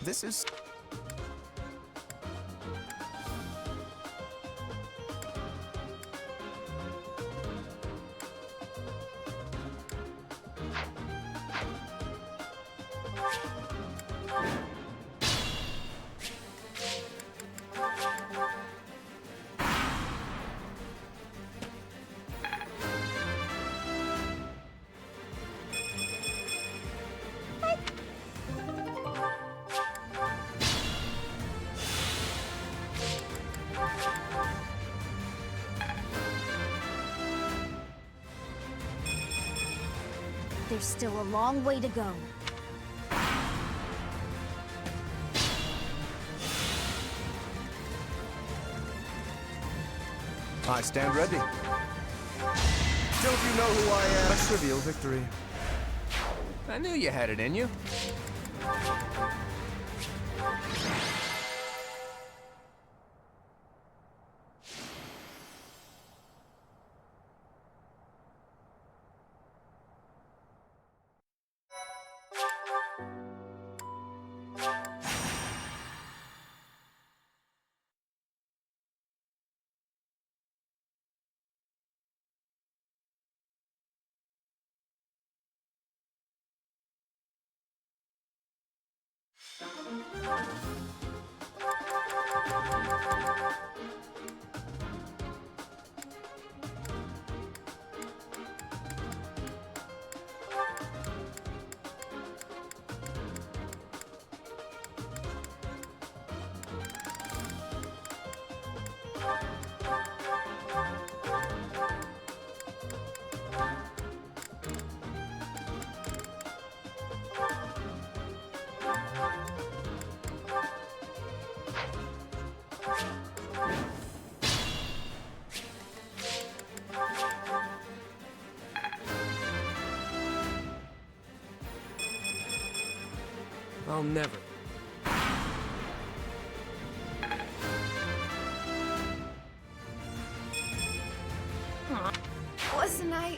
This is... There's still a long way to go. I stand ready. Don't you know who I am? A trivial victory. I knew you had it in you. I'll never. Wasn't I?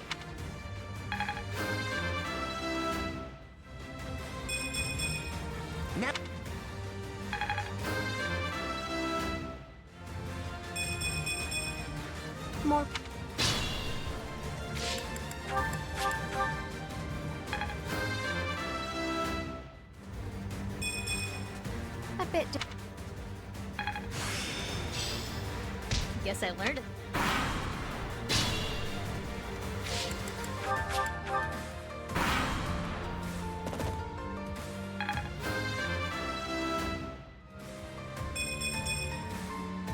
Now. More. A bit. Guess I learned it.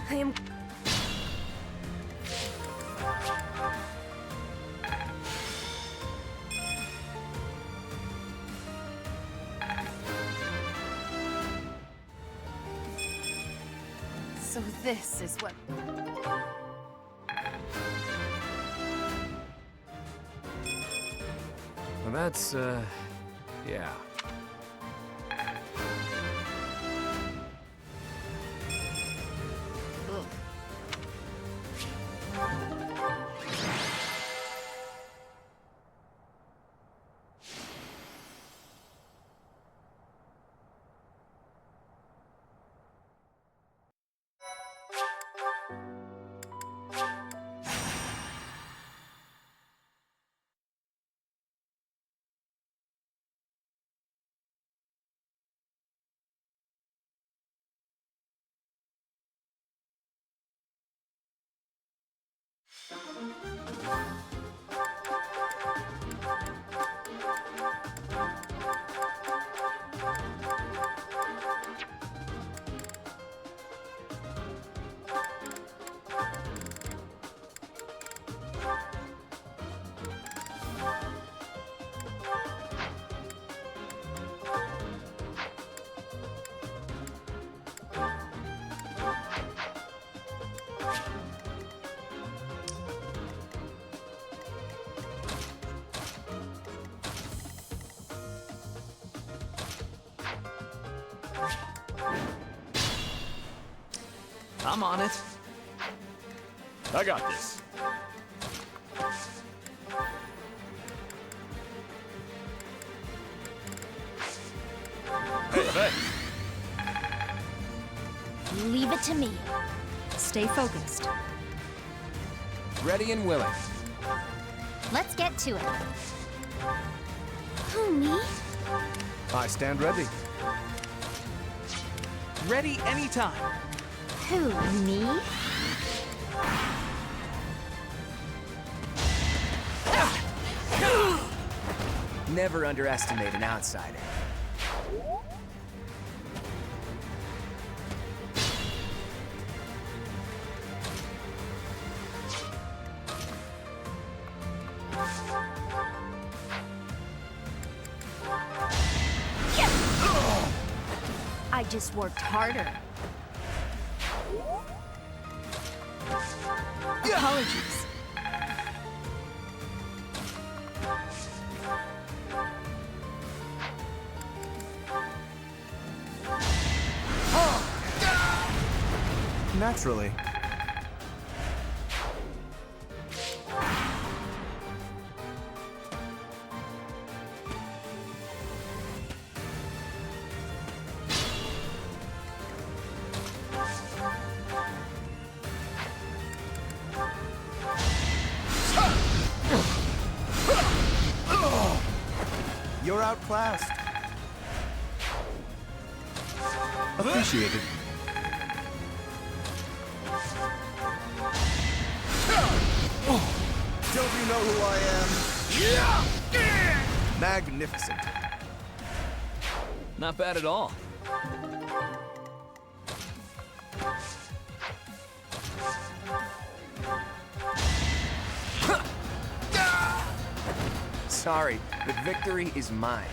I am. So this is what... Well, that's, yeah. Ugh. I'm on it. I got this. Hey, thanks. Leave it to me. Stay focused. Ready and willing. Let's get to it. Who, me? I stand ready. Ready anytime. Who, me? Never underestimate an outsider. I just worked harder. Apologies. Naturally. You're outclassed. Appreciated. Don't you know who I am? Magnificent. Not bad at all. Sorry, the victory is mine.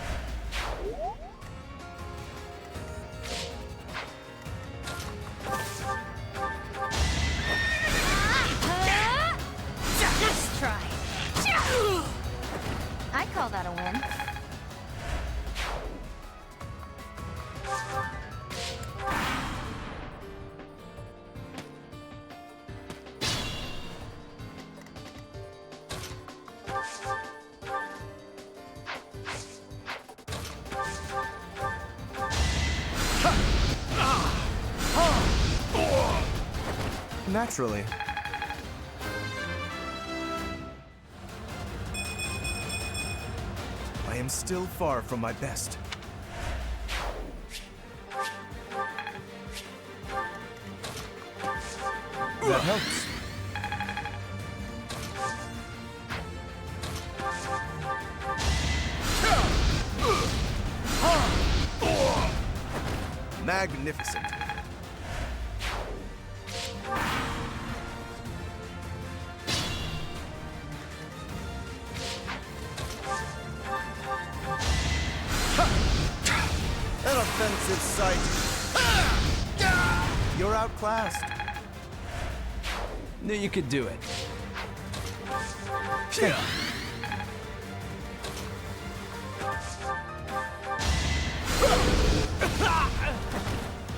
Just try. I call that a win. Naturally. I am still far from my best. That helps. Magnificent. An offensive sight. You're outclassed. Knew you could do it.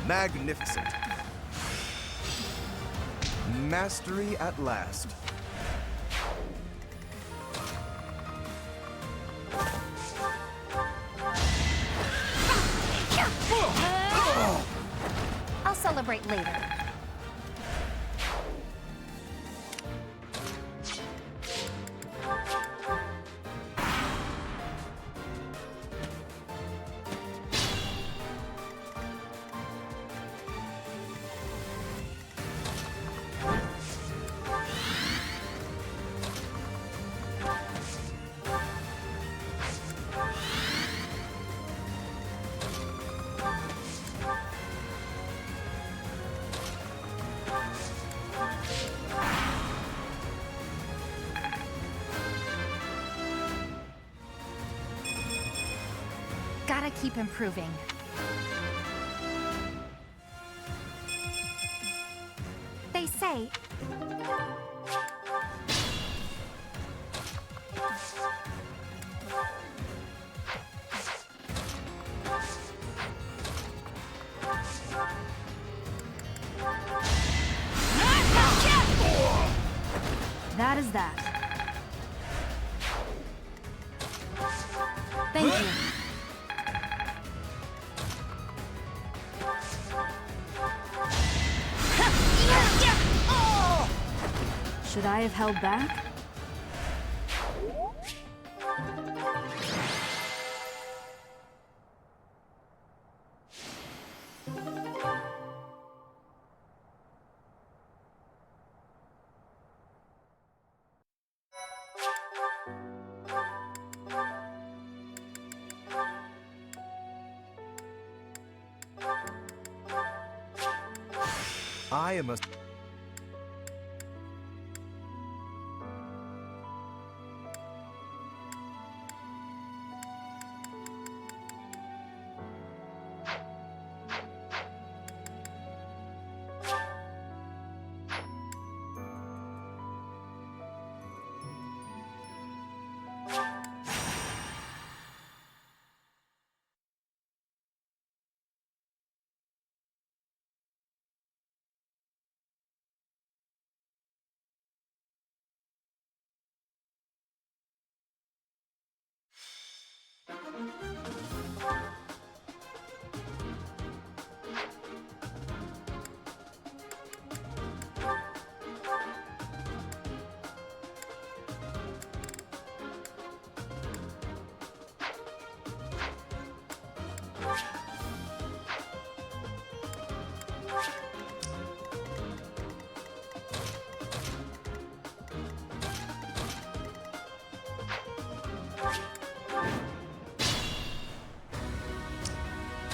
Magnificent. Mastery at last. I'll celebrate later. Gotta keep improving. They say... Thank you. Should I have held back? I am a...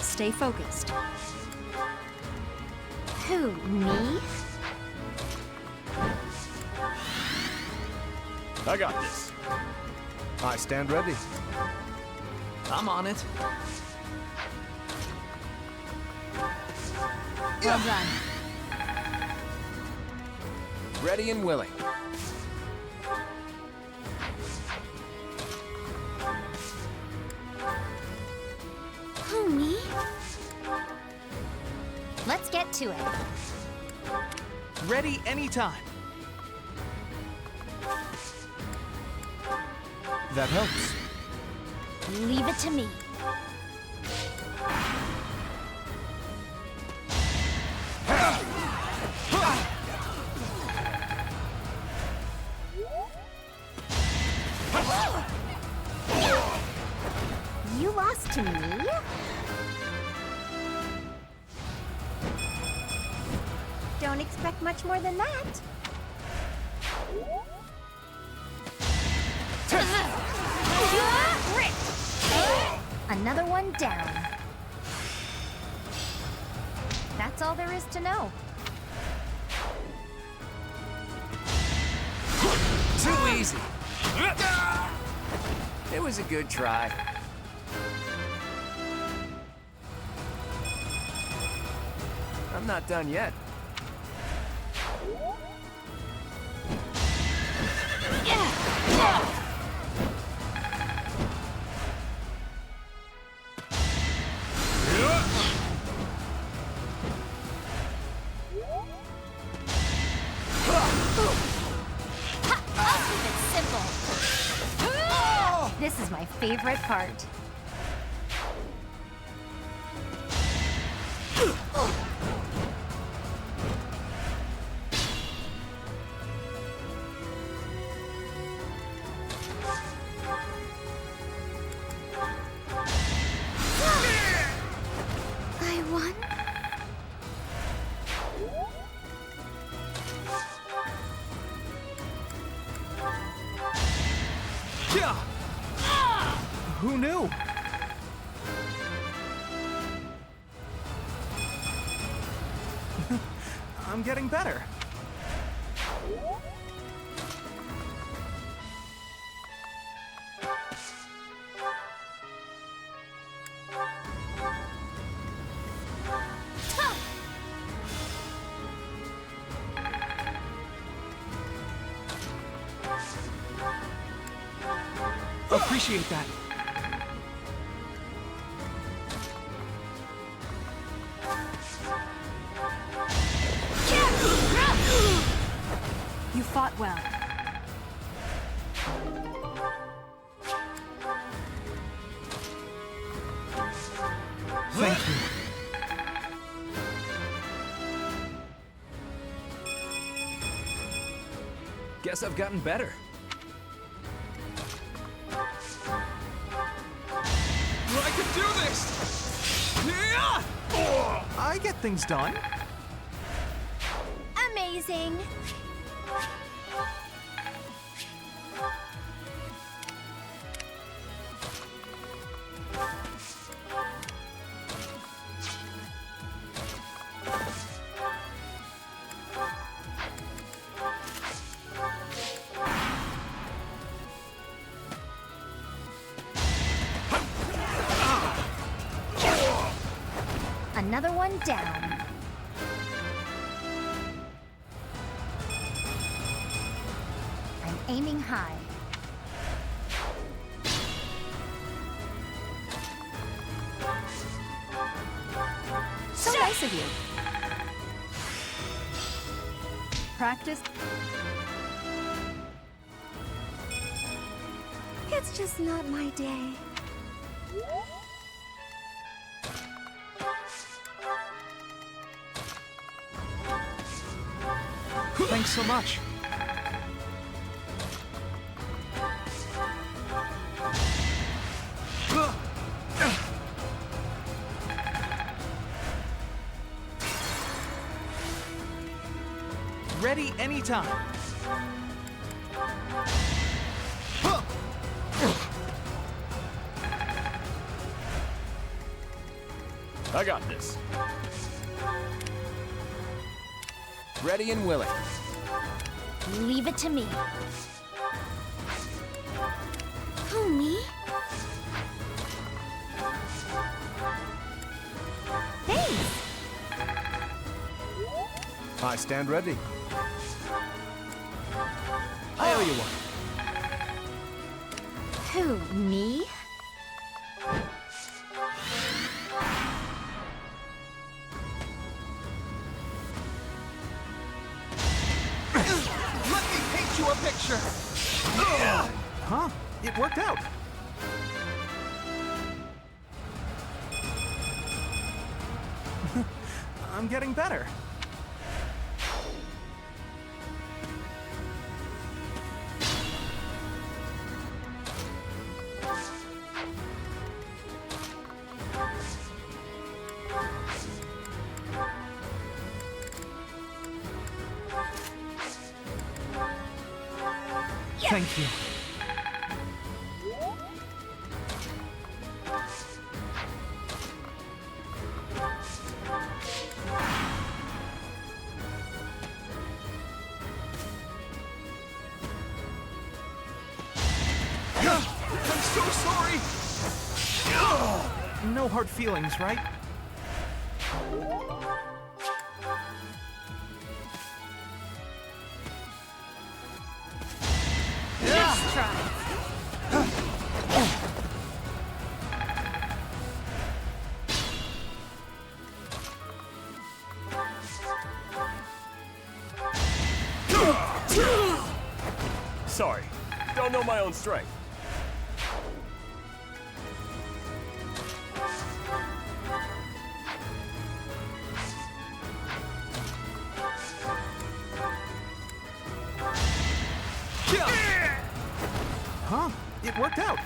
Stay focused. Who, me? I got this. I stand ready. I'm on it. Well done. Ready and willing. Who, me? Let's get to it. Ready anytime. That helps. Leave it to me. You lost to me? Don't expect much more than that. Another one down. That's all there is to know. Too easy. It was a good try. I'm not done yet. I'll keep it simple. This is my favorite part. I won? Yeah. Who knew? I'm getting better. Appreciate that. You fought well. Guess I've gotten better. I can do this! Yeah! I get things done. Amazing. Another one down. I'm aiming high. So nice of you. Practice. It's just not my day. Thanks so much. Ready anytime. I got this. Ready and willing. Leave it to me. Who, me? Thanks. I stand ready. I owe you one. Who, me? Let me paint you a picture. Huh? It worked out. I'm getting better. Thank you. I'm so sorry. No hard feelings, right? Let's try. Sorry. Don't know my own strength. Huh? It worked out.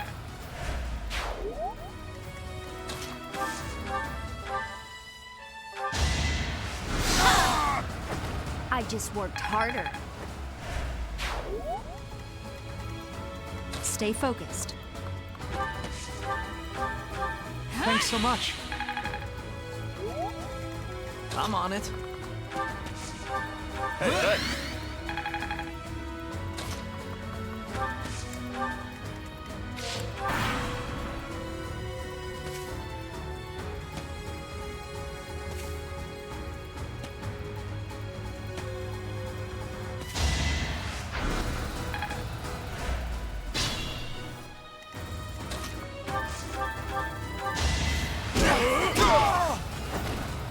I just worked harder. Stay focused. Thanks so much. I'm on it. Hey, thanks.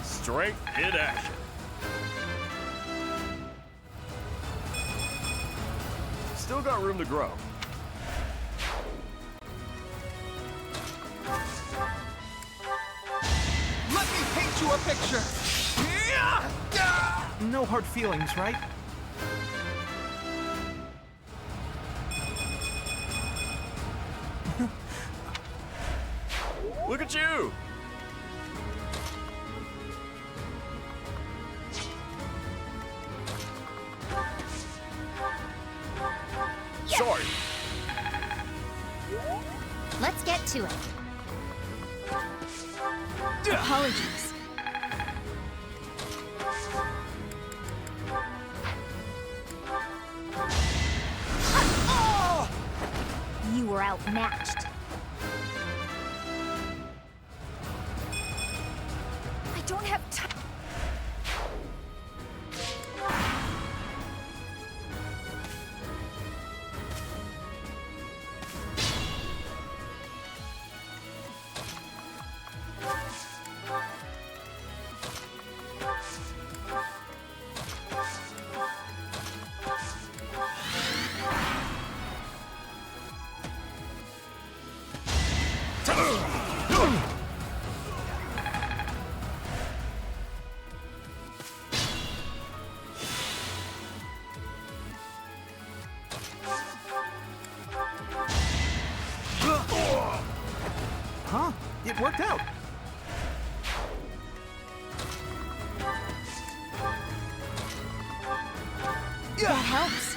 Strength in action. Still got room to grow. Let me paint you a picture. No hard feelings, right? Look at you! Sorry. Let's get to it. Apologies. You were outmatched. I don't have time. Huh? It worked out. That helps.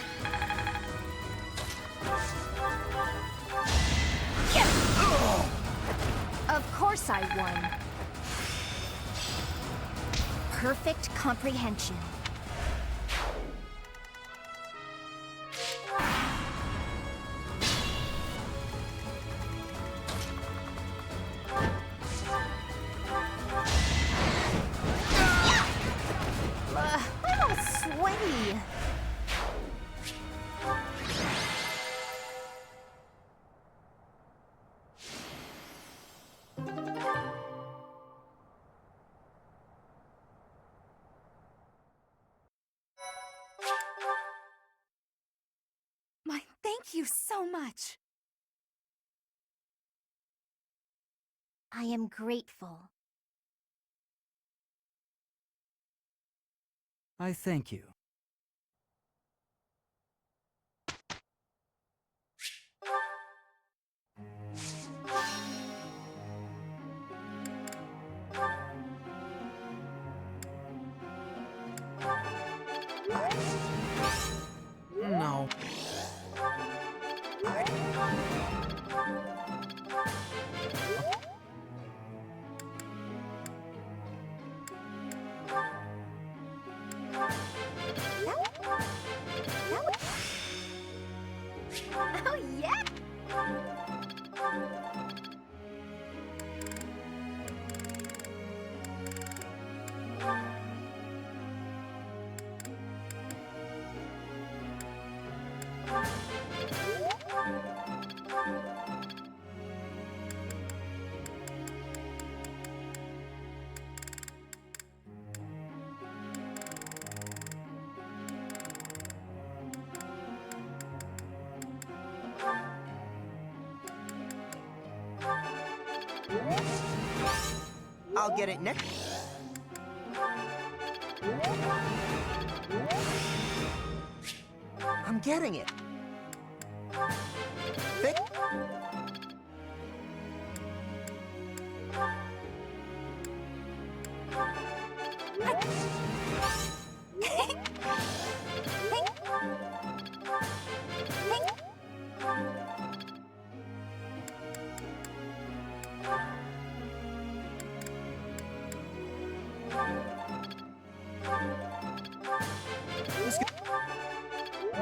Of course I won. Perfect comprehension. I'm all sweaty. Thank you so much. I am grateful. I thank you. No. Oh, yeah! I'll get it next. I'm getting it. Fix.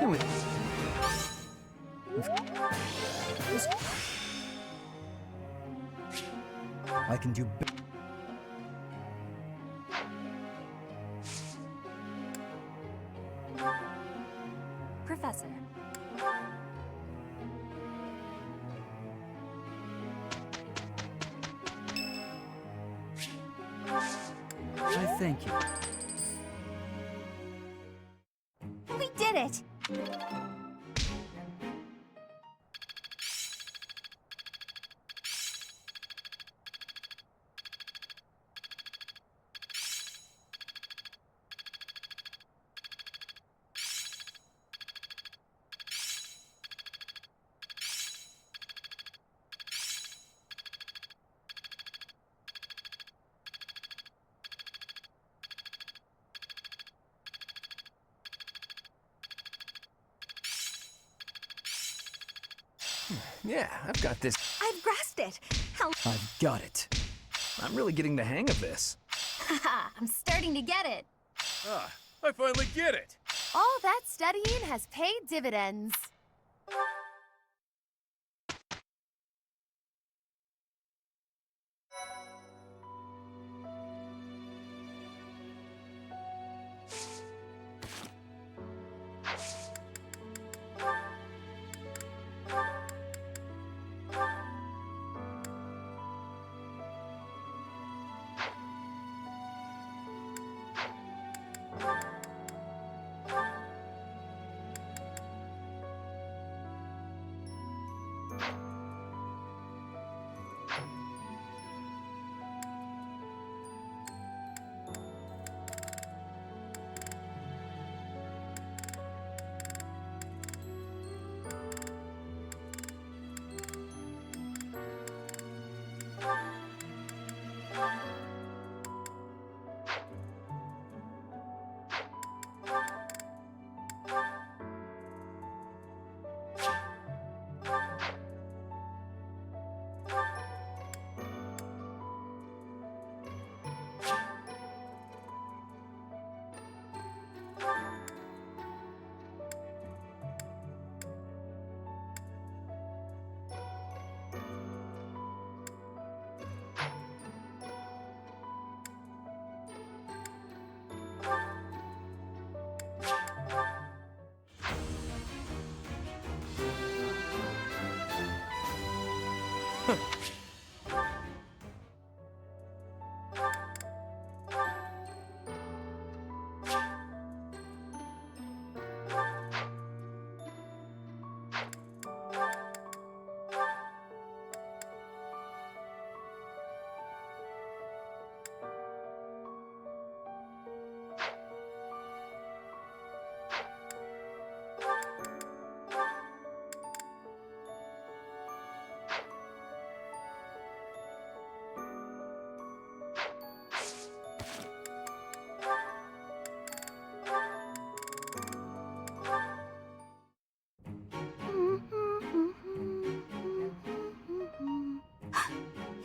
Do it. I can do better. Professor. I thank you. We did it! Yeah, I've got this. I've grasped it. How? I've got it. I'm really getting the hang of this. Haha, I'm starting to get it. Ah, I finally get it. All that studying has paid dividends.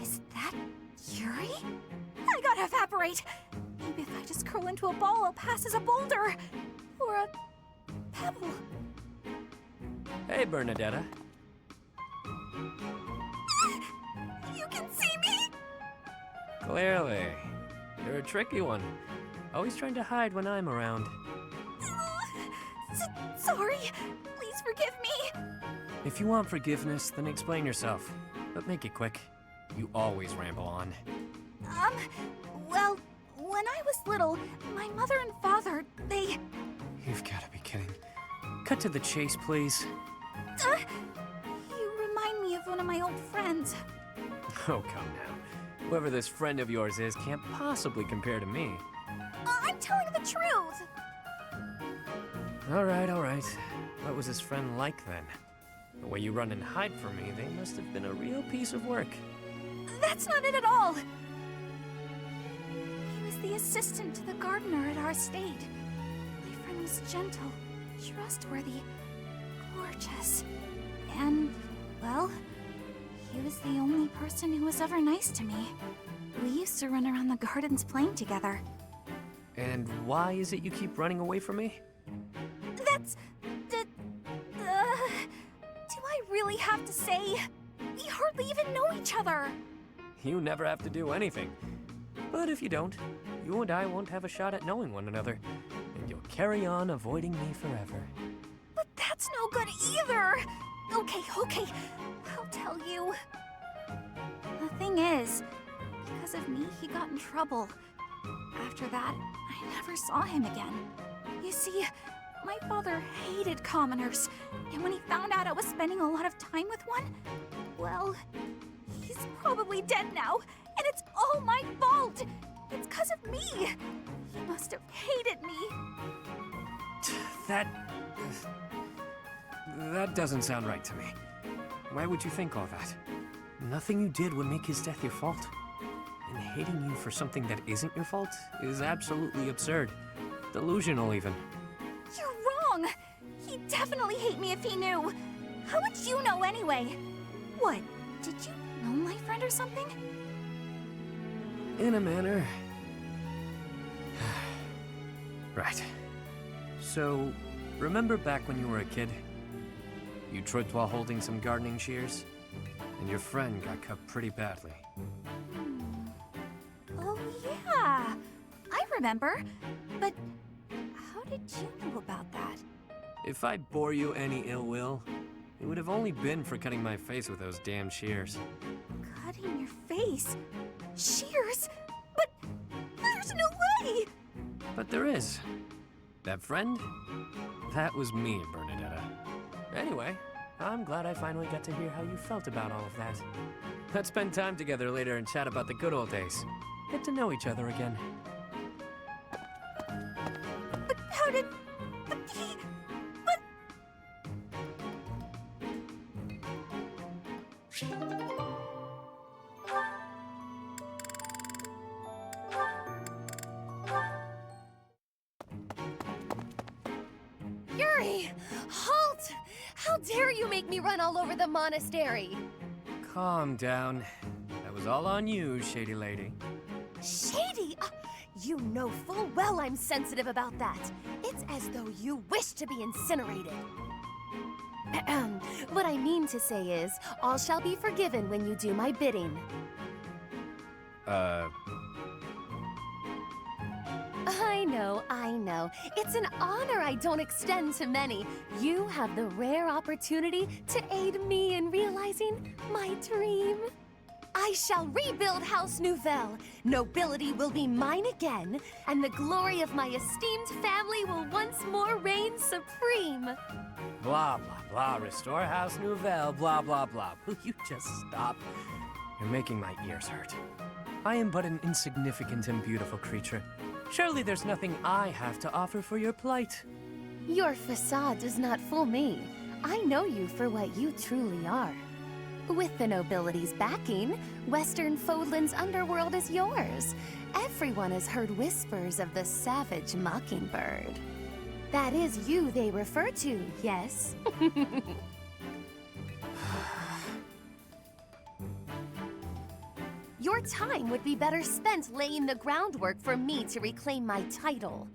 Is that Yuri? I gotta evaporate. Maybe if I just curl into a ball, I'll pass as a boulder. Or a pebble. Hey, Bernadetta. You can see me? Clearly. You're a tricky one. Always trying to hide when I'm around. Sorry. Please forgive me. If you want forgiveness, then explain yourself. But make it quick. You always ramble on. Well, when I was little, my mother and father, they... You've got to be kidding. Cut to the chase, please. You remind me of one of my old friends. Oh, come now. Whoever this friend of yours is can't possibly compare to me. I'm telling the truth. All right, all right. What was his friend like then? The way you run and hide from me, they must have been a real piece of work. That's not it at all. He was the assistant to the gardener at our estate. My friend was gentle, trustworthy, gorgeous. And, well, he was the only person who was ever nice to me. We used to run around the gardens playing together. And why is it you keep running away from me? That's... do I really have to say? We hardly even know each other. You never have to do anything. But if you don't, you and I won't have a shot at knowing one another, and you'll carry on avoiding me forever. But that's no good either. Okay, I'll tell you. The thing is, because of me, he got in trouble. After that, I never saw him again. You see, my father hated commoners, and when he found out I was spending a lot of time with one, well, he's probably dead now, and it's all my fault! It's because of me! He must have hated me. That doesn't sound right to me. Why would you think all that? Nothing you did would make his death your fault. And hating you for something that isn't your fault is absolutely absurd. Delusional, even. You're wrong! He'd definitely hate me if he knew. How would you know anyway? What? Did you know my friend or something? In a manner. Right. So, remember back when you were a kid? You tripped while holding some gardening shears? And your friend got cut pretty badly. Oh, yeah. I remember. But how did you know about that? If I bore you any ill will, it would have only been for cutting my face with those damn shears. Cutting your face? Shears? But there's no way! But there is. That friend? That was me, Bernadetta. Anyway, I'm glad I finally got to hear how you felt about all of that. Let's spend time together later and chat about the good old days. Get to know each other again. But how did... But he... But... Yuri! Halt! How dare you make me run all over the monastery? Calm down. That was all on you, shady lady. Shady! You know full well I'm sensitive about that. It's as though you wish to be incinerated. Ahem. What I mean to say is, all shall be forgiven when you do my bidding. I know. It's an honor I don't extend to many. You have the rare opportunity to aid me in realizing my dream. I shall rebuild House Nouvelle. Nobility will be mine again, and the glory of my esteemed family will once more reign supreme. Blah, blah, blah. Restore House Nouvelle, blah, blah, blah. Will you just stop? You're making my ears hurt. I am but an insignificant and beautiful creature. Surely there's nothing I have to offer for your plight. Your facade does not fool me. I know you for what you truly are. With the nobility's backing, Western Fodlan's underworld is yours. Everyone has heard whispers of the savage mockingbird. That is you they refer to, yes? Your time would be better spent laying the groundwork for me to reclaim my title.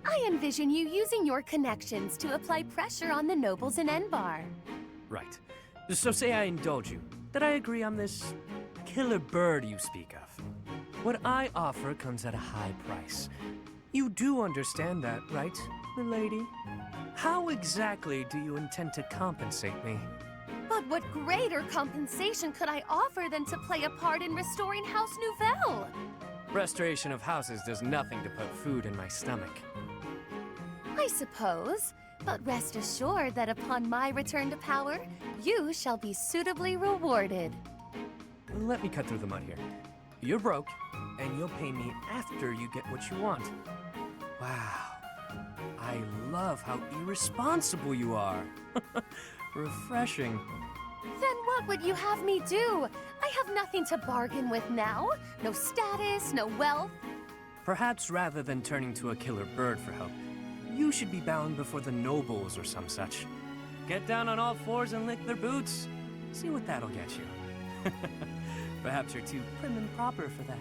I envision you using your connections to apply pressure on the nobles in Enbar. Right. So say I indulge you, that I agree on this killer bird you speak of. What I offer comes at a high price. You do understand that, right, milady? How exactly do you intend to compensate me? But what greater compensation could I offer than to play a part in restoring House Nouvelle? Restoration of houses does nothing to put food in my stomach. I suppose, but rest assured that upon my return to power, you shall be suitably rewarded. Let me cut through the mud here. You're broke, and you'll pay me after you get what you want. Wow. I love how irresponsible you are. Refreshing. Then what would you have me do? I have nothing to bargain with now. No status, no wealth. Perhaps rather than turning to a killer bird for help, you should be bound before the nobles or some such. Get down on all fours and lick their boots. See what that'll get you. Perhaps you're too prim and proper for that.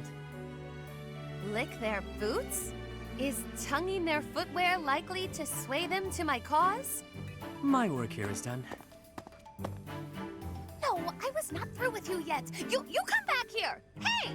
Lick their boots? Is tonguing their footwear likely to sway them to my cause? My work here is done. No, I was not through with you yet. You come back here! Hey!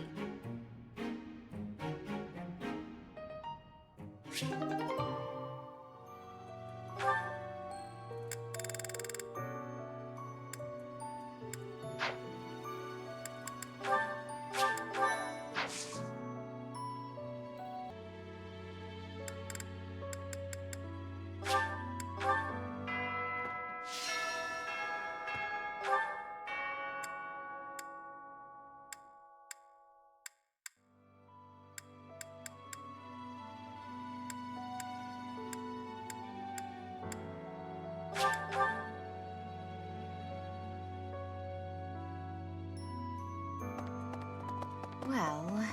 Well,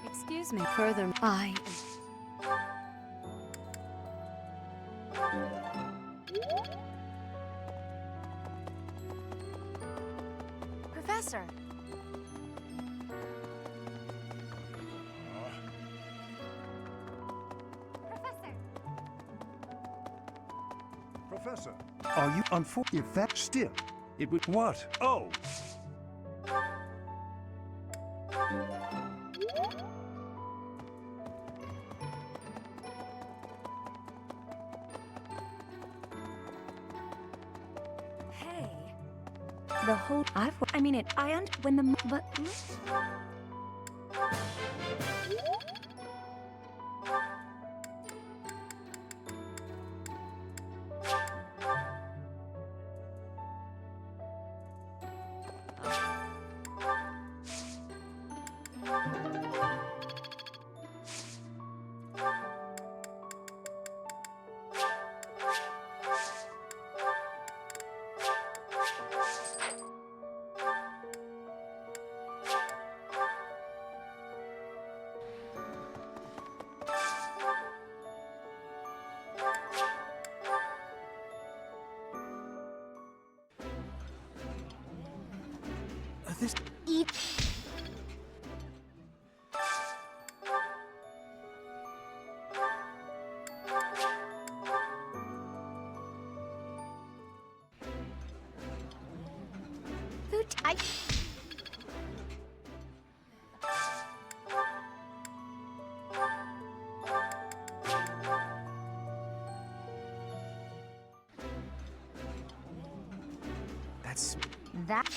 excuse me. Further, I... Professor. Professor, are you unfortunate? If that still, it would what? Oh! Hey. The whole I mean it when the but This... eat. I That's... that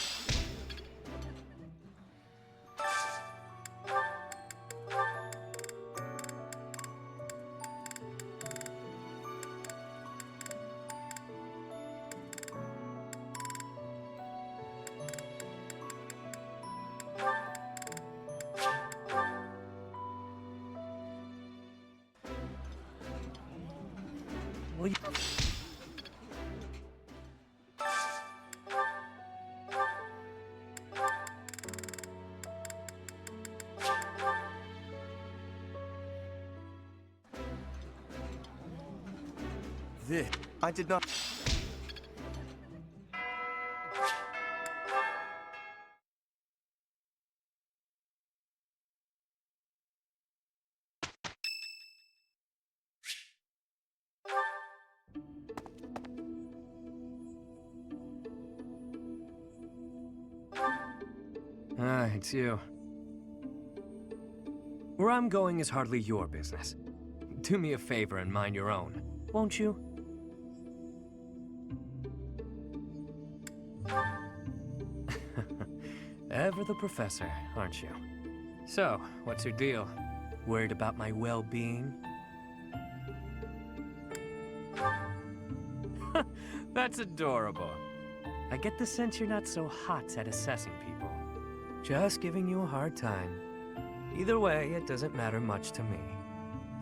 Will you... This... I did not... Ah, it's you. Where I'm going is hardly your business. Do me a favor and mind your own, won't you? Ever the professor, aren't you? So, what's your deal? Worried about my well-being? That's adorable. I get the sense you're not so hot at assessing people. Just giving you a hard time. Either way, it doesn't matter much to me.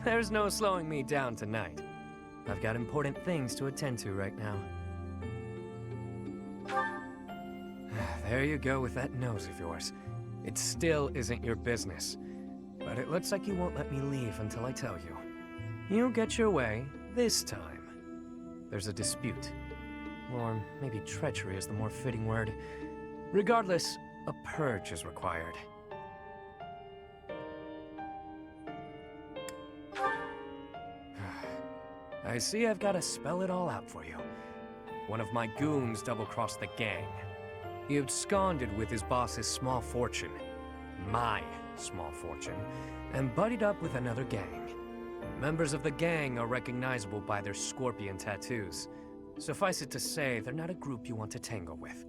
There's no slowing me down tonight. I've got important things to attend to right now. There you go with that nose of yours. It still isn't your business. But it looks like you won't let me leave until I tell you. You'll get your way this time. There's a dispute. Or maybe treachery is the more fitting word. Regardless, a purge is required. I see I've got to spell it all out for you. One of my goons double-crossed the gang. He absconded with his boss's small fortune, my small fortune, and buddied up with another gang. Members of the gang are recognizable by their scorpion tattoos. Suffice it to say, they're not a group you want to tangle with.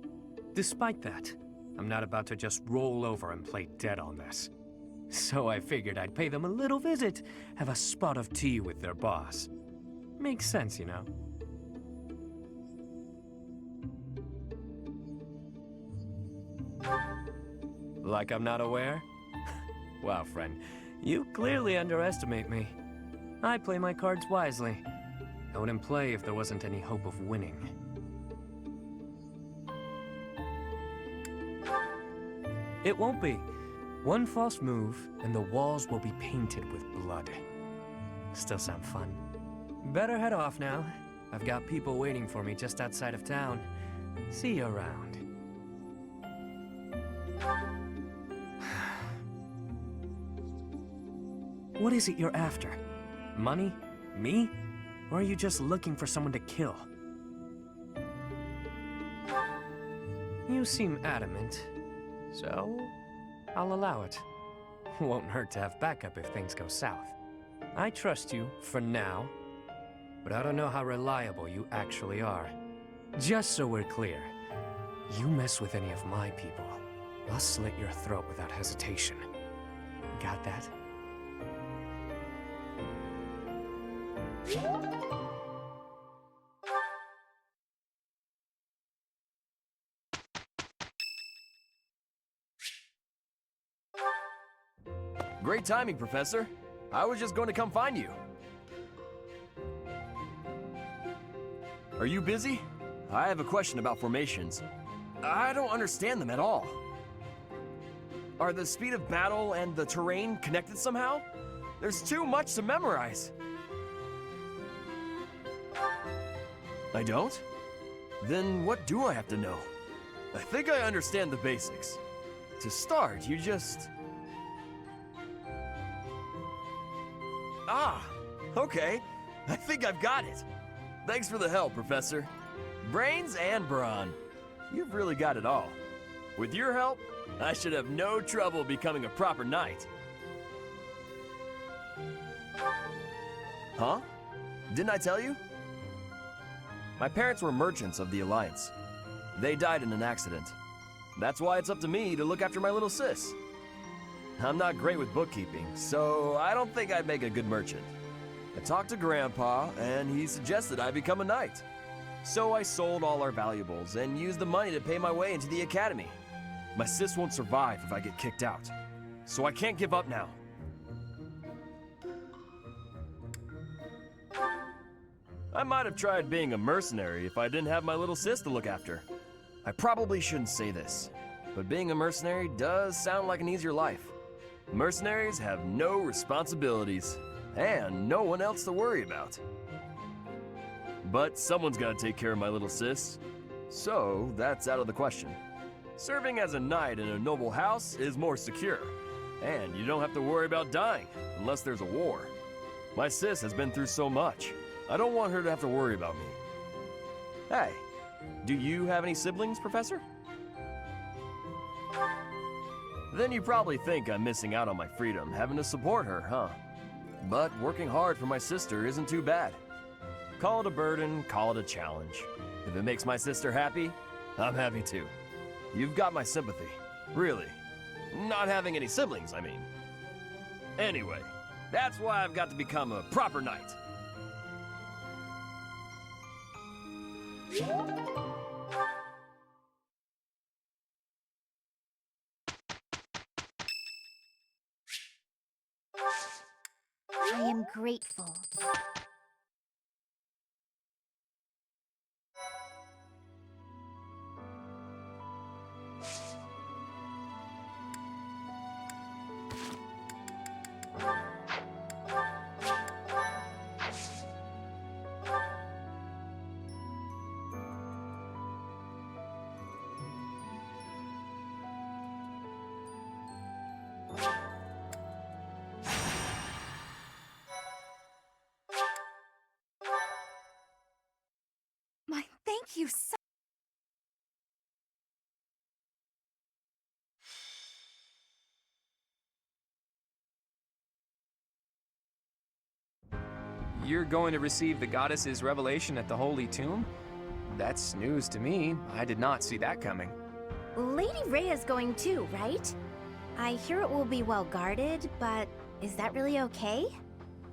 Despite that, I'm not about to just roll over and play dead on this. So I figured I'd pay them a little visit, have a spot of tea with their boss. Makes sense, you know? Like I'm not aware? Wow, friend, you clearly underestimate me. I play my cards wisely. I wouldn't play if there wasn't any hope of winning. It won't be. One false move, and the walls will be painted with blood. Still sound fun? Better head off now. I've got people waiting for me just outside of town. See you around. What is it you're after? Money? Me? Or are you just looking for someone to kill? You seem adamant, so I'll allow it. Won't hurt to have backup if things go south. I trust you for now, but I don't know how reliable you actually are. Just so we're clear, you mess with any of my people, I'll slit your throat without hesitation. Got that? Great timing, Professor. I was just going to come find you. Are you busy? I have a question about formations. I don't understand them at all. Are the speed of battle and the terrain connected somehow? There's too much to memorize. I don't? Then what do I have to know? I think I understand the basics. To start, you just... Ah, okay. I think I've got it. Thanks for the help, Professor. Brains and brawn. You've really got it all. With your help, I should have no trouble becoming a proper knight. Huh? Didn't I tell you? My parents were merchants of the Alliance. They died in an accident. That's why it's up to me to look after my little sis. I'm not great with bookkeeping, so I don't think I'd make a good merchant. I talked to Grandpa, and he suggested I become a knight. So I sold all our valuables and used the money to pay my way into the academy. My sis won't survive if I get kicked out, so I can't give up now. I might have tried being a mercenary if I didn't have my little sis to look after. I probably shouldn't say this, but being a mercenary does sound like an easier life. Mercenaries have no responsibilities, and no one else to worry about. But someone's got to take care of my little sis, so that's out of the question. Serving as a knight in a noble house is more secure, and you don't have to worry about dying unless there's a war. My sis has been through so much. I don't want her to have to worry about me. Hey, do you have any siblings, Professor? Then you probably think I'm missing out on my freedom, having to support her, huh? But working hard for my sister isn't too bad. Call it a burden, call it a challenge. If it makes my sister happy, I'm happy too. You've got my sympathy. Really. Not having any siblings, I mean. Anyway, that's why I've got to become a proper knight. I am grateful. Thank you so You're going to receive the goddess's revelation at the Holy Tomb? That's news to me. I did not see that coming. Lady Rhea's going too, right? I hear it will be well guarded, but is that really okay?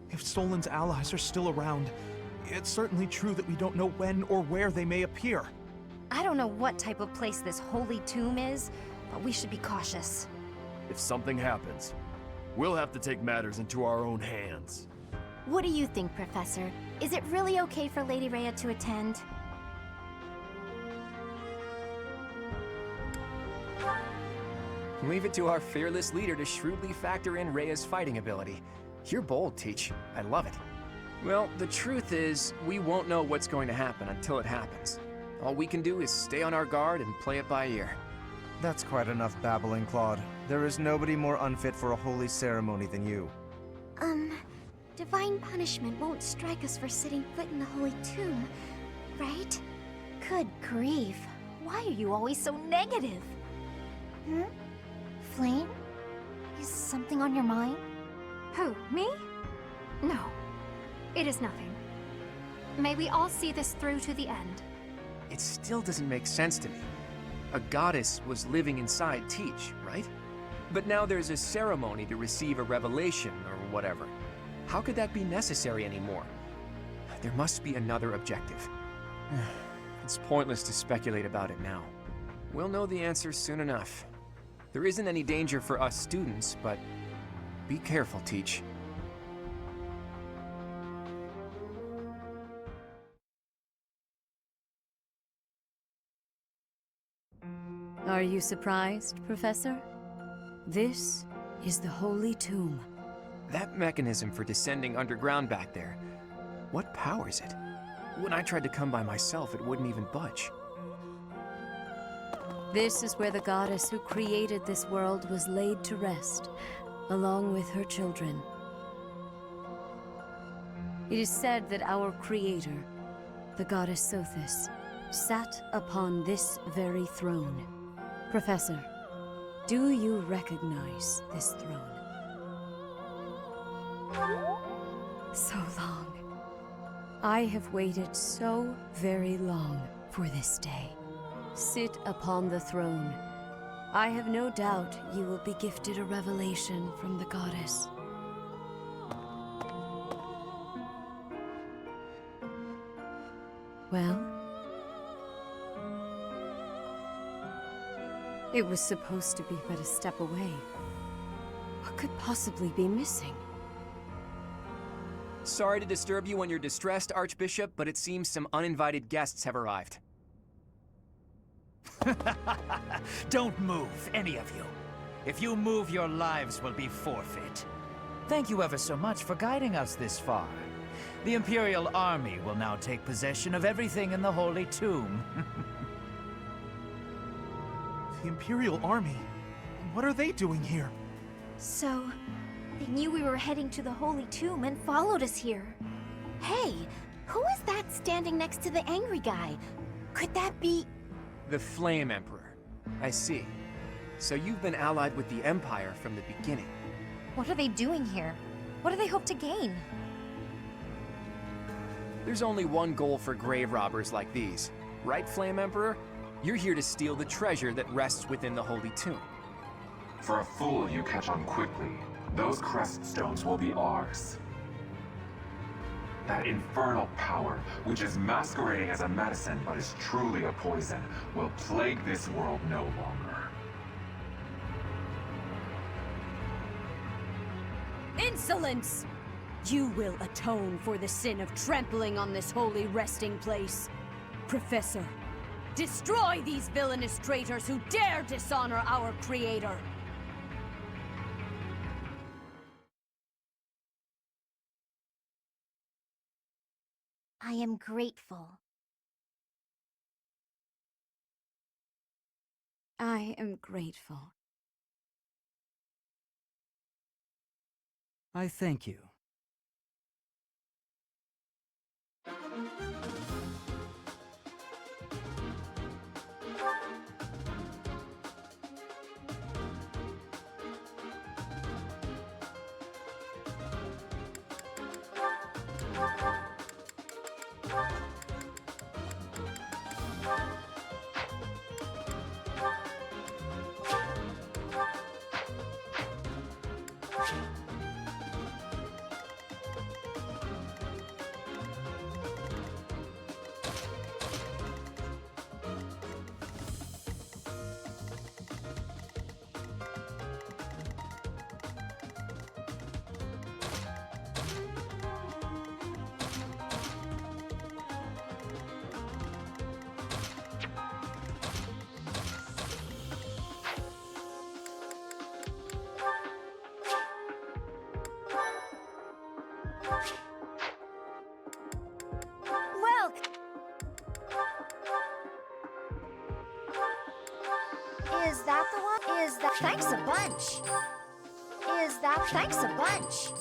If Solon's allies are still around, it's certainly true that we don't know when or where they may appear. I don't know what type of place this holy tomb is, but we should be cautious. If something happens, we'll have to take matters into our own hands. What do you think, Professor? Is it really okay for Lady Rhea to attend? Leave it to our fearless leader to shrewdly factor in Rhea's fighting ability. You're bold, Teach. I love it. Well, the truth is, we won't know what's going to happen until it happens. All we can do is stay on our guard and play it by ear. That's quite enough babbling, Claude. There is nobody more unfit for a holy ceremony than you. Divine punishment won't strike us for setting foot in the Holy Tomb, right? Good grief. Why are you always so negative? Flame? Is something on your mind? Who, me? No. It is nothing. May we all see this through to the end. It still doesn't make sense to me. A goddess was living inside Teach, right? But now there's a ceremony to receive a revelation or whatever. How could that be necessary anymore? There must be another objective. It's pointless to speculate about it now. We'll know the answer soon enough. There isn't any danger for us students, but be careful, Teach. Are you surprised, Professor? This is the Holy Tomb. That mechanism for descending underground back there, what powers it? When I tried to come by myself, it wouldn't even budge. This is where the goddess who created this world was laid to rest, along with her children. It is said that our creator, the goddess Sothis, sat upon this very throne. Professor, do you recognize this throne? So long. I have waited so very long for this day. Sit upon the throne. I have no doubt you will be gifted a revelation from the goddess. Well? It was supposed to be but a step away. What could possibly be missing? Sorry to disturb you when you're distressed, Archbishop, but it seems some uninvited guests have arrived. Don't move, any of you. If you move, your lives will be forfeit. Thank you ever so much for guiding us this far. The Imperial Army will now take possession of everything in the Holy Tomb. The Imperial Army? What are they doing here? So, they knew we were heading to the Holy Tomb and followed us here. Hey, who is that standing next to the angry guy? Could that be... The Flame Emperor. I see. So you've been allied with the Empire from the beginning. What are they doing here? What do they hope to gain? There's only one goal for grave robbers like these. Right, Flame Emperor? You're here to steal the treasure that rests within the Holy Tomb. For a fool you catch on quickly. Those crest stones will be ours. That infernal power, which is masquerading as a medicine but is truly a poison, will plague this world no longer. Insolence! You will atone for the sin of trampling on this holy resting place. Professor, destroy these villainous traitors who dare dishonor our creator! I am grateful. I am grateful. I thank you. Is that the one? Is that... Thanks a bunch. Is that... Thanks a bunch.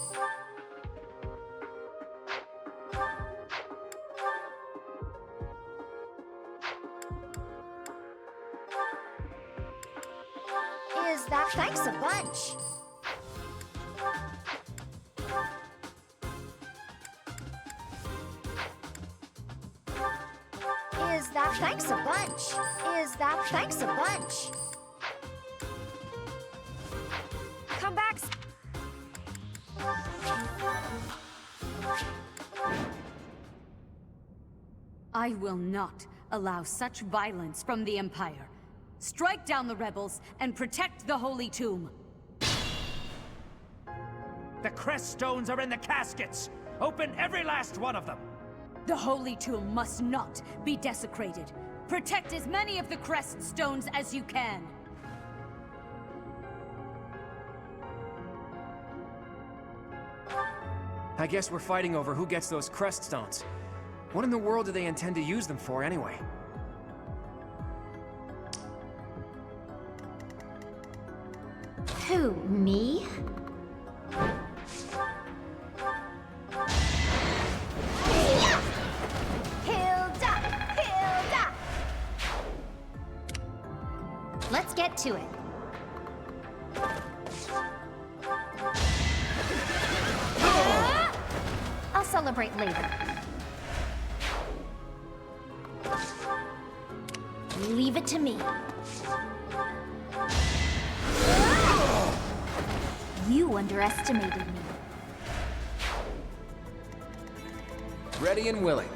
Is that... Thanks a bunch. Is that... Thanks a bunch. Is that... Thanks a bunch. Come back. I will not allow such violence from the Empire. Strike down the rebels and protect the Holy Tomb. The crest stones are in the caskets! Open every last one of them! The Holy Tomb must not be desecrated. Protect as many of the crest stones as you can. I guess we're fighting over who gets those crest stones. What in the world do they intend to use them for anyway? Who, me? Hilda! Hilda! Let's get to it. I'll celebrate later. Leave it to me. You underestimated me. Ready and willing.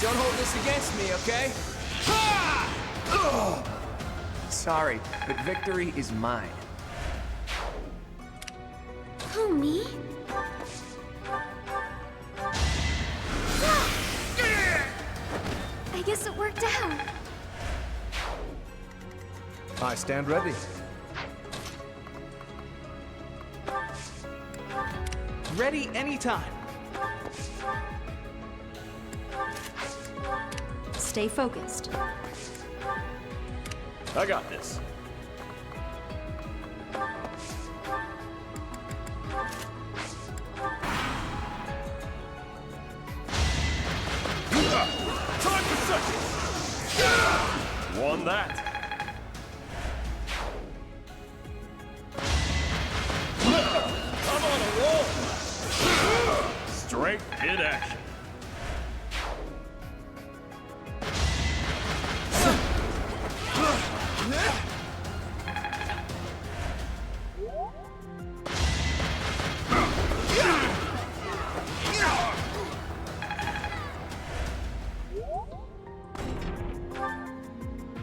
Don't hold this against me, okay? Sorry, but victory is mine. Who, me? I guess it worked out. I stand ready. Ready anytime. Stay focused. I got this. Time for seconds! Won that. I'm on a roll! Strength in action.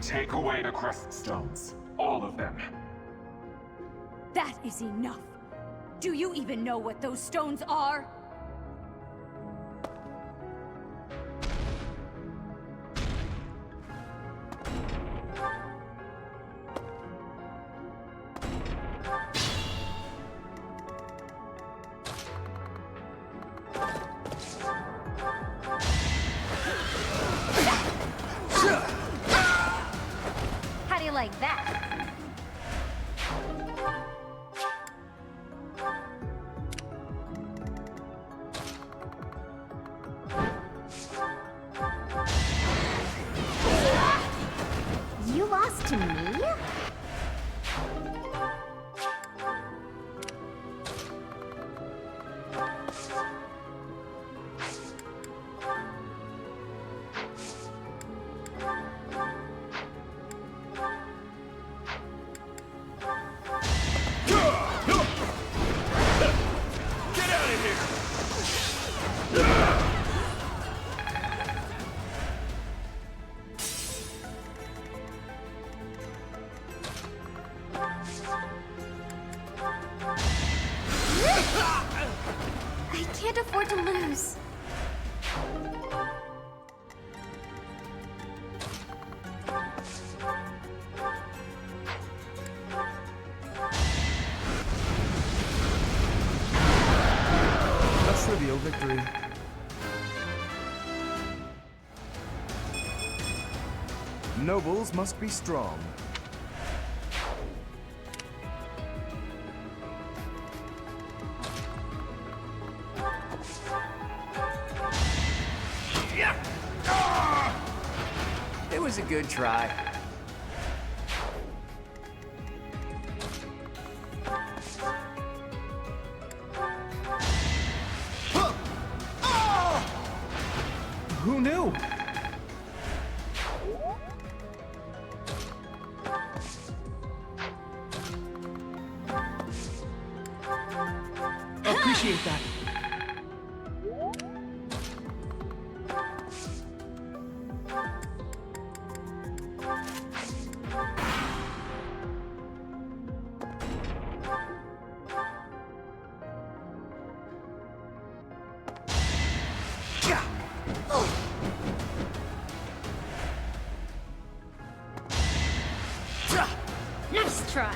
Take away the crest stones. All of them. That is enough. Do you even know what those stones are? How do you like that? You lost to me? Get out of here! I can't afford to lose. A trivial victory. Nobles must be strong. It was a good try. Who knew? Appreciate that. Nice try.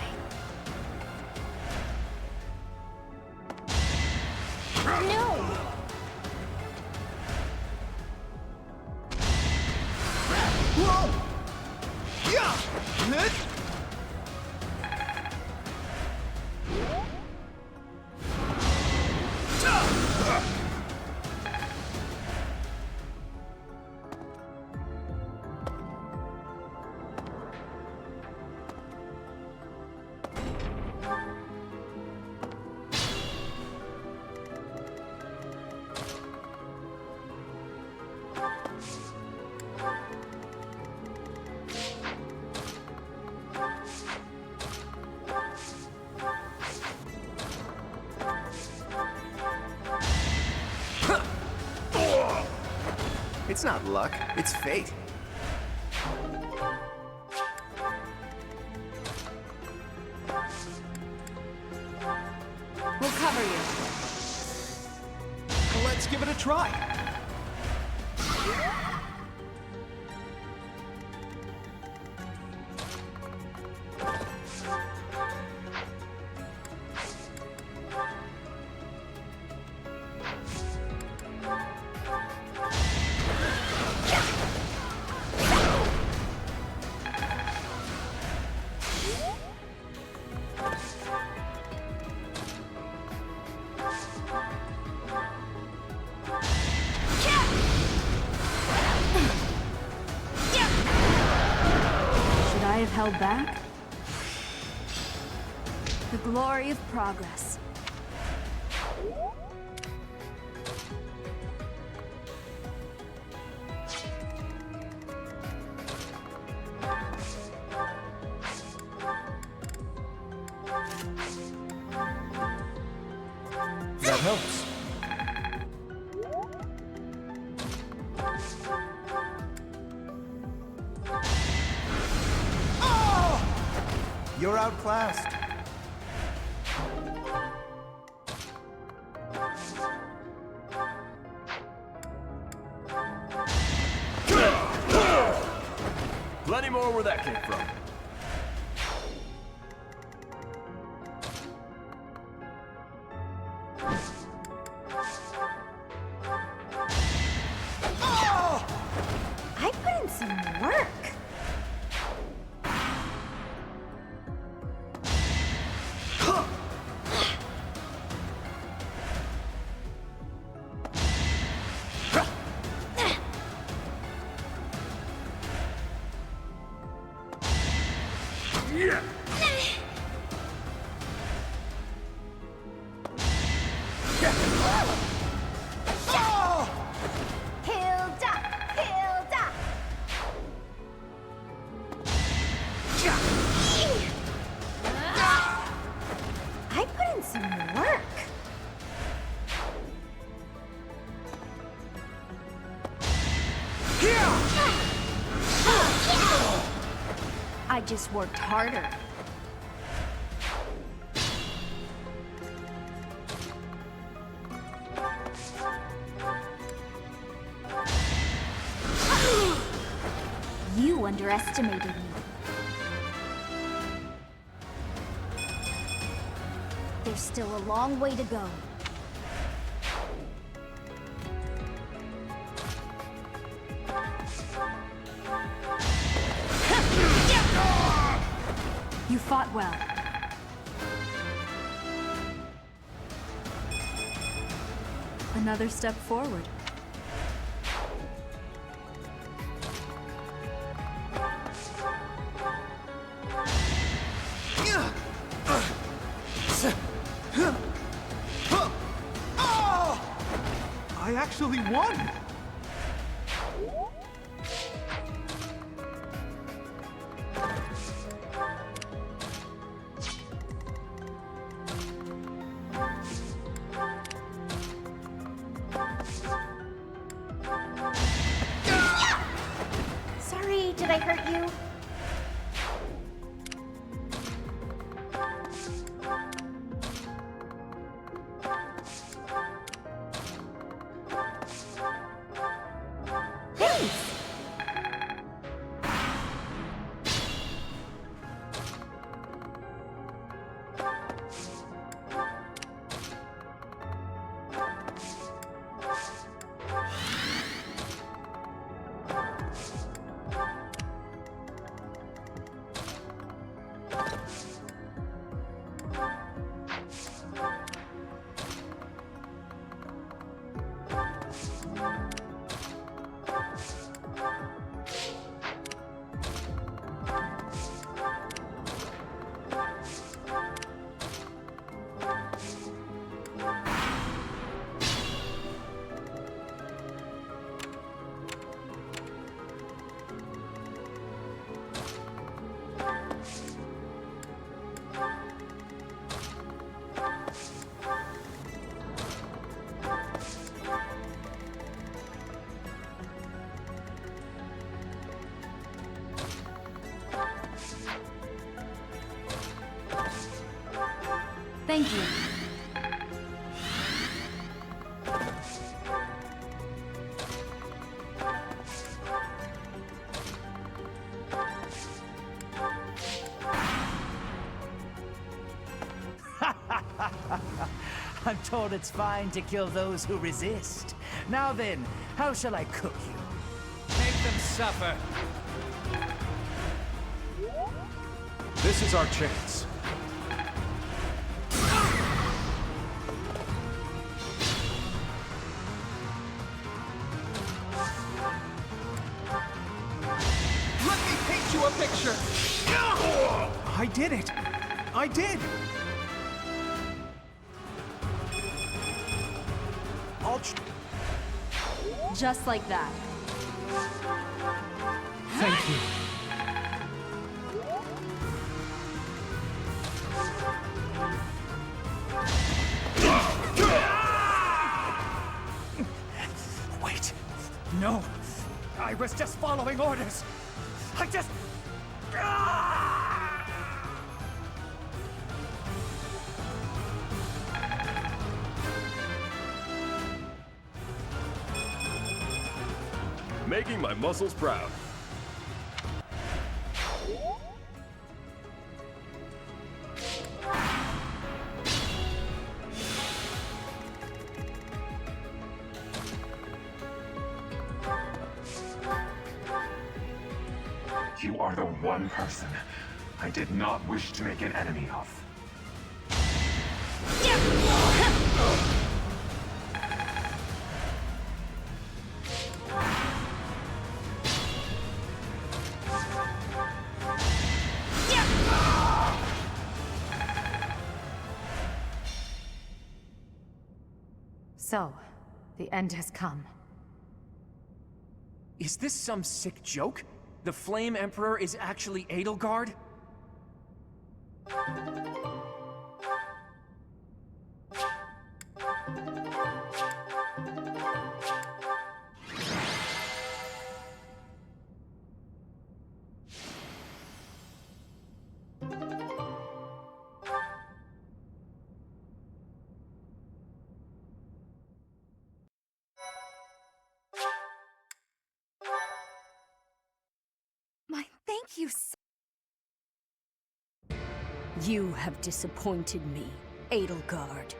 No! It's not luck, it's fate. We'll cover you. Let's give it a try. Should I have held back? The glory of progress. That helps. You're outclassed. Plenty more where that came from. I put in some work. Hilda! Hilda! I put in some work. I just worked harder. You underestimated me. There's still a long way to go. You fought well. Another step forward. I actually won! Sorry, did I hurt you? Thank you. I'm told it's fine to kill those who resist. Now then, how shall I cook you? Make them suffer. This is our chance. Let me paint you a picture! I did it! I did! Just like that. Thank you. Wait. No. I was just following orders. I just... Making my muscles proud. You are the one person I did not wish to make an enemy of. So, the end has come. Is this some sick joke? The Flame Emperor is actually Edelgard? Thank you so You have disappointed me, Edelgard.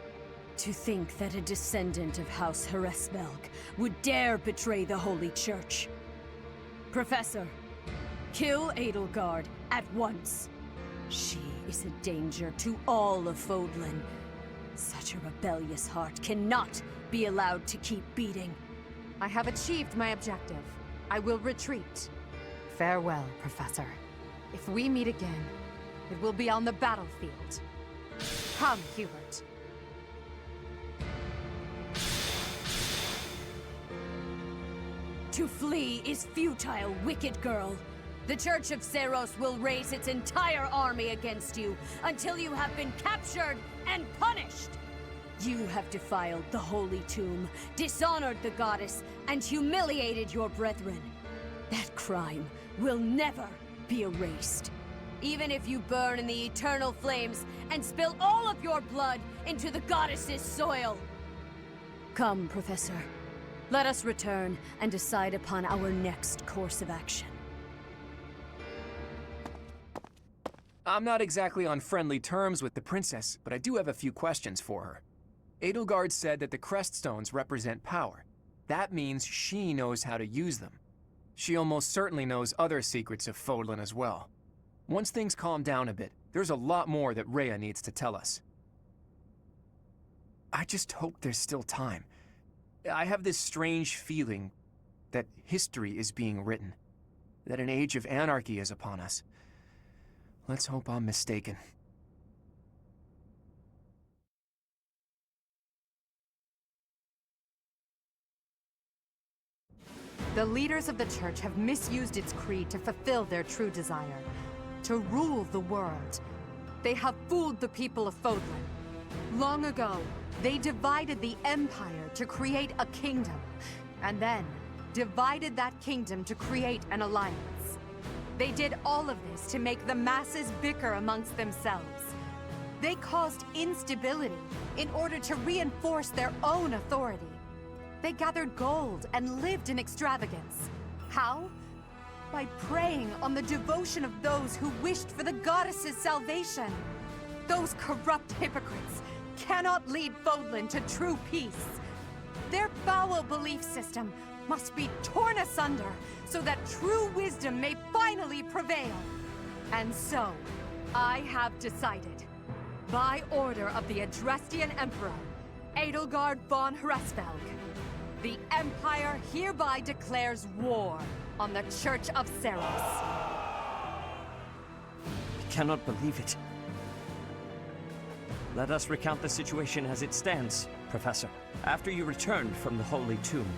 To think that a descendant of House Hresbelg would dare betray the Holy Church. Professor, kill Edelgard at once. She is a danger to all of Fodlan. Such a rebellious heart cannot be allowed to keep beating. I have achieved my objective. I will retreat. Farewell, Professor. If we meet again, it will be on the battlefield. Come, Hubert. To flee is futile, wicked girl. The Church of Seros will raise its entire army against you until you have been captured and punished. You have defiled the Holy Tomb, dishonored the goddess, and humiliated your brethren. That crime will never be erased. Even if you burn in the eternal flames and spill all of your blood into the goddess's soil. Come, Professor. Let us return and decide upon our next course of action. I'm not exactly on friendly terms with the princess, but I do have a few questions for her. Edelgard said that the Creststones represent power. That means she knows how to use them. She almost certainly knows other secrets of Fodlan as well. Once things calm down a bit, there's a lot more that Rhea needs to tell us. I just hope there's still time. I have this strange feeling that history is being written, that an age of anarchy is upon us. Let's hope I'm mistaken. The leaders of the Church have misused its creed to fulfill their true desire, to rule the world. They have fooled the people of Fodlan. Long ago, they divided the Empire to create a kingdom, and then divided that kingdom to create an alliance. They did all of this to make the masses bicker amongst themselves. They caused instability in order to reinforce their own authority. They gathered gold and lived in extravagance. How? By preying on the devotion of those who wished for the goddess's salvation. Those corrupt hypocrites cannot lead Fodlan to true peace. Their foul belief system must be torn asunder so that true wisdom may finally prevail. And so, I have decided, by order of the Adrestian Emperor, Edelgard von Hresvelg, the Empire hereby declares war on the Church of Seros. I cannot believe it. Let us recount the situation as it stands, Professor. After you returned from the Holy Tomb,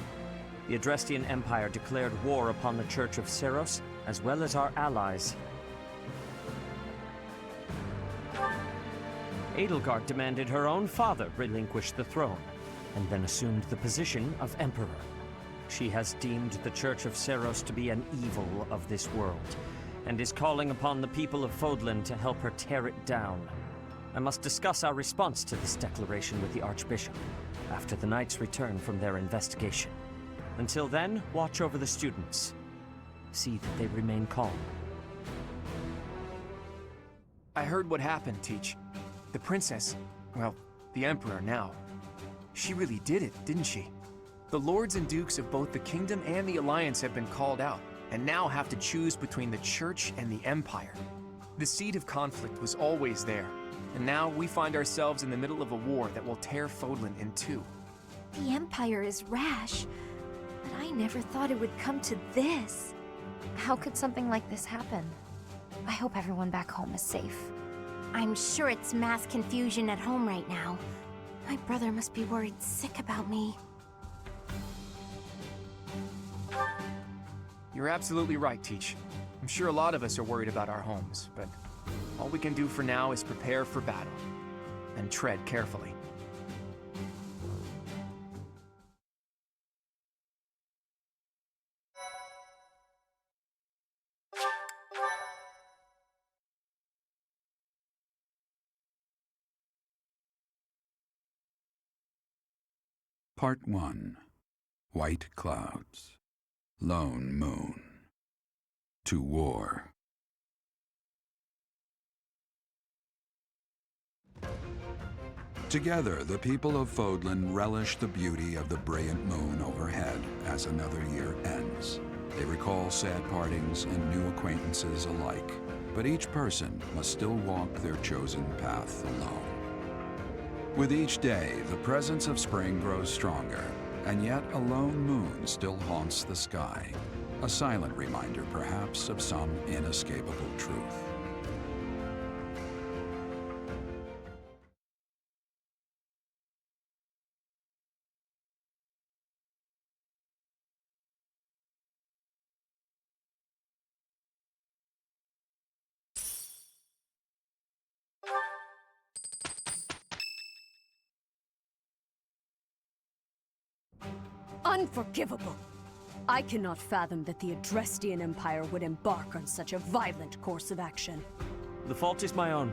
the Adrestian Empire declared war upon the Church of Seros, as well as our allies. Edelgard demanded her own father relinquish the throne, and then assumed the position of Emperor. She has deemed the Church of Seros to be an evil of this world, and is calling upon the people of Fodlan to help her tear it down. I must discuss our response to this declaration with the Archbishop, after the Knights return from their investigation. Until then, watch over the students. See that they remain calm. I heard what happened, Teach. The princess, well, the Emperor now, she really did it, didn't she? The lords and dukes of both the kingdom and the alliance have been called out, and now have to choose between the Church and the Empire. The seed of conflict was always there, and now we find ourselves in the middle of a war that will tear Fodlan in two. The Empire is rash, but I never thought it would come to this. How could something like this happen? I hope everyone back home is safe. I'm sure it's mass confusion at home right now. My brother must be worried sick about me. You're absolutely right, Teach. I'm sure a lot of us are worried about our homes, but all we can do for now is prepare for battle, and tread carefully. Part 1. White Clouds. Lone Moon. To War. Together, the people of Fodlan relish the beauty of the brilliant moon overhead as another year ends. They recall sad partings and new acquaintances alike. but each person must still walk their chosen path alone. With each day, the presence of spring grows stronger, and yet a lone moon still haunts the sky, a silent reminder perhaps of some inescapable truth. Unforgivable! I cannot fathom that the Adrestian Empire would embark on such a violent course of action. The fault is my own.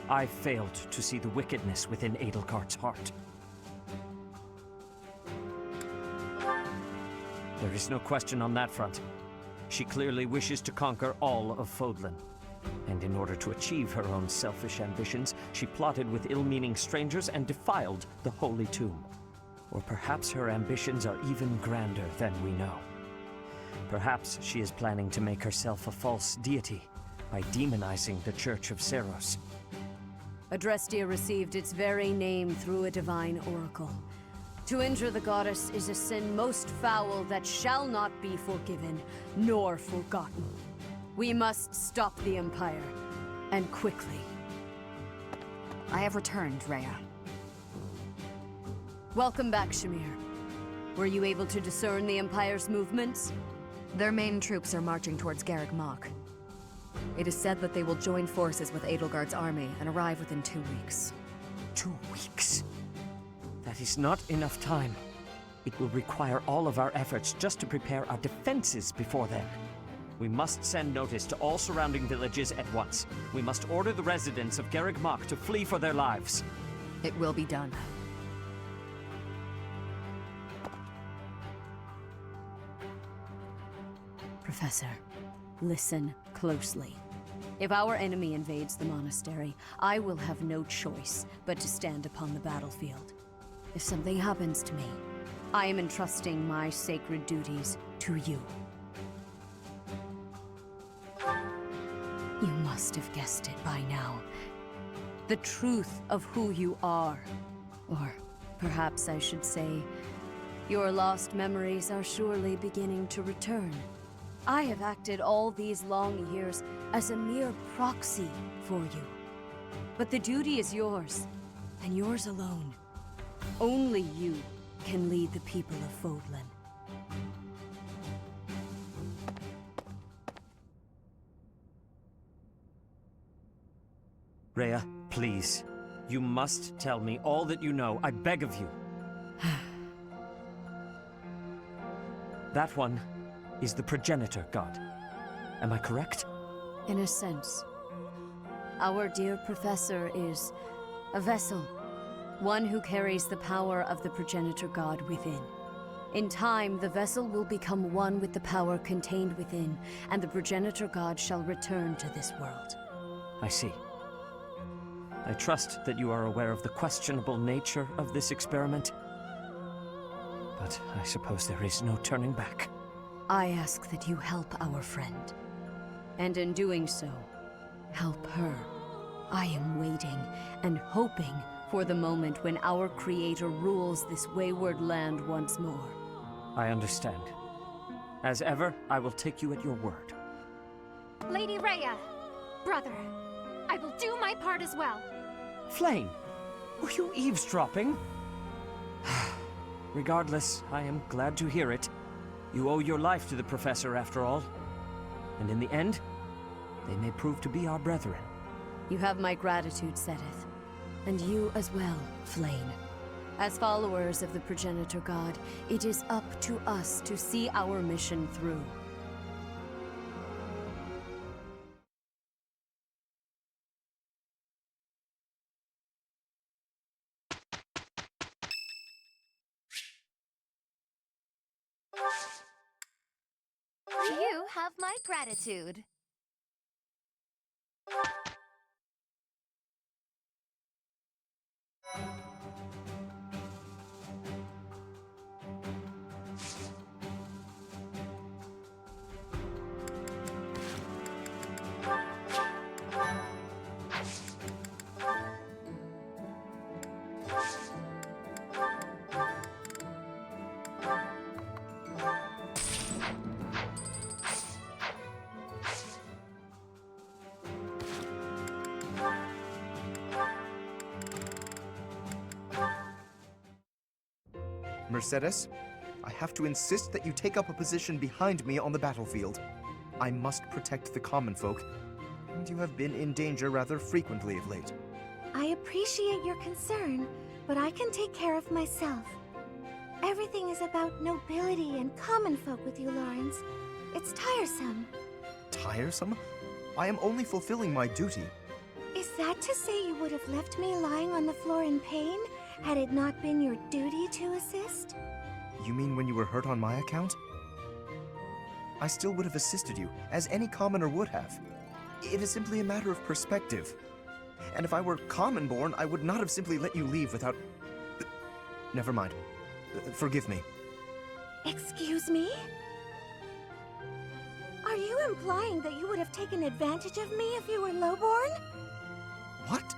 I failed to see the wickedness within Edelgard's heart. There is no question on that front. She clearly wishes to conquer all of Fodlan. And in order to achieve her own selfish ambitions, she plotted with ill-meaning strangers and defiled the Holy Tomb. Or perhaps her ambitions are even grander than we know. Perhaps she is planning to make herself a false deity by demonizing the Church of Seros. Adrestia received its very name through a divine oracle. To injure the goddess is a sin most foul that shall not be forgiven nor forgotten. We must stop the Empire, and quickly. I have returned, Rhea. Welcome back, Shamir. Were you able to discern the Empire's movements? Their main troops are marching towards Garreg Mach. It is said that they will join forces with Edelgard's army and arrive within 2 weeks. 2 weeks? That is not enough time. It will require all of our efforts just to prepare our defenses before then. We must send notice to all surrounding villages at once. We must order the residents of Garreg Mach to flee for their lives. It will be done. Professor, listen closely. If our enemy invades the monastery, I will have no choice but to stand upon the battlefield. If something happens to me, I am entrusting my sacred duties to you. You must have guessed it by now. The truth of who you are. Or perhaps I should say, your lost memories are surely beginning to return. I have acted all these long years as a mere proxy for you. But the duty is yours, and yours alone. Only you can lead the people of Fodlan. Rhea, please. You must tell me all that you know. I beg of you. That one is the progenitor god. Am I correct? In a sense. Our dear professor is a vessel. One who carries the power of the progenitor god within. In time, the vessel will become one with the power contained within, and the progenitor god shall return to this world. I see. I trust that you are aware of the questionable nature of this experiment. But I suppose there is no turning back. I ask that you help our friend. And in doing so, help her. I am waiting and hoping for the moment when our Creator rules this wayward land once more. I understand. As ever, I will take you at your word. Lady Rhea, brother, I will do my part as well. Flame, were you eavesdropping? Regardless, I am glad to hear it. You owe your life to the Professor, after all. And in the end, they may prove to be our brethren. You have my gratitude, Sedith. And you as well, Flame. As followers of the progenitor god, it is up to us to see our mission through. You have my gratitude. Mercedes, I have to insist that you take up a position behind me on the battlefield. I must protect the common folk, and you have been in danger rather frequently of late. I appreciate your concern, but I can take care of myself. Everything is about nobility and common folk with you, Lawrence. It's tiresome. Tiresome? I am only fulfilling my duty. Is that to say you would have left me lying on the floor in pain, had it not been your duty to assist? You mean when you were hurt on my account? I still would have assisted you, as any commoner would have. It is simply a matter of perspective. And if I were common-born, I would not have simply let you leave without... Never mind. Forgive me. Excuse me? Are you implying that you would have taken advantage of me if you were lowborn? What?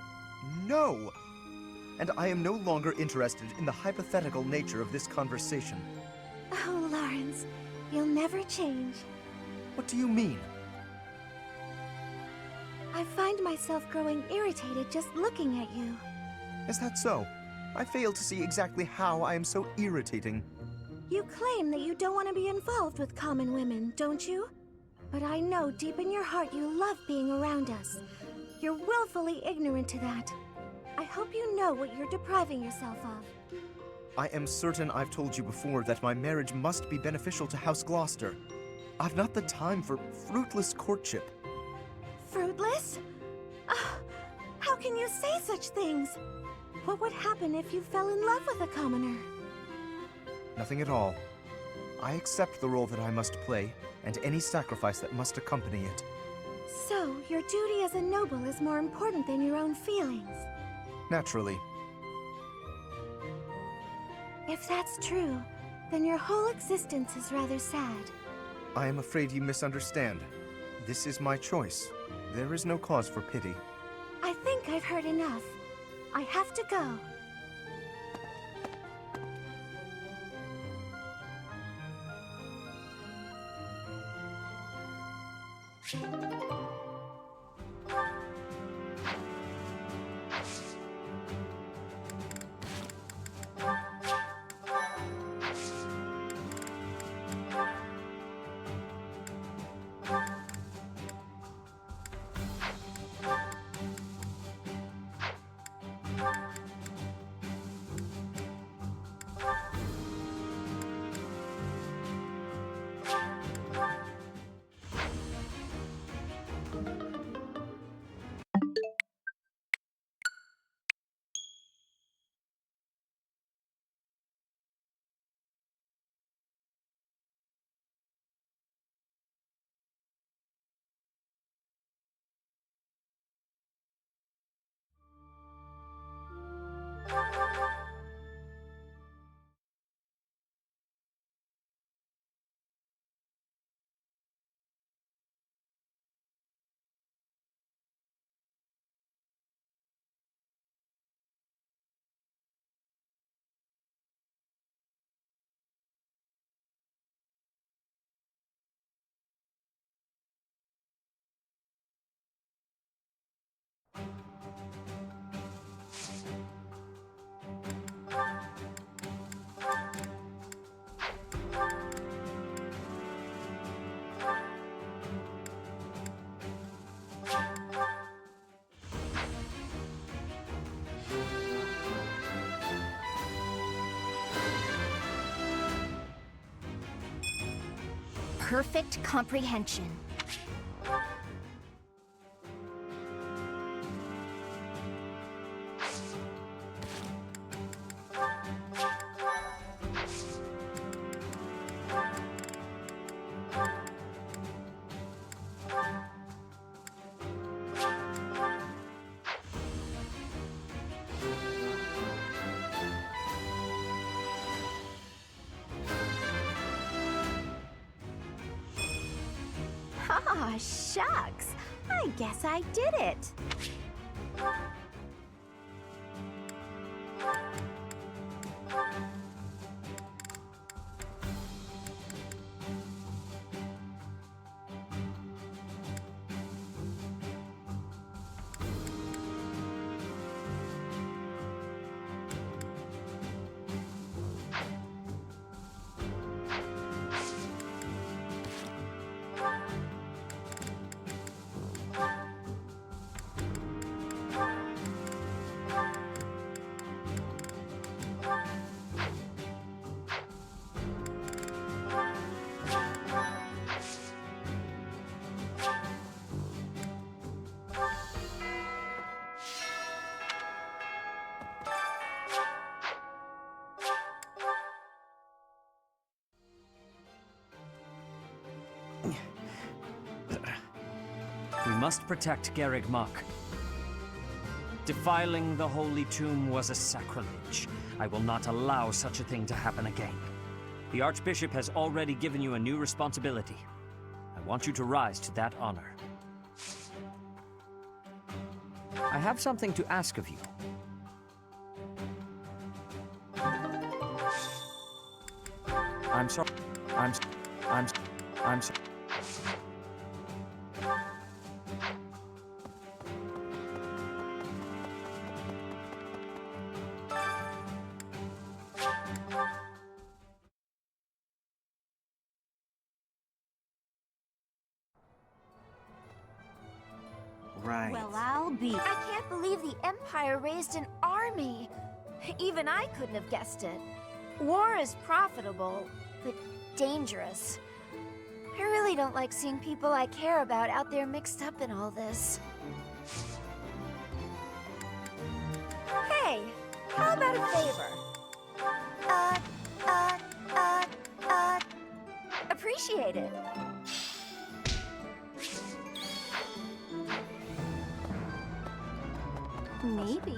No! And I am no longer interested in the hypothetical nature of this conversation. Oh, Lawrence, you'll never change. What do you mean? I find myself growing irritated just looking at you. Is that so? I fail to see exactly how I am so irritating. You claim that you don't want to be involved with common women, don't you? But I know deep in your heart you love being around us. You're willfully ignorant to that. I hope you know what you're depriving yourself of. I am certain I've told you before that my marriage must be beneficial to House Gloucester. I've not the time for fruitless courtship. Fruitless? How can you say such things? What would happen if you fell in love with a commoner? Nothing at all. I accept the role that I must play, and any sacrifice that must accompany it. So, your duty as a noble is more important than your own feelings? Naturally. If that's true, then your whole existence is rather sad. I am afraid you misunderstand. This is my choice. There is no cause for pity. I think I've heard enough. I have to go. Perfect comprehension. Ah, shucks. I guess I did it. We must protect Garreg Mach. Defiling the Holy Tomb was a sacrilege. I will not allow such a thing to happen again. The Archbishop has already given you a new responsibility. I want you to rise to that honor. I have something to ask of you. I'm sorry. I'm sorry. Right. Well, I'll be. I can't believe the Empire raised an army. Even I couldn't have guessed it. War is profitable, but dangerous. I really don't like seeing people I care about out there mixed up in all this. Hey, how about a favor? Appreciate it. Maybe.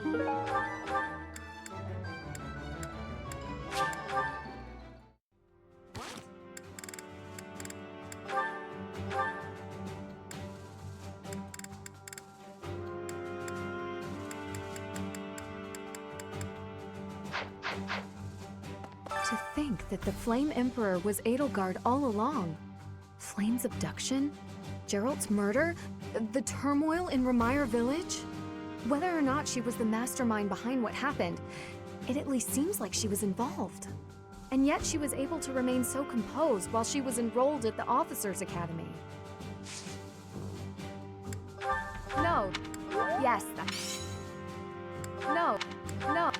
To think that the Flame Emperor was Edelgard all along. Flame's abduction? Geralt's murder? The turmoil in Remire Village? Whether or not she was the mastermind behind what happened, it at least seems like she was involved. And yet she was able to remain so composed while she was enrolled at the Officers' Academy. No. Yes. No. No.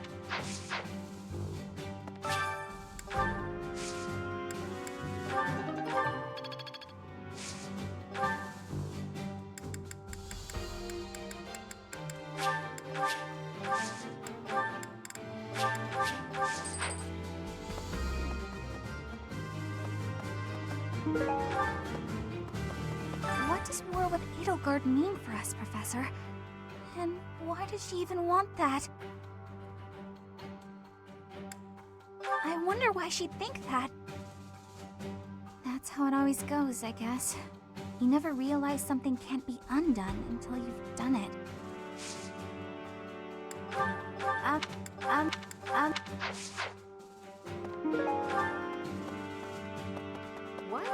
What does war with Edelgard mean for us, Professor? And why does she even want that? I wonder why she'd think that. That's how it always goes, I guess. You never realize something can't be undone until you've done it. What?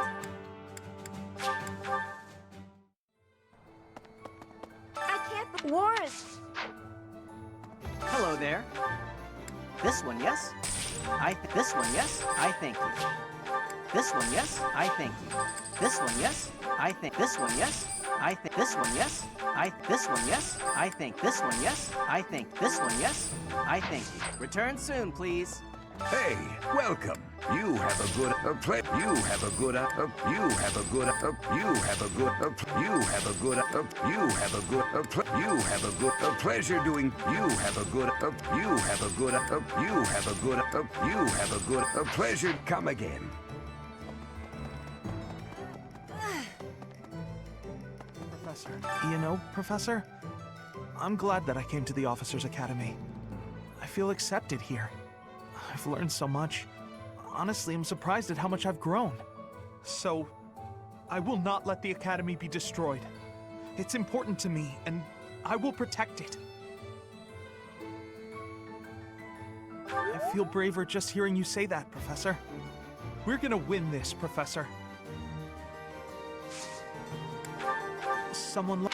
I can't. War is. Hello there. This one, yes? This one, yes? I thank you. This one, yes? I thank you. This one, yes? I think. This one, yes? I think. This one, yes? This one, yes? I think. This one, yes? I think. This one, yes? I thank you. Return soon, please. Hey, welcome. You have a good you have a good you have a good you have a good you have a good you have a good you have a good pleasure doing you have a good you have a good you have a good you have a good pleasure. Come again. Professor. You know, Professor, I'm glad that I came to the Officers' Academy. I feel accepted here. I've learned so much. Honestly, I'm surprised at how much I've grown. So, I will not let the Academy be destroyed. It's important to me, and I will protect it. I feel braver just hearing you say that, Professor. We're gonna win this, Professor. Someone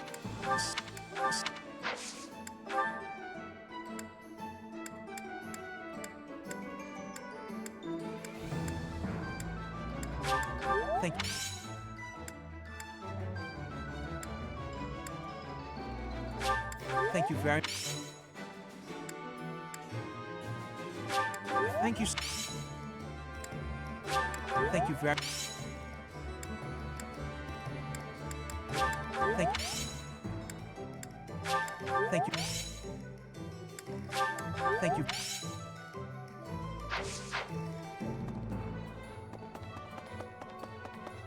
Thank you. Thank you very much. Thank you. Thank you very much. Thank you. Thank you. Thank you.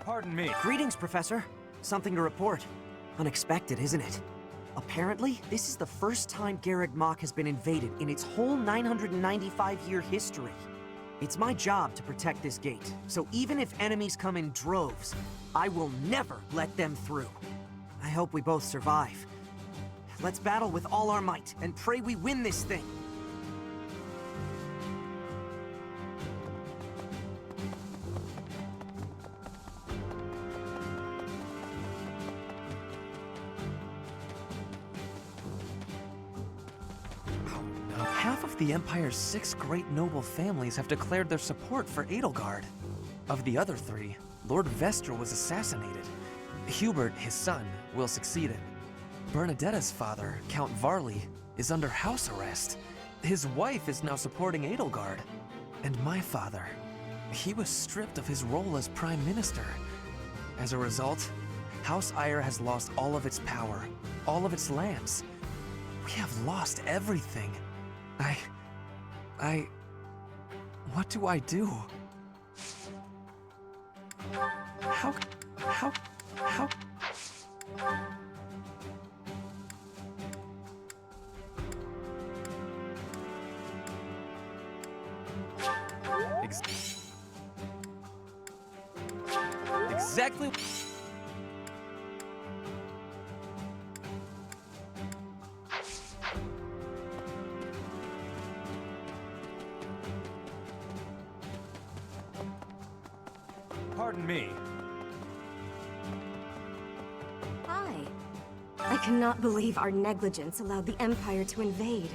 Pardon me. Greetings, Professor. Something to report. Unexpected, isn't it? Apparently, this is the first time Garreg Mach has been invaded in its whole 995-year history. It's my job to protect this gate, so even if enemies come in droves, I will never let them through. I hope we both survive. Let's battle with all our might, and pray we win this thing! Half of the Empire's 6 great noble families have declared their support for Edelgard. Of the other 3, Lord Vestra was assassinated. Hubert, his son, will succeed him. Bernadetta's father, Count Varley, is under house arrest. His wife is now supporting Edelgard. And my father, he was stripped of his role as Prime Minister. As a result, House Eyre has lost all of its power, all of its lands. We have lost everything. What do I do? How... Exactly... Pardon me. Hi. I cannot believe our negligence allowed the Empire to invade.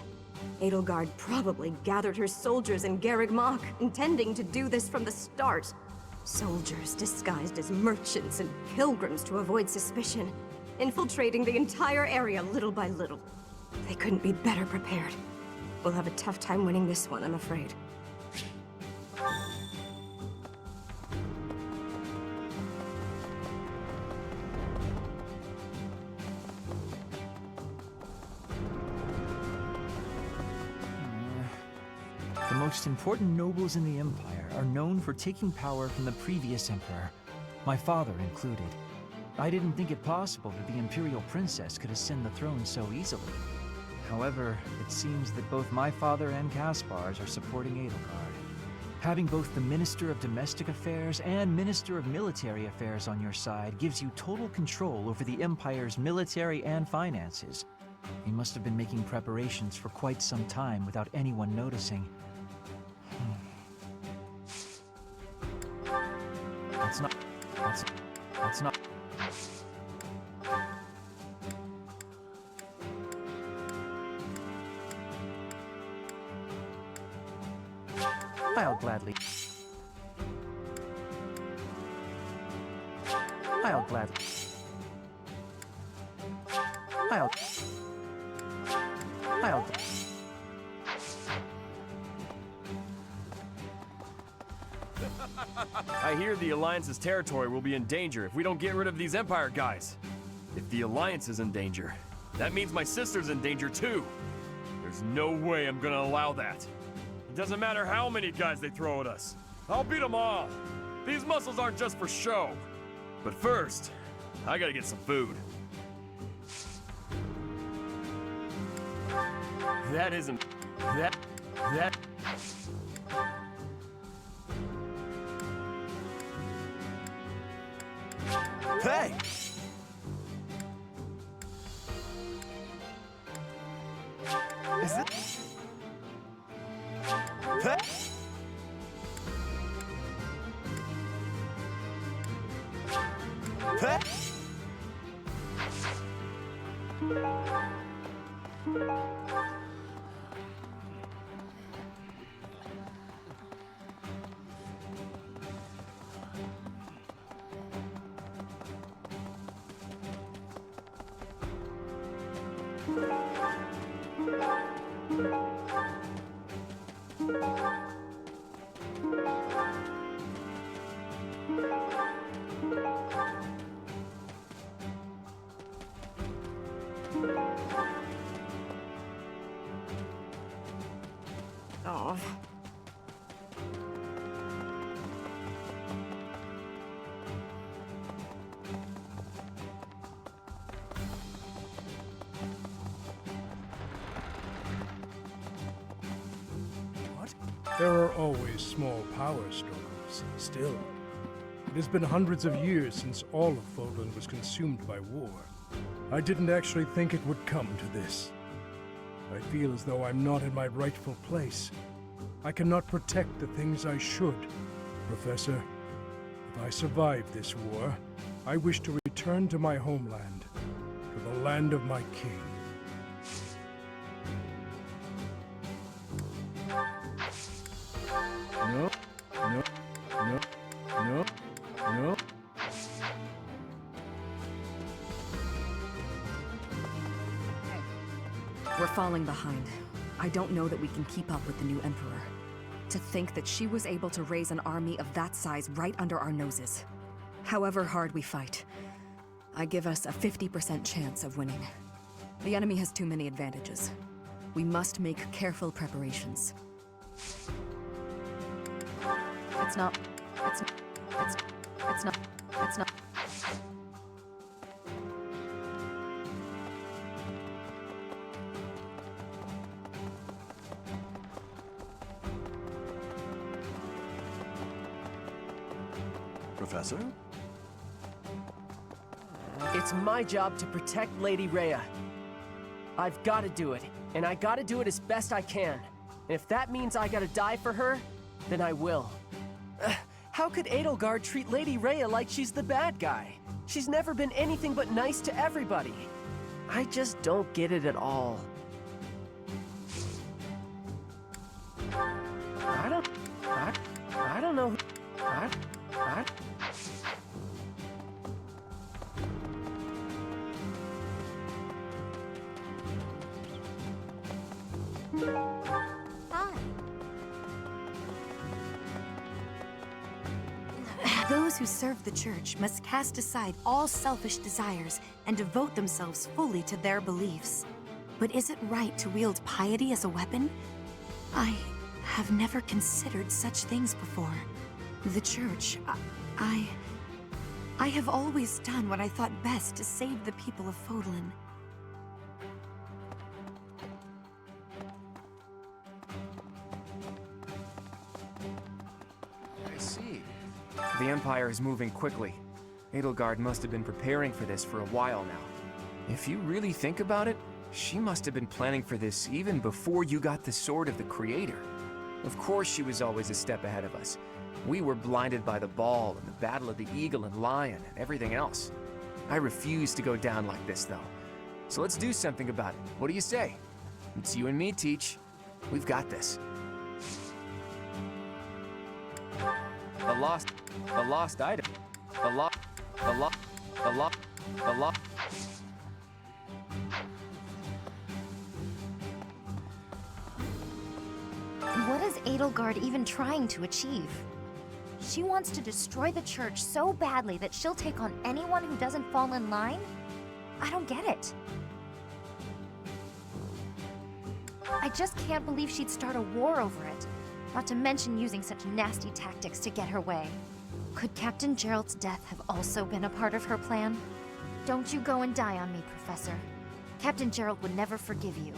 Edelgard probably gathered her soldiers in Garreg Mach, intending to do this from the start. Soldiers disguised as merchants and pilgrims to avoid suspicion, infiltrating the entire area little by little. They couldn't be better prepared. We'll have a tough time winning this one, I'm afraid. The most important nobles in the Empire are known for taking power from the previous Emperor, my father included. I didn't think it possible that the Imperial Princess could ascend the throne so easily. However, it seems that both my father and Caspar's are supporting Edelgard. Having both the Minister of Domestic Affairs and Minister of Military Affairs on your side gives you total control over the Empire's military and finances. You must have been making preparations for quite some time without anyone noticing. That's not... I'll gladly... I hear the Alliance's territory will be in danger if we don't get rid of these Empire guys. If the Alliance is in danger, that means my sister's in danger too. There's no way I'm gonna allow that. It doesn't matter how many guys they throw at us. I'll beat them all. These muscles aren't just for show. But first, I gotta get some food. That isn't... That... Hey! Is it... Hey! Hey! Oh. There are always small power struggles, still. It has been hundreds of years since all of Fodlan was consumed by war. I didn't actually think it would come to this. I feel as though I'm not in my rightful place. I cannot protect the things I should. Professor, if I survive this war, I wish to return to my homeland, to the land of my king. No, no, no, no, no. We're falling behind. I don't know that we can keep up with the new Emperor. To think that she was able to raise an army of that size right under our noses. However hard we fight, I give us a 50% chance of winning. The enemy has too many advantages. We must make careful preparations. It's not. Professor? It's my job to protect Lady Rhea. I've got to do it, and I gotta do it as best I can. And if that means I gotta die for her, then I will. How could Edelgard treat Lady Rhea like she's the bad guy? She's never been anything but nice to everybody. I just don't get it at all. I don't know. Those who serve the Church must cast aside all selfish desires and devote themselves fully to their beliefs. But is it right to wield piety as a weapon? I have never considered such things before. The Church, I have always done what I thought best to save the people of Fodlan. I see. The Empire is moving quickly. Edelgard must have been preparing for this for a while now. If you really think about it, she must have been planning for this even before you got the Sword of the Creator. Of course she was always a step ahead of us. We were blinded by the ball and the battle of the eagle and lion and everything else. I refuse to go down like this, though. So let's do something about it. What do you say? It's you and me, Teach. We've got this. A lost item. A lost. What is Edelgard even trying to achieve? She wants to destroy the Church so badly that she'll take on anyone who doesn't fall in line? I don't get it. I just can't believe she'd start a war over it. Not to mention using such nasty tactics to get her way. Could Captain Gerald's death have also been a part of her plan? Don't you go and die on me, Professor. Captain Gerald would never forgive you.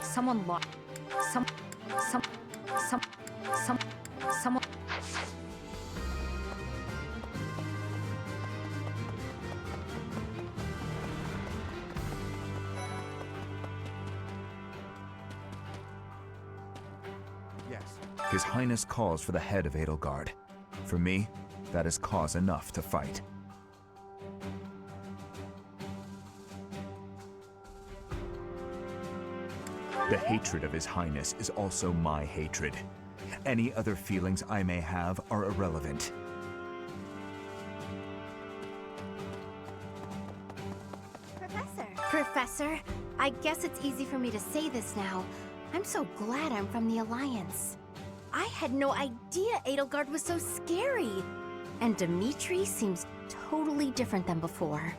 Someone lost. Someone. Yes. His Highness calls for the head of Edelgard. For me, that is cause enough to fight. The hatred of His Highness is also my hatred. Any other feelings I may have are irrelevant. Professor, I guess it's easy for me to say this now. I'm so glad I'm from the Alliance. I had no idea Edelgard was so scary. And Dimitri seems totally different than before.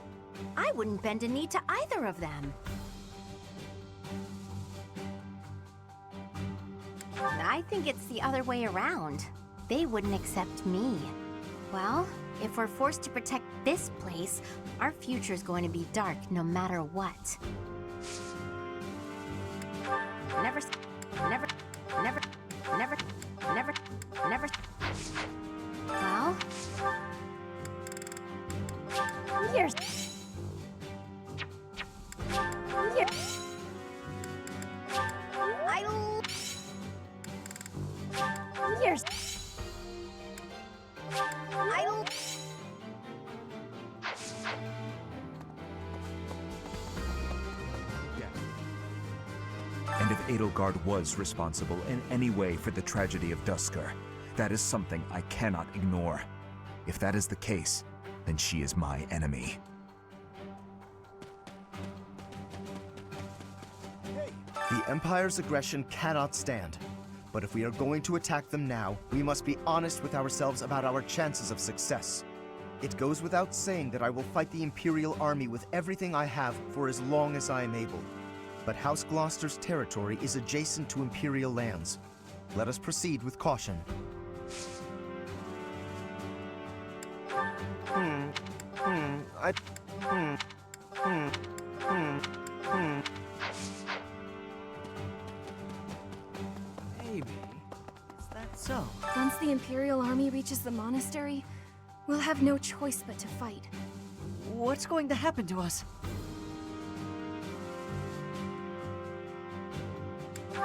I wouldn't bend a knee to either of them. I think it's the other way around. They wouldn't accept me. Well, if we're forced to protect this place, our future's going to be dark no matter what. never, never, never, never, never. Well, here's. Here's. And if Edelgard was responsible in any way for the tragedy of Duskur, that is something I cannot ignore. If that is the case, then she is my enemy. The Empire's aggression cannot stand. But if we are going to attack them now, we must be honest with ourselves about our chances of success. It goes without saying that I will fight the Imperial Army with everything I have for as long as I am able. But House Gloucester's territory is adjacent to Imperial lands. Let us proceed with caution. Maybe. Is that so? Once the Imperial Army reaches the monastery, we'll have no choice but to fight. What's going to happen to us?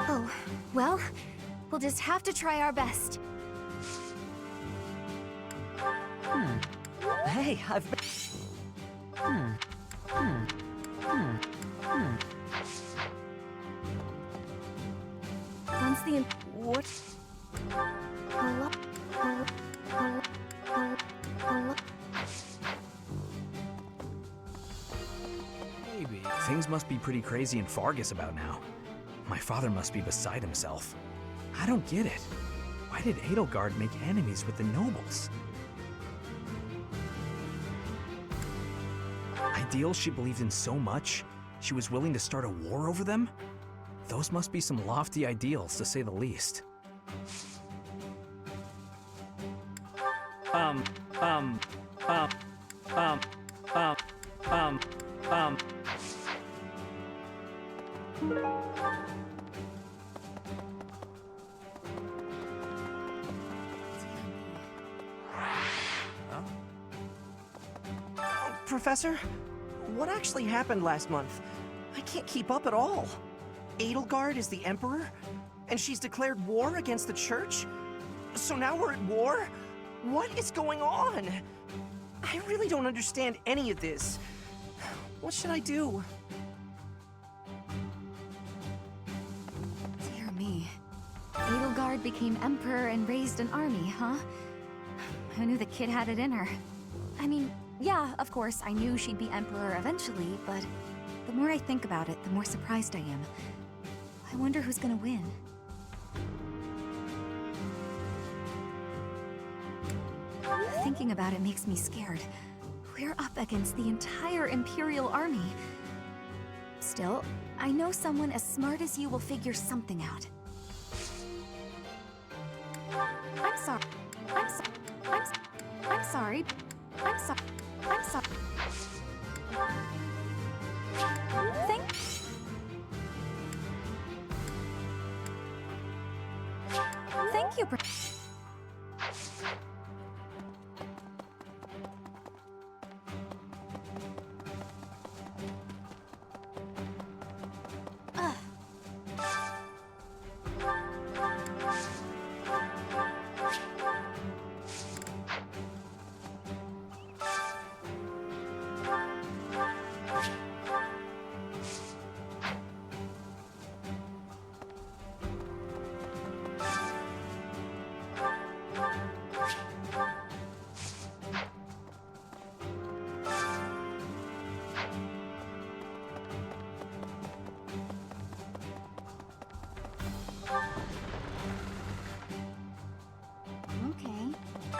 Oh, well, we'll just have to try our best. Hey, I've been... Once the What? Maybe. Things must be pretty crazy in Fargus about now. My father must be beside himself. I don't get it. Why did Edelgard make enemies with the nobles? Ideals she believed in so much, she was willing to start a war over them? Those must be some lofty ideals, to say the least. Professor, what actually happened last month? I can't keep up at all. Edelgard is the Emperor, and she's declared war against the Church? So now we're at war? What is going on? I really don't understand any of this. What should I do? Dear me. Edelgard became emperor and raised an army, huh? Who knew the kid had it in her? I mean, yeah, of course, I knew she'd be emperor eventually, but the more I think about it, the more surprised I am. I wonder who's gonna win. Thinking about it makes me scared. We're up against the entire Imperial army. Still, I know someone as smart as you will figure something out. I'm sorry. I'm sorry. I'm sorry. I'm sorry. I'm sorry. Thank you.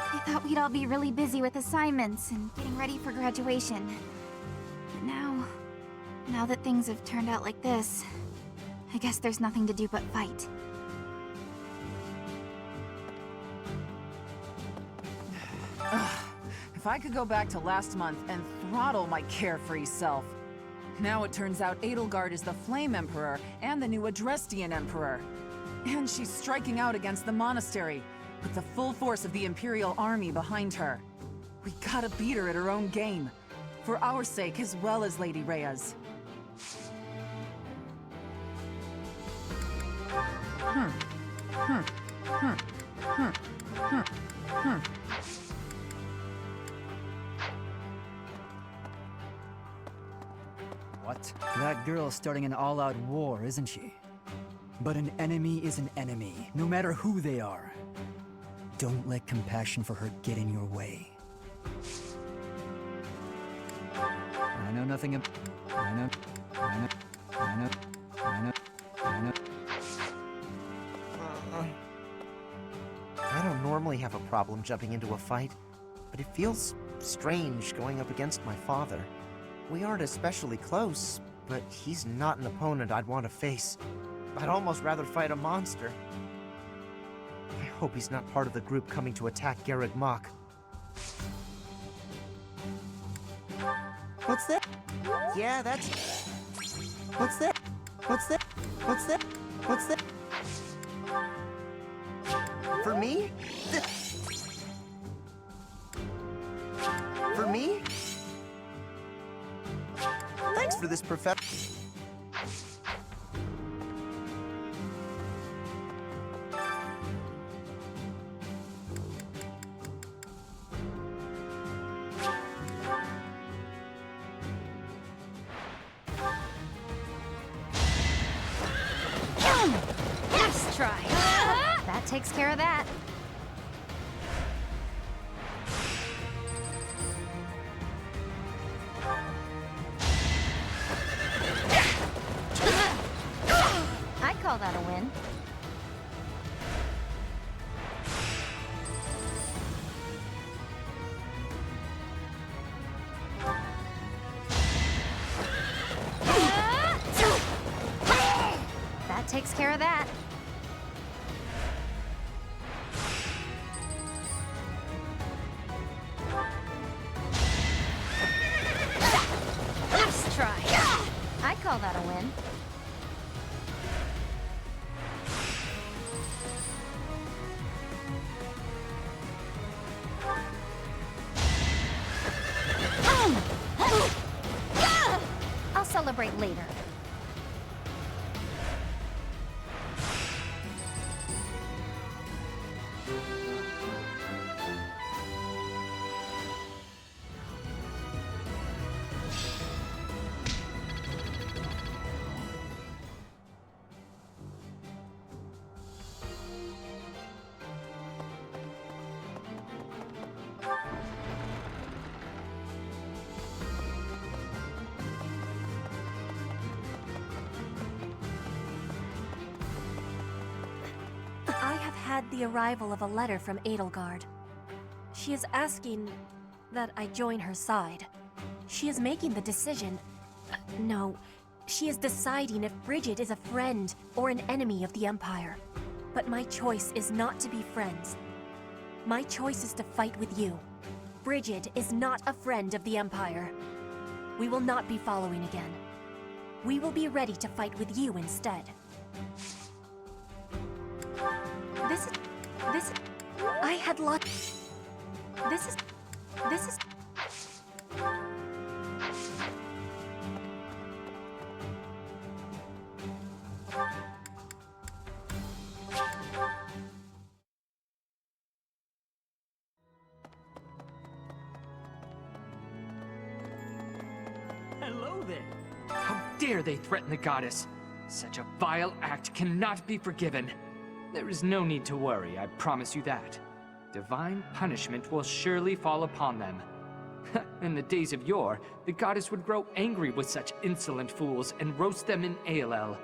I thought we'd all be really busy with assignments and getting ready for graduation. But now that things have turned out like this, I guess there's nothing to do but fight. If I could go back to last month and throttle my carefree self. Now it turns out Edelgard is the Flame Emperor and the new Adrestian Emperor. And she's striking out against the monastery, with the full force of the Imperial army behind her. We gotta beat her at her own game, for our sake as well as Lady Rhea's. What? That girl's starting an all-out war, isn't she? But an enemy is an enemy, no matter who they are. Don't let compassion for her get in your way. I know nothing I know. I don't normally have a problem jumping into a fight, but it feels strange going up against my father. We aren't especially close, but he's not an opponent I'd want to face. I'd almost rather fight a monster. I hope he's not part of the group coming to attack Garreg Mach. What's that? Yeah, that's... What's that? What's that? What's that? What's that? For me? For me? Thanks for this, Professor. Nice try. That takes care of that. I call that a win. That takes care of that. Nice try. I call that a win. I'll celebrate later. I have had the arrival of a letter from Edelgard. She is asking that I join her side. She is making the decision. No, she is deciding if Bridget is a friend or an enemy of the Empire. But my choice is not to be friends. My choice is to fight with you. Bridget is not a friend of the Empire. We will not be following again. We will be ready to fight with you instead. I had luck. This is... Hello there. How dare they threaten the goddess? Such a vile act cannot be forgiven. There is no need to worry, I promise you that. Divine punishment will surely fall upon them. In the days of yore, the goddess would grow angry with such insolent fools and roast them in ALL.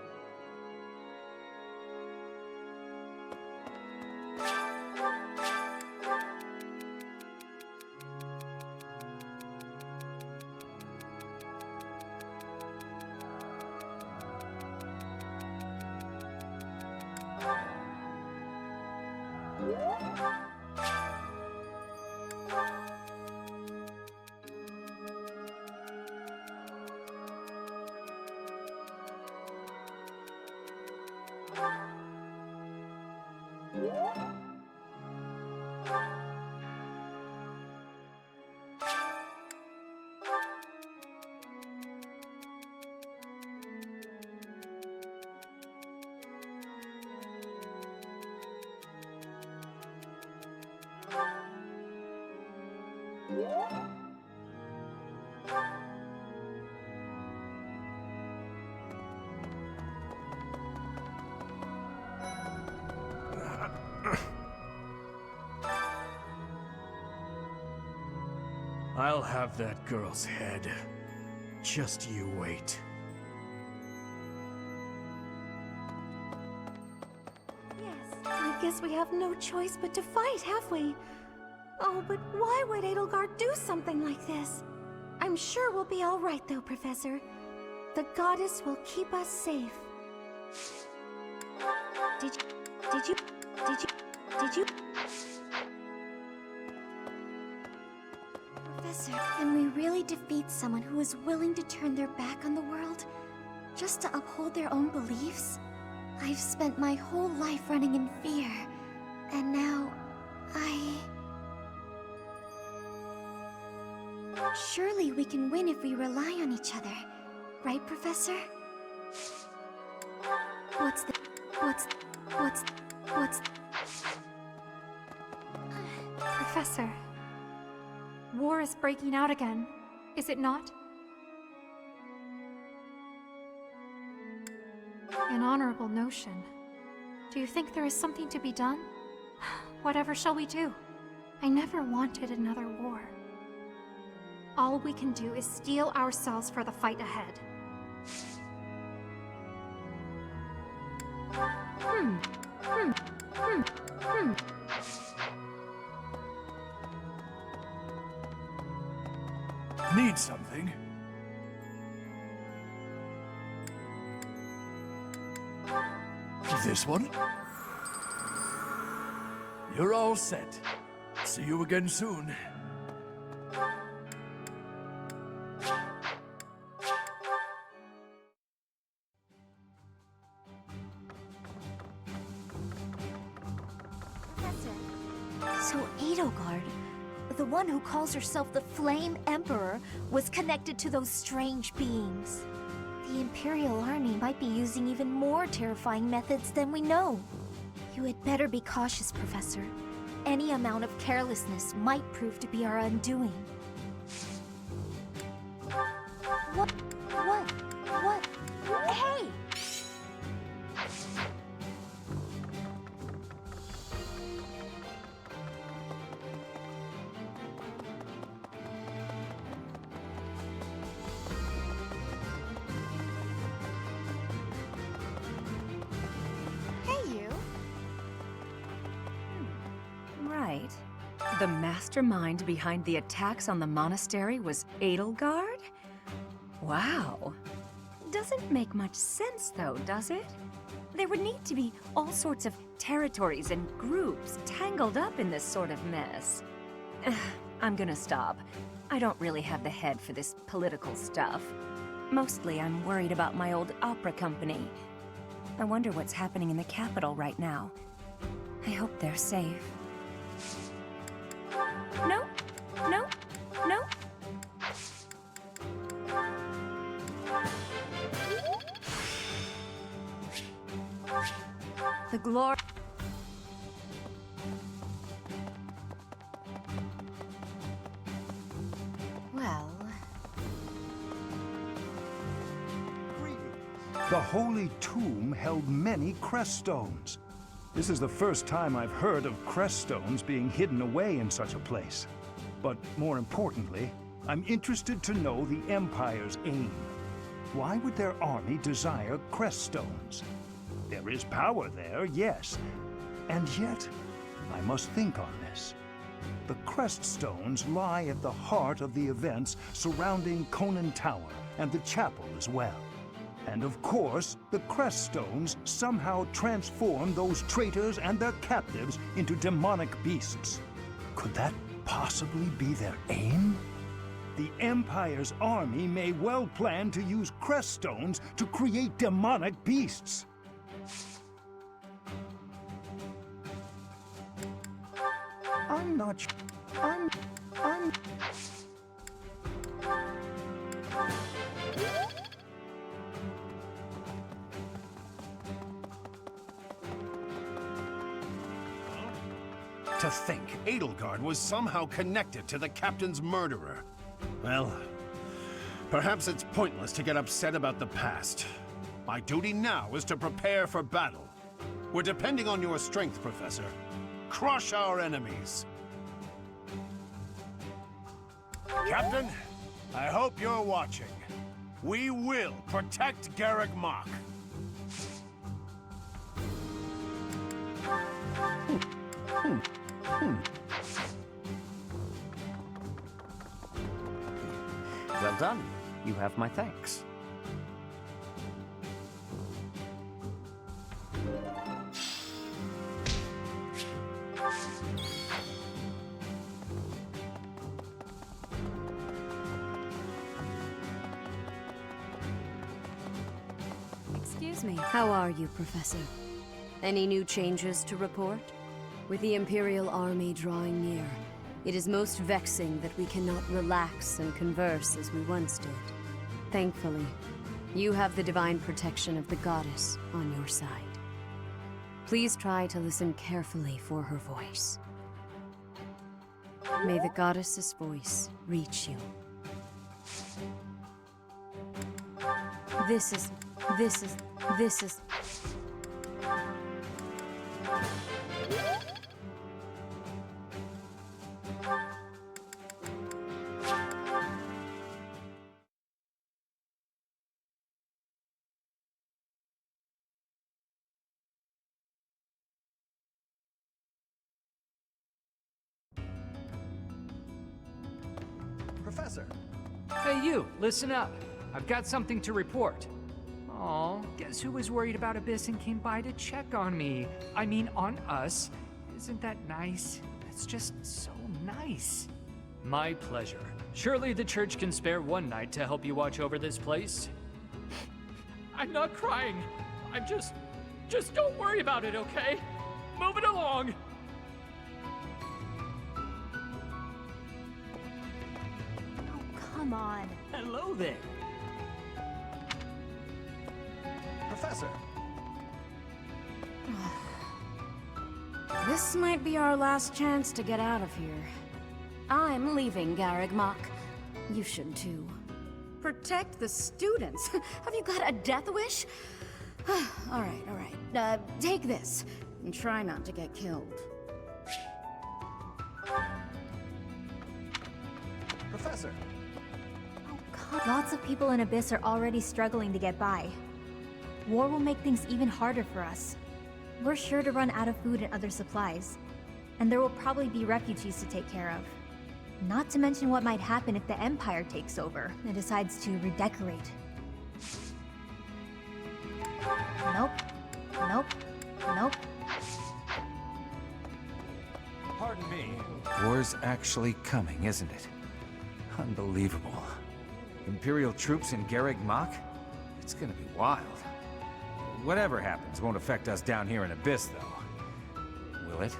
I'll have that girl's head. Just you wait. Yes, I guess we have no choice but to fight, have we? Oh, but why would Edelgard do something like this? I'm sure we'll be all right, though, Professor. The goddess will keep us safe. Did you... Professor, can we really defeat someone who is willing to turn their back on the world just to uphold their own beliefs? I've spent my whole life running in fear, and now Surely we can win if we rely on each other, right, Professor? Professor, war is breaking out again, is it not? An honorable notion. Do you think there is something to be done? Whatever shall we do? I never wanted another war. All we can do is steel ourselves for the fight ahead. Need something? This one? You're all set. See you again soon. So Edelgard, the one who calls herself the Flame Emperor, was connected to those strange beings. The Imperial Army might be using even more terrifying methods than we know. You had better be cautious, Professor. Any amount of carelessness might prove to be our undoing. What? Hey! Right. The mastermind behind the attacks on the monastery was Edelgard? Wow. Doesn't make much sense, though, does it? There would need to be all sorts of territories and groups tangled up in this sort of mess. I'm gonna stop. I don't really have the head for this political stuff. Mostly I'm worried about my old opera company. I wonder what's happening in the capital right now. I hope they're safe. No. The glory. Well... The Holy Tomb held many crest stones. This is the first time I've heard of crest stones being hidden away in such a place. But more importantly, I'm interested to know the Empire's aim. Why would their army desire crest stones? There is power there, yes. And yet, I must think on this. The crest stones lie at the heart of the events surrounding Conan Tower and the chapel as well. And of course, the crest stones somehow transform those traitors and their captives into demonic beasts. Could that possibly be their aim? The Empire's army may well plan to use crest stones to create demonic beasts. I'm not sh- I'm... To think Edelgard was somehow connected to the captain's murderer. Well, perhaps it's pointless to get upset about the past. My duty now is to prepare for battle. We're depending on your strength, Professor. Crush our enemies. Captain, I hope you're watching. We will protect Garrick Mach. Well done. You have my thanks. Excuse me. How are you, Professor? Any new changes to report? With the Imperial Army drawing near, it is most vexing that we cannot relax and converse as we once did. Thankfully, you have the divine protection of the goddess on your side. Please try to listen carefully for her voice. May the goddess's voice reach you. This is... Professor! Hey you, listen up. I've got something to report. Aw, guess who was worried about Abyss and came by to check on me? I mean, on us. Isn't that nice? It's just so nice. My pleasure. Surely the church can spare one night to help you watch over this place. I'm not crying. I'm just don't worry about it, okay? Move it along. Come on. Hello there. Professor! This might be our last chance to get out of here. I'm leaving, Garrick Mach. You should too. Protect the students? Have you got a death wish? all right. Take this, and try not to get killed. Professor! Lots of people in Abyss are already struggling to get by. War will make things even harder for us. We're sure to run out of food and other supplies. And there will probably be refugees to take care of. Not to mention what might happen if the Empire takes over and decides to redecorate. Nope. Pardon me. War's actually coming, isn't it? Unbelievable. Imperial troops in Garrick Mach? It's gonna be wild. Whatever happens won't affect us down here in Abyss, though. Will it?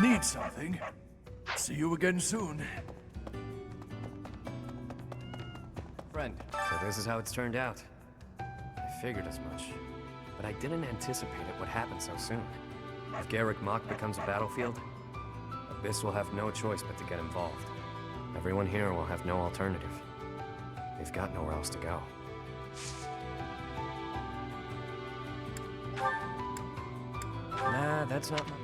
Need something? See you again soon. Friend, so this is how it's turned out. I figured as much, but I didn't anticipate it would happen so soon. If Garrick Mach becomes a battlefield, Abyss will have no choice but to get involved. Everyone here will have no alternative. They've got nowhere else to go. Nah, that's not my...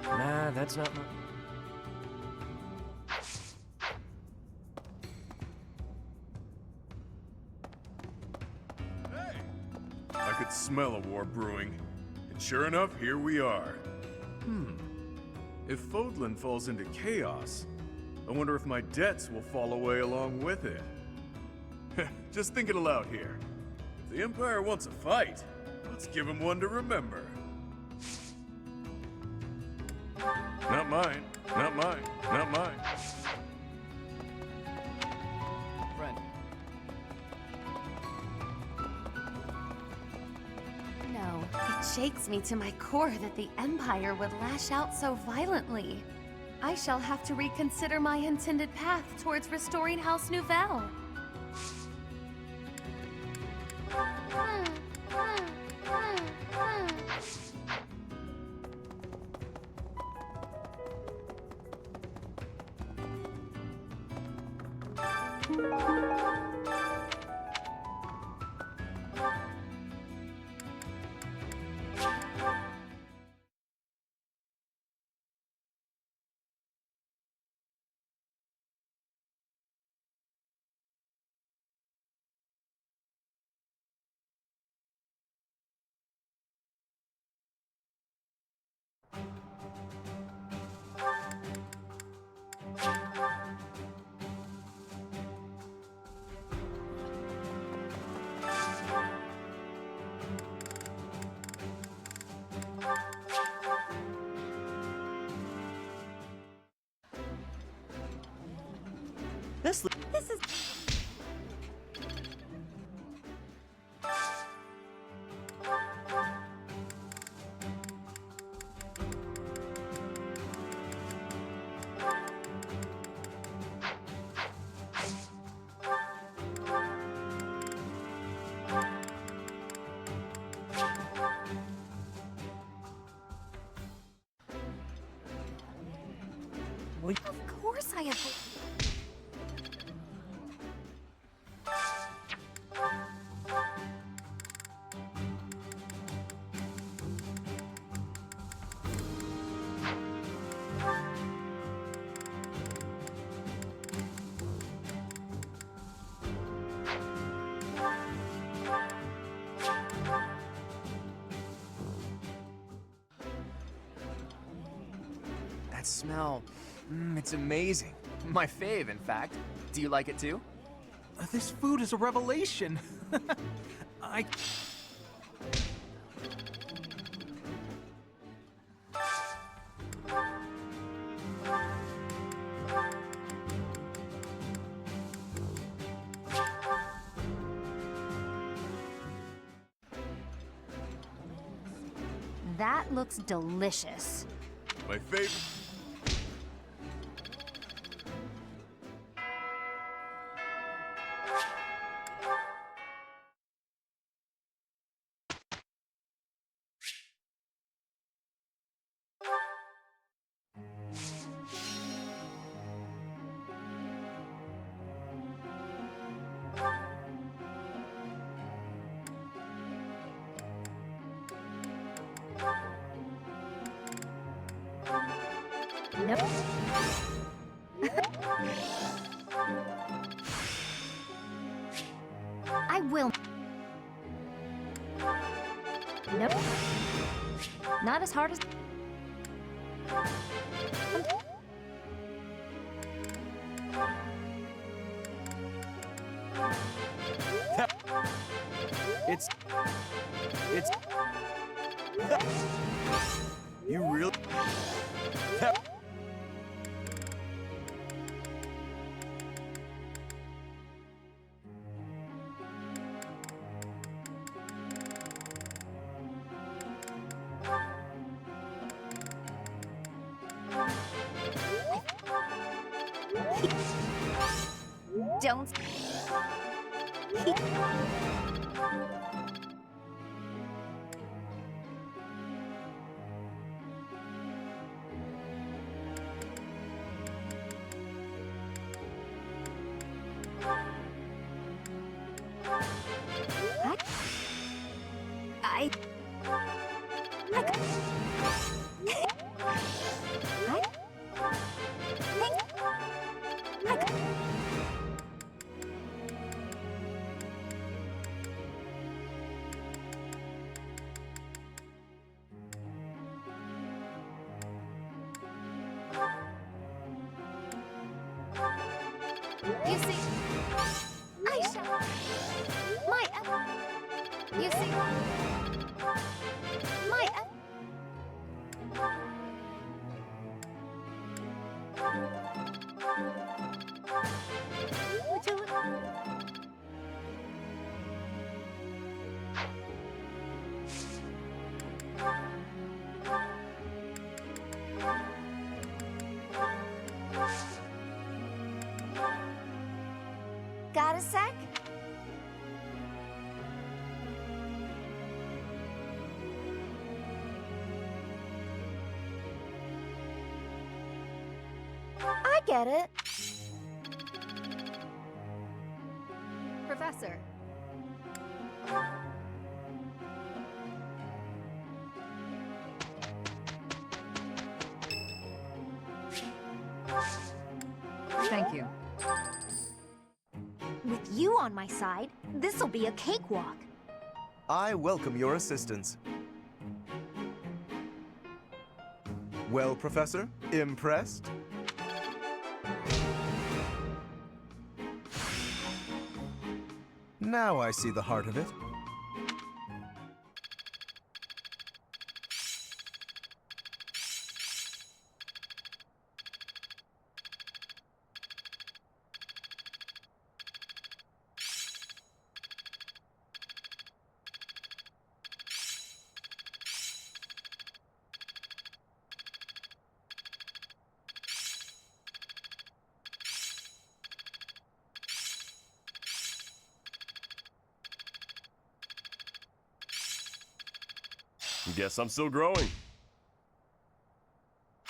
Nah, that's not my... I could smell a war brewing. And sure enough, here we are. If Fodlan falls into chaos, I wonder if my debts will fall away along with it. Just thinking aloud here. If the Empire wants a fight, let's give him one to remember. Not mine. Not mine. Not mine. Friend. aches me to my core that the Empire would lash out so violently. I shall have to reconsider my intended path towards restoring House Nouvelle. This is... Of course I have... That smell, it's amazing. My fave, in fact. Do you like it too? This food is a revelation. I... That looks delicious. My favorite. Nope. I will. Nope. Not as hard as... It's... You really... Don't... I... You see, I shall... My... You see... My... Would you... get it. Professor. Thank you. With you on my side, this'll be a cakewalk. I welcome your assistance. Well, Professor, impressed? Now I see the heart of it. Guess I'm still growing.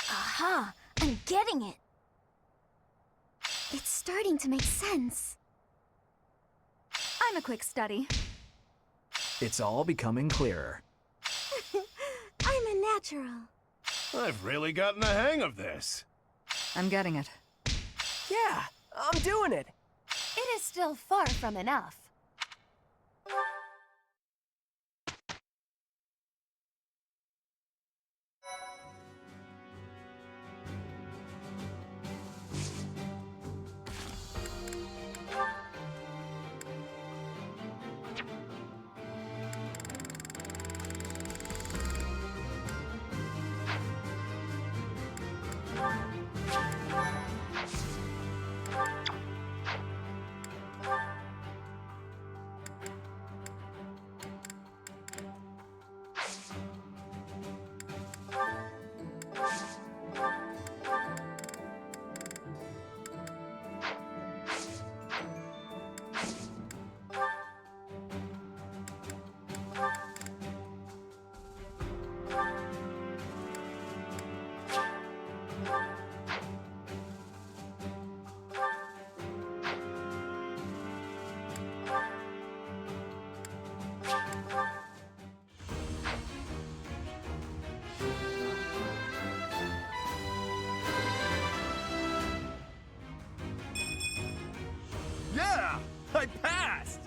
Aha! I'm getting it. It's starting to make sense. I'm a quick study. It's all becoming clearer. I'm a natural. I've really gotten the hang of this. I'm getting it. Yeah, I'm doing it. It is still far from enough. Yeah! I passed!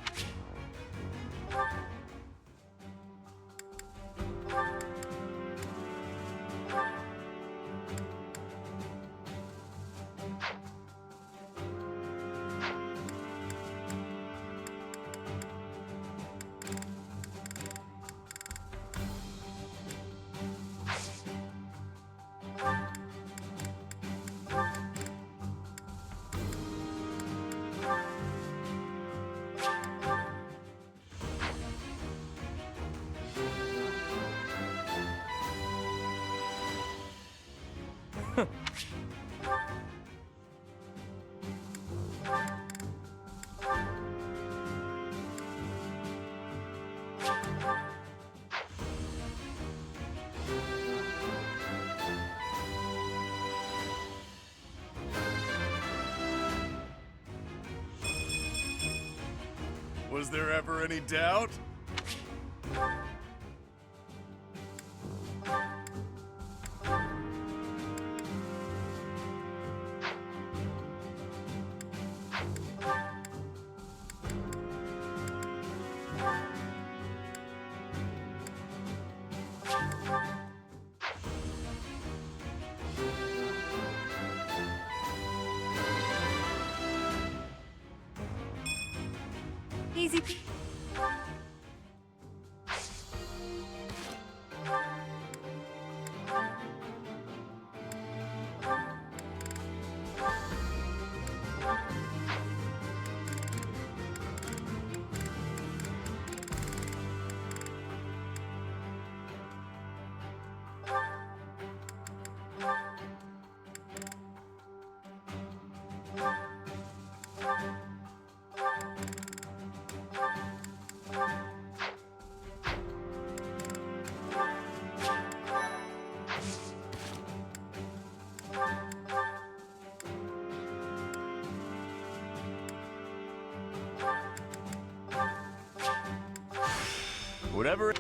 Was there ever any doubt? Easy. Whatever.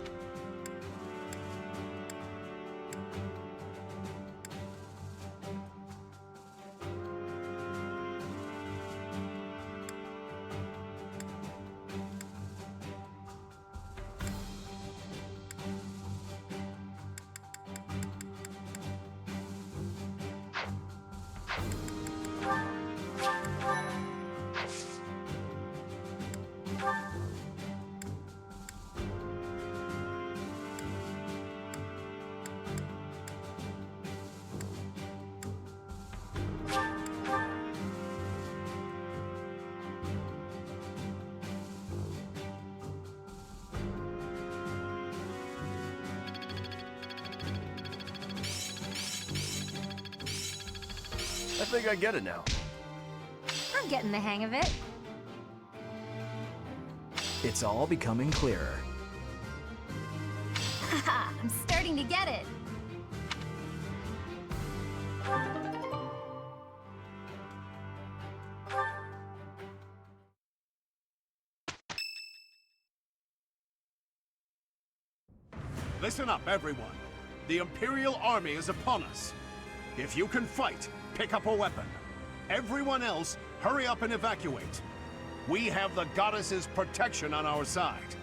I think I get it now. I'm getting the hang of it. It's all becoming clearer. Haha, I'm starting to get it. Listen up, everyone. The Imperial Army is upon us. If you can fight, pick up a weapon. Everyone else, hurry up and evacuate. We have the goddess's protection on our side.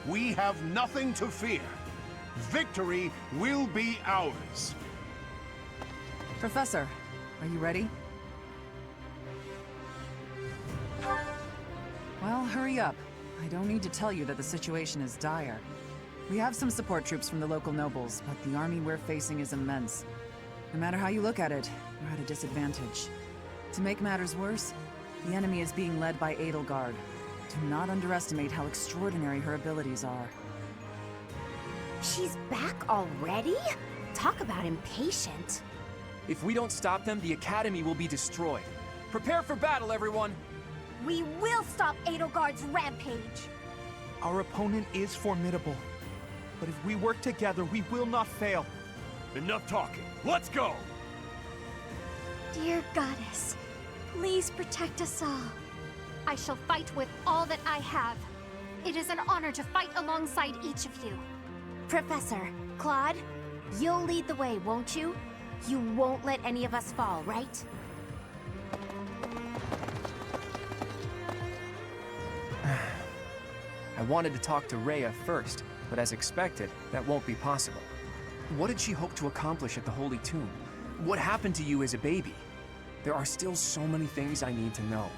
We have nothing to fear. Victory will be ours. Professor, are you ready? Well, hurry up. I don't need to tell you that the situation is dire. We have some support troops from the local nobles, but the army we're facing is immense. No matter how you look at it, we're at a disadvantage. To make matters worse, the enemy is being led by Edelgard. Do not underestimate how extraordinary her abilities are. She's back already? Talk about impatient. If we don't stop them, the Academy will be destroyed. Prepare for battle, everyone! We will stop Edelgard's rampage! Our opponent is formidable. But if we work together, we will not fail. Enough talking. Let's go! Dear Goddess, please protect us all. I shall fight with all that I have. It is an honor to fight alongside each of you. Professor, Claude, you'll lead the way, won't you? You won't let any of us fall, right? I wanted to talk to Rhea first, but as expected, that won't be possible. What did she hope to accomplish at the Holy Tomb? What happened to you as a baby? There are still so many things I need to know.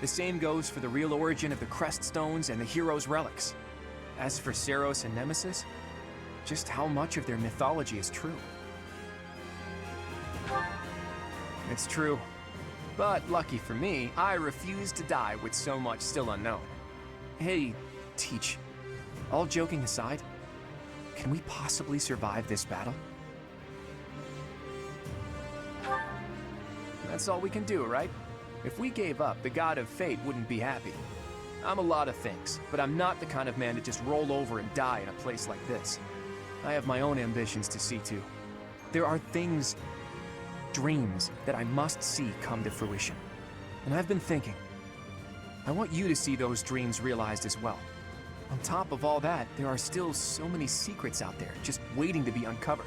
The same goes for the real origin of the Crest Stones and the Hero's Relics. As for Seiros and Nemesis, just how much of their mythology is true? It's true. But lucky for me, I refuse to die with so much still unknown. Hey, Teach, all joking aside, can we possibly survive this battle? That's all we can do, right? If we gave up, the God of Fate wouldn't be happy. I'm a lot of things, but I'm not the kind of man to just roll over and die in a place like this. I have my own ambitions to see to. There are things, dreams, that I must see come to fruition. And I've been thinking, I want you to see those dreams realized as well. On top of all that, there are still so many secrets out there, just waiting to be uncovered.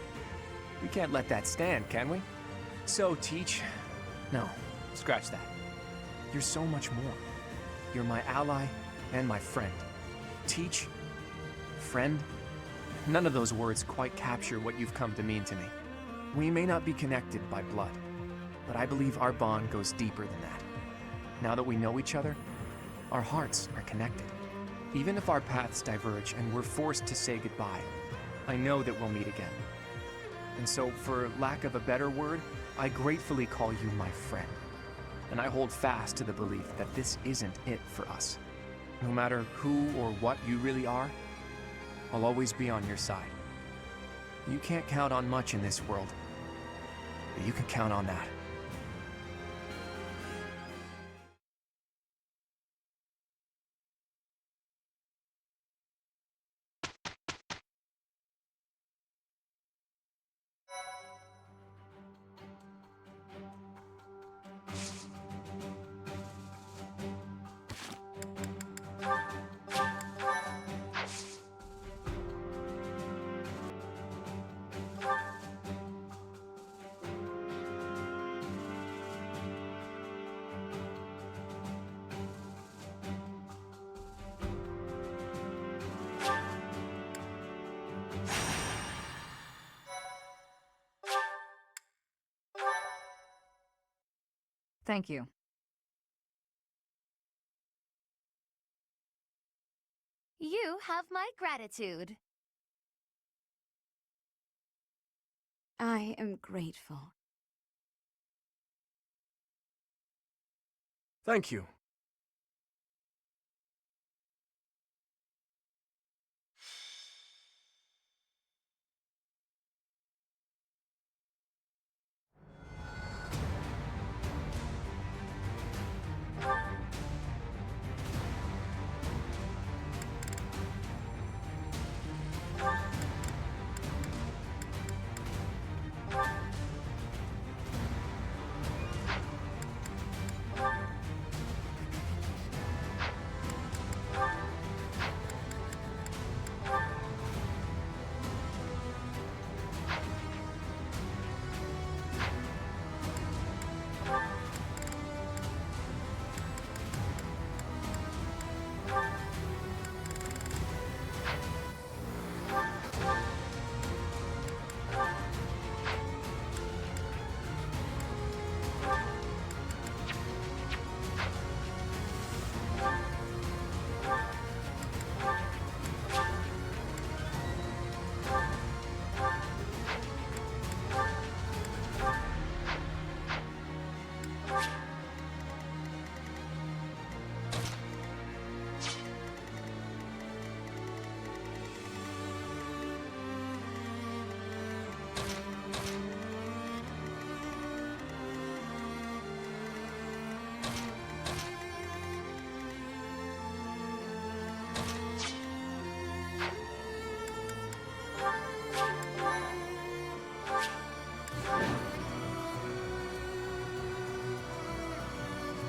We can't let that stand, can we? So, Teach, no, scratch that. You're so much more. You're my ally and my friend. Teach, friend, none of those words quite capture what you've come to mean to me. We may not be connected by blood, but I believe our bond goes deeper than that. Now that we know each other, our hearts are connected. Even if our paths diverge and we're forced to say goodbye, I know that we'll meet again. And so, for lack of a better word, I gratefully call you my friend. And I hold fast to the belief that this isn't it for us. No matter who or what you really are, I'll always be on your side. You can't count on much in this world, but you can count on that. Thank you. You have my gratitude. I am grateful. Thank you.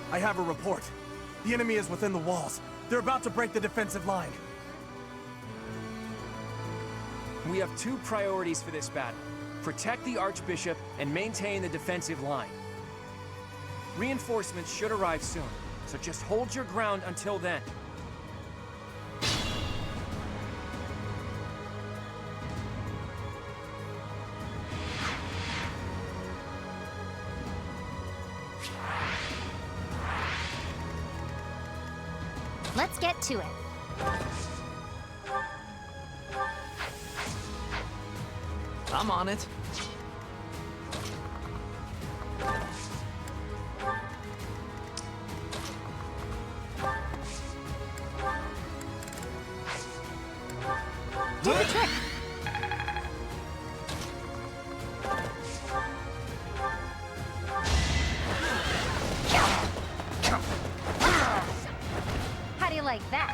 I have a report. The enemy is within the walls. They're about to break the defensive line. We have two priorities for this battle. Protect the Archbishop and maintain the defensive line. Reinforcements should arrive soon, so just hold your ground until then. Let's get to it. I'm on it. Do the trick! How do you like that?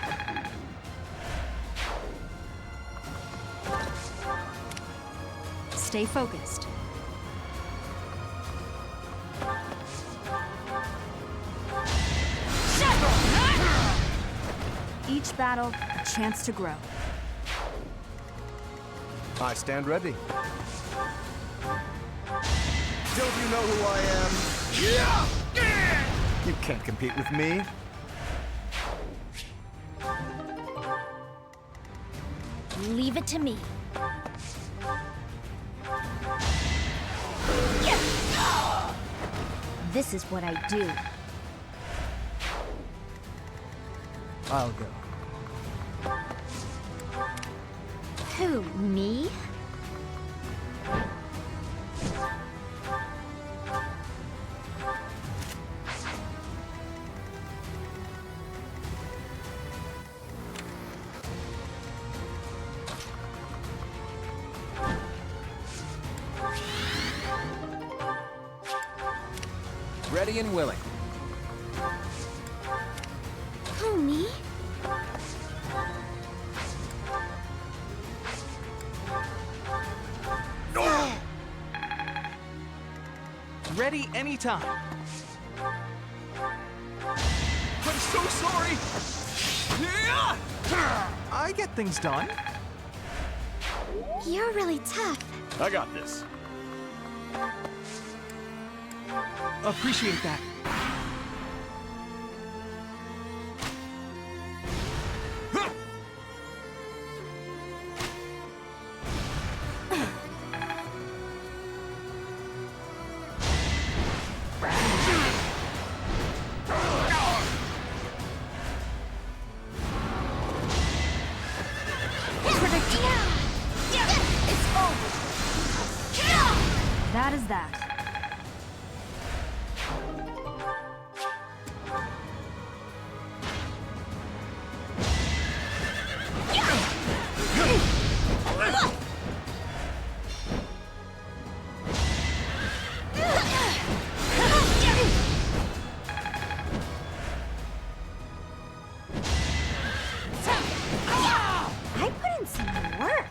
Stay focused. Each battle, a chance to grow. I stand ready. Don't you know who I am? Yeah! You can't compete with me. Leave it to me. This is what I do. I'll go. Who, me? Ready and willing. Who, me? Ready anytime. I'm so sorry! I get things done. You're really tough. I got this. Appreciate that. That is that. I put in some work.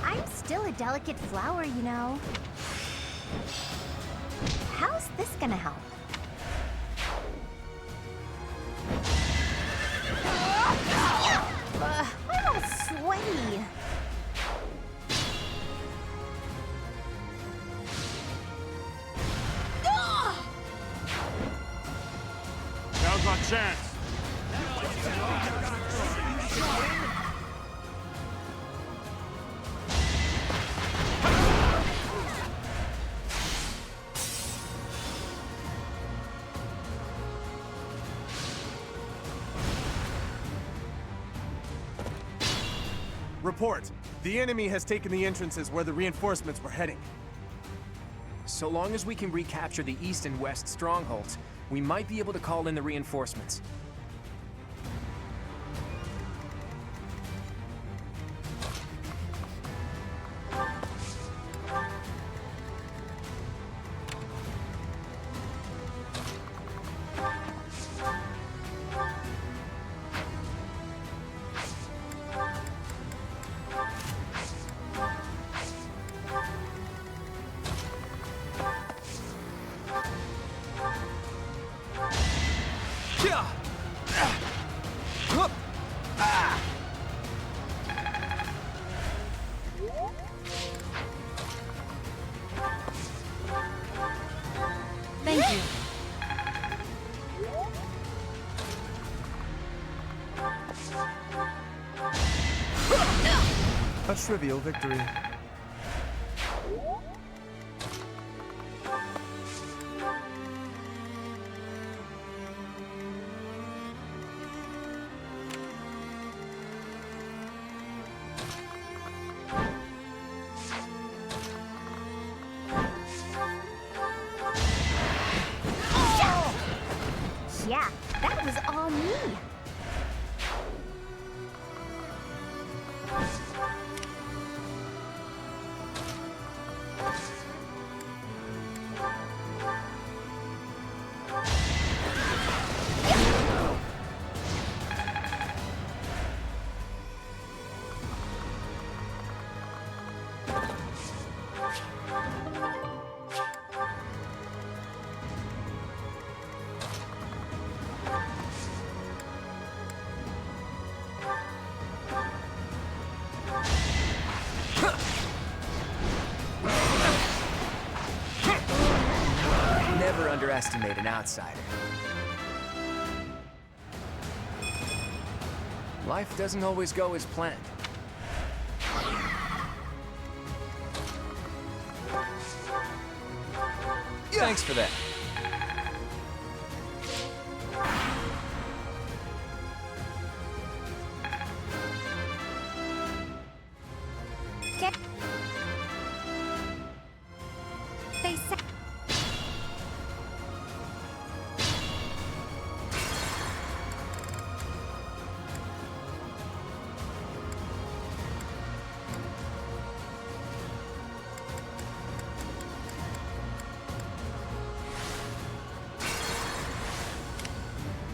I'm still a delicate flower, you know. How's this gonna help? I'm all sweaty. Now's our chance. Report. The enemy has taken the entrances where the reinforcements were heading. So long as we can recapture the east and west strongholds, we might be able to call in the reinforcements. Thank you. A trivial victory. Yeah, that was all me. Never underestimate an outsider. Life doesn't always go as planned. Thanks for that. Get. They said.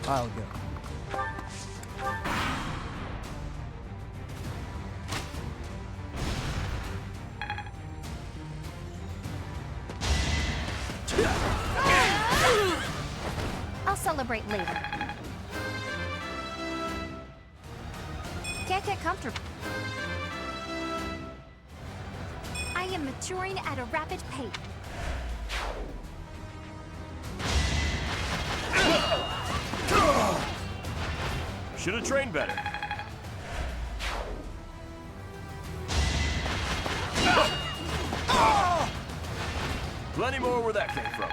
I'll go. I'll celebrate later. Can't get comfortable. I am maturing at a rapid pace. Should have trained better. Plenty more where that came from.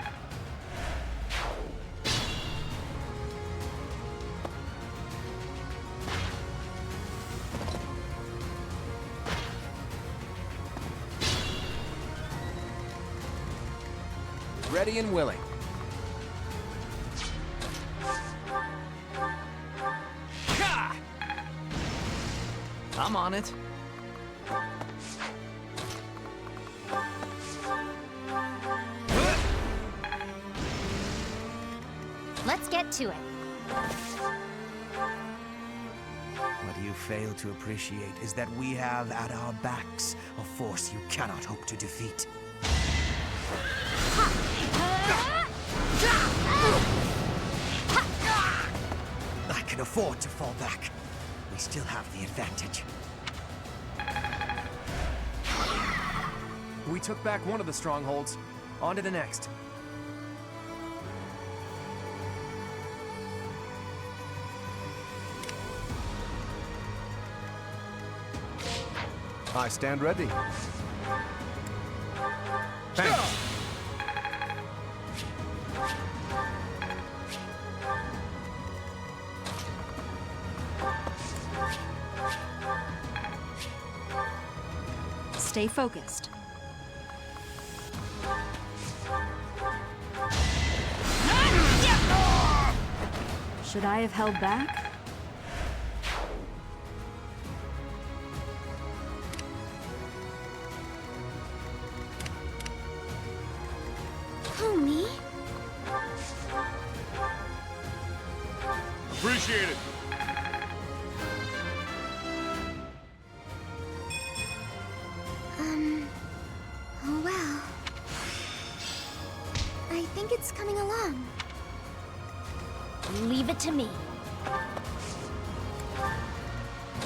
ready and willing. Ha! I'm on it. Let's get to it. What you fail to appreciate is that we have at our backs a force you cannot hope to defeat. I can afford to fall back. We still have the advantage. We took back one of the strongholds. On to the next. I stand ready. Thanks. Stay focused. Should I have held back? Who, me? Appreciate it. Oh well. I think it's coming along. Leave it to me.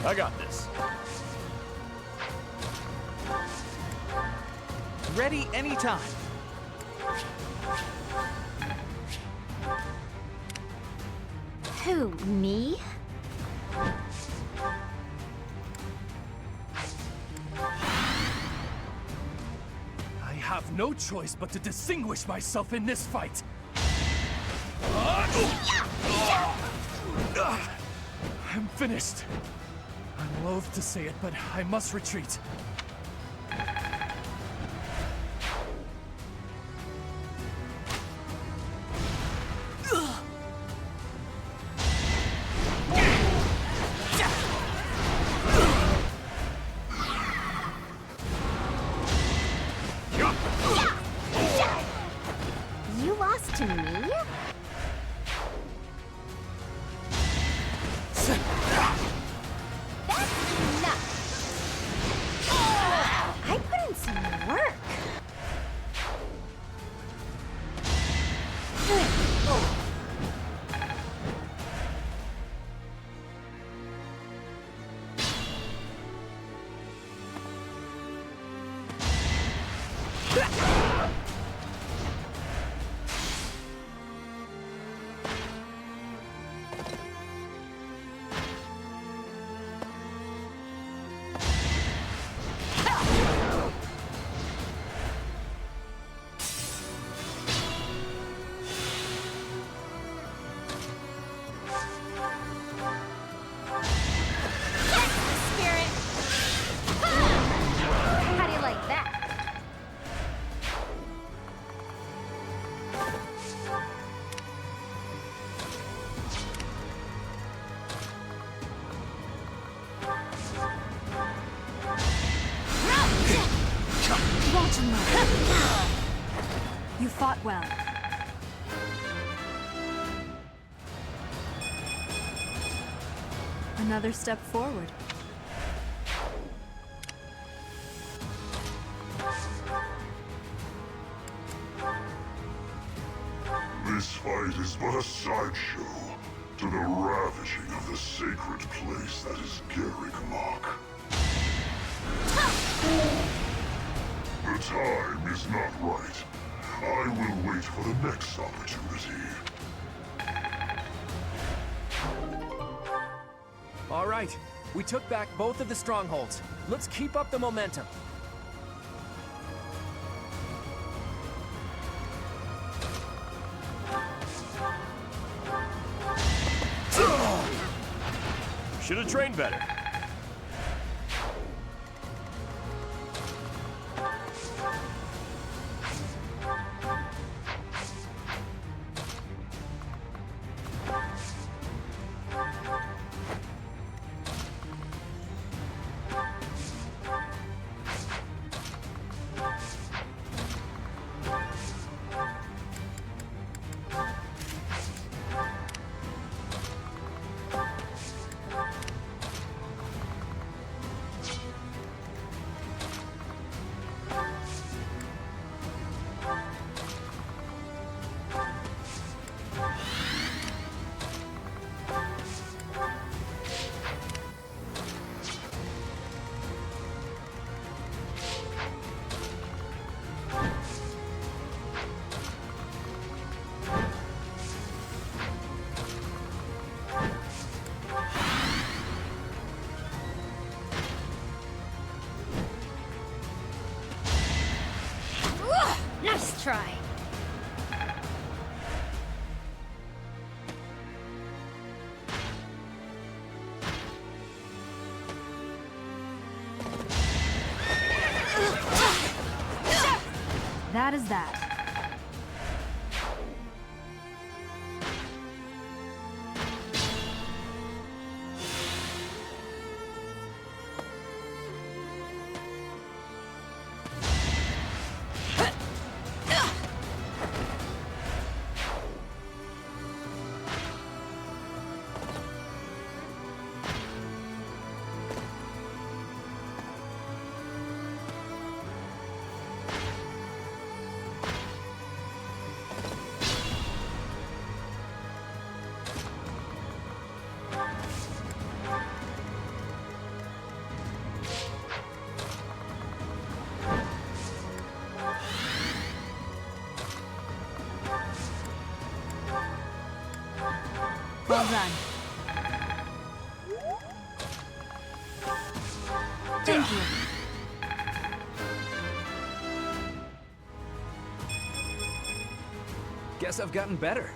I got this. Ready anytime. Who, me? I have no choice but to distinguish myself in this fight. I'm finished. I'm loath to say it, but I must retreat. You lost to me? That's enough. I put in some work. How do you like that? You fought well. Another step forward. This fight is but a sideshow to the ravaging of the sacred place that is Garrigmok. The time is not right. I will wait for the next opportunity. All right. We took back both of the strongholds. Let's keep up the momentum. Should have trained better. trying. That is that. Well done. Thank you. Guess I've gotten better.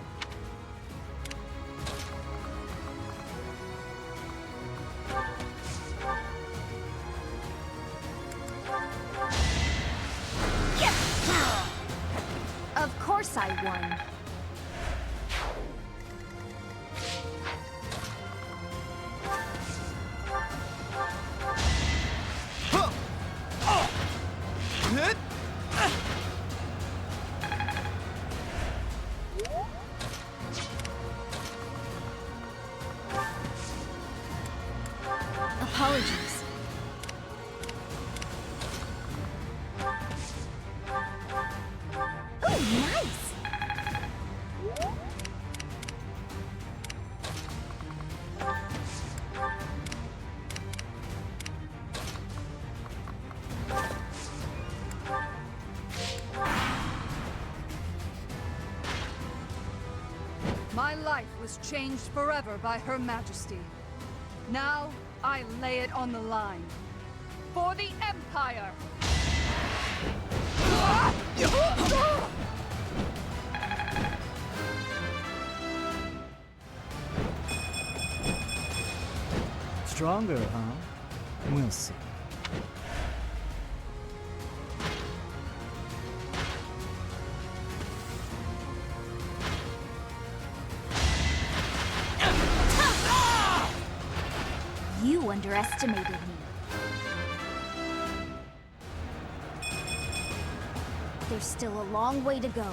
Of course I won. Apologies. Ooh, nice! My life was changed forever by Her Majesty. Now, I lay it on the line. For the Empire! Stronger, huh? We'll see. You underestimated me. There's still a long way to go.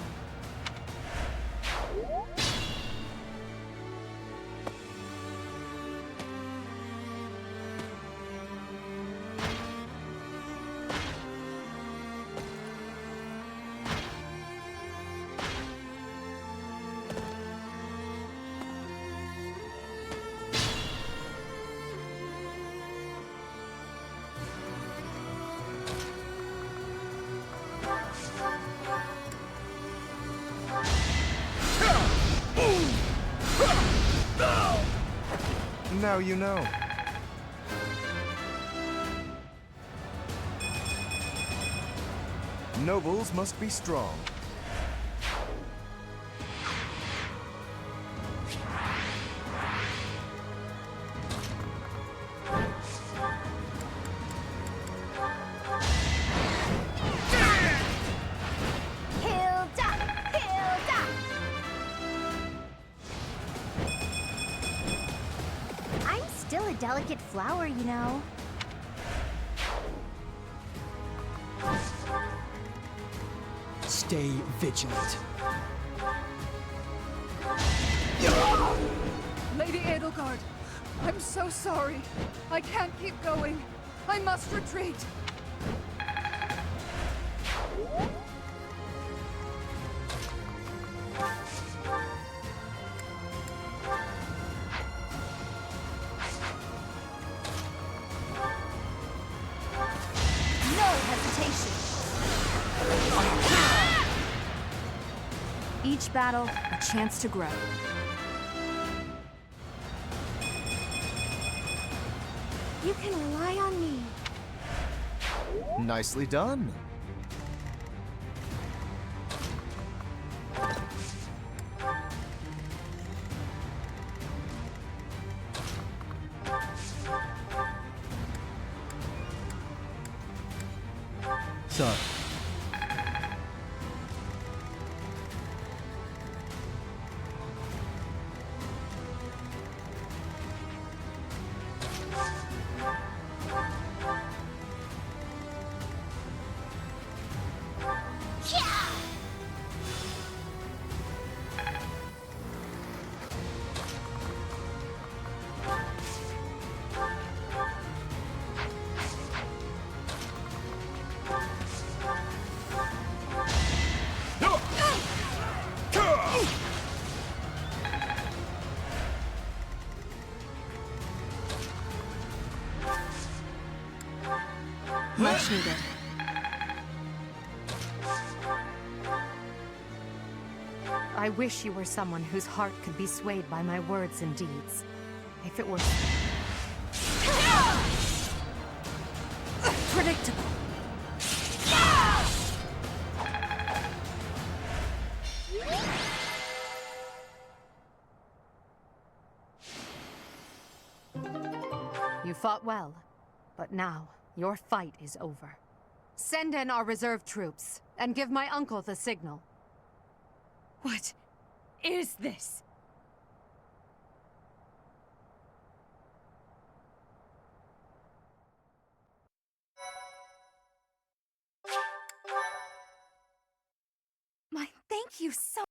Now you know. Nobles must be strong. Hilda! Hilda! I'm still a delicate flower, you know. Stay vigilant. Lady Edelgard, I'm so sorry. I can't keep going. I must retreat. No hesitation. Each battle, a chance to grow. You can rely on me. Nicely done. What's up? Much needed. I wish you were someone whose heart could be swayed by my words and deeds. If it were... predictable. You fought well, but now your fight is over. Send in our reserve troops, and give my uncle the signal. What is this? Thank you so...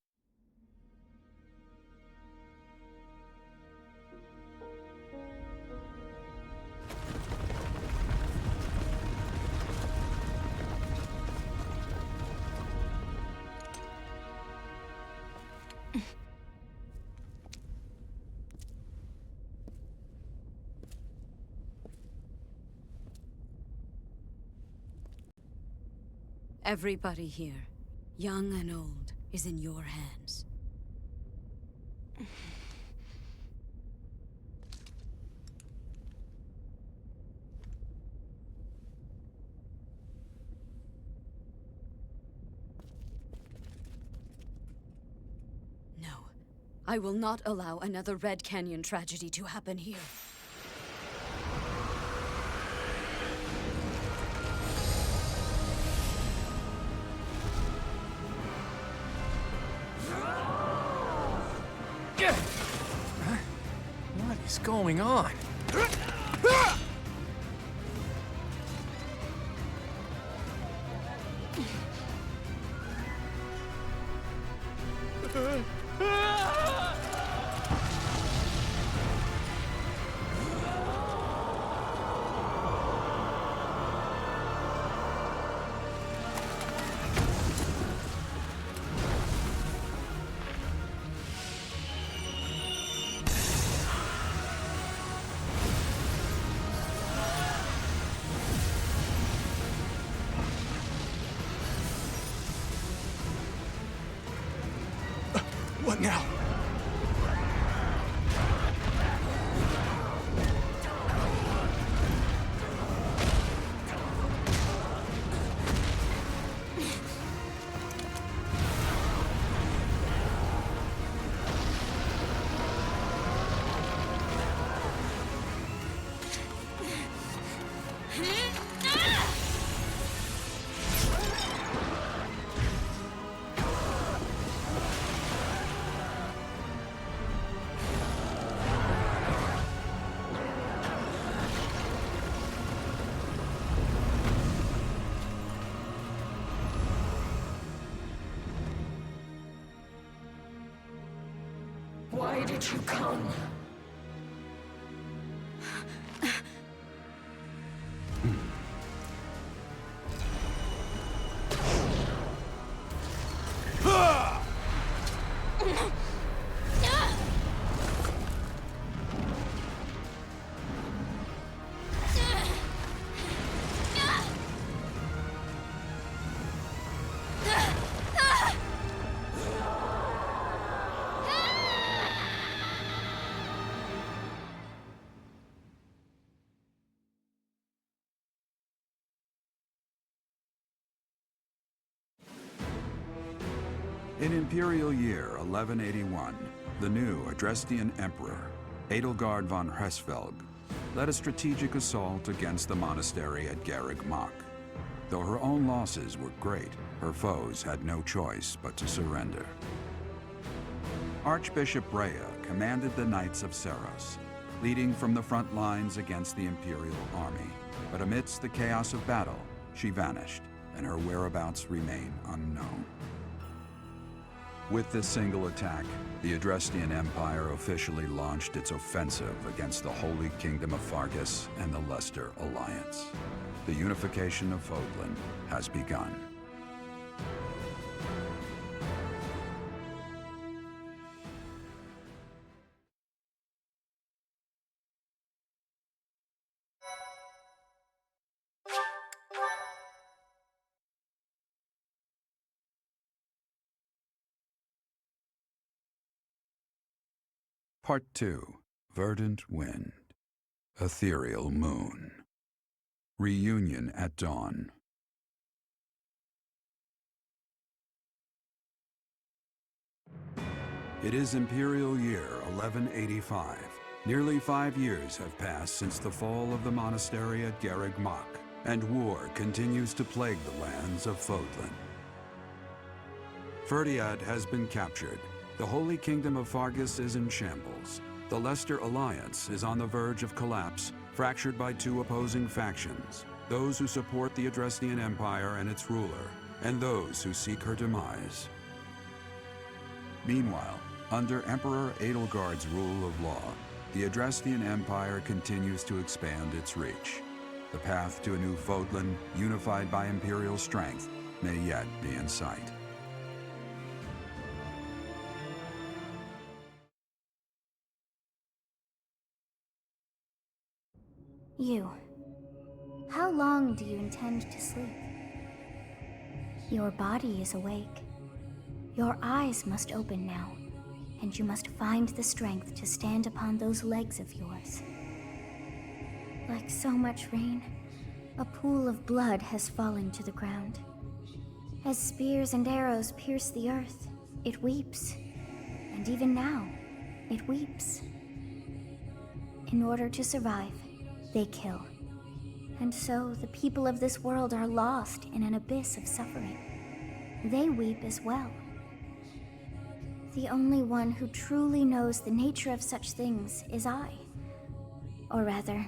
Everybody here, young and old, is in your hands. No, I will not allow another Red Canyon tragedy to happen here. What is going on? What now? Why did you come? In Imperial Year 1181, the new Adrestian Emperor, Edelgard von Hresvelg, led a strategic assault against the monastery at Garreg Mach. Though her own losses were great, her foes had no choice but to surrender. Archbishop Rhea commanded the Knights of Seros, leading from the front lines against the Imperial army. But amidst the chaos of battle, she vanished, and her whereabouts remain unknown. With this single attack, the Adrestian Empire officially launched its offensive against the Holy Kingdom of Fargus and the Leicester Alliance. The unification of Fodlan has begun. Part 2. Verdant Wind. Ethereal Moon. Reunion at Dawn. It is Imperial Year 1185. Nearly 5 years have passed since the fall of the monastery at Garreg Mach, and war continues to plague the lands of Fodlan. Ferdiad has been captured. The Holy Kingdom of Fargus is in shambles. The Leicester Alliance is on the verge of collapse, fractured by two opposing factions, those who support the Adrestian Empire and its ruler, and those who seek her demise. Meanwhile, under Emperor Edelgard's rule of law, the Adrestian Empire continues to expand its reach. The path to a new Fodlan, unified by Imperial strength, may yet be in sight. You. How long do you intend to sleep? Your body is awake. Your eyes must open now, and you must find the strength to stand upon those legs of yours. Like so much rain, a pool of blood has fallen to the ground. As spears and arrows pierce the earth, it weeps. And even now, it weeps. In order to survive, they kill. And so the people of this world are lost in an abyss of suffering. They weep as well. The only one who truly knows the nature of such things is I. Or rather,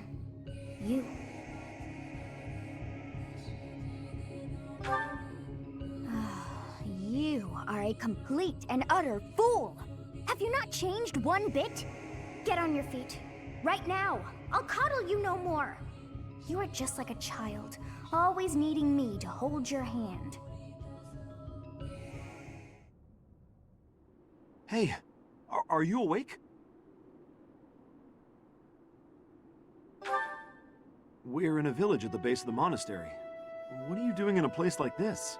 you. You are a complete and utter fool! Have you not changed one bit? Get on your feet. Right now! I'll coddle you no more! You are just like a child, always needing me to hold your hand. Hey, are you awake? We're in a village at the base of the monastery. What are you doing in a place like this?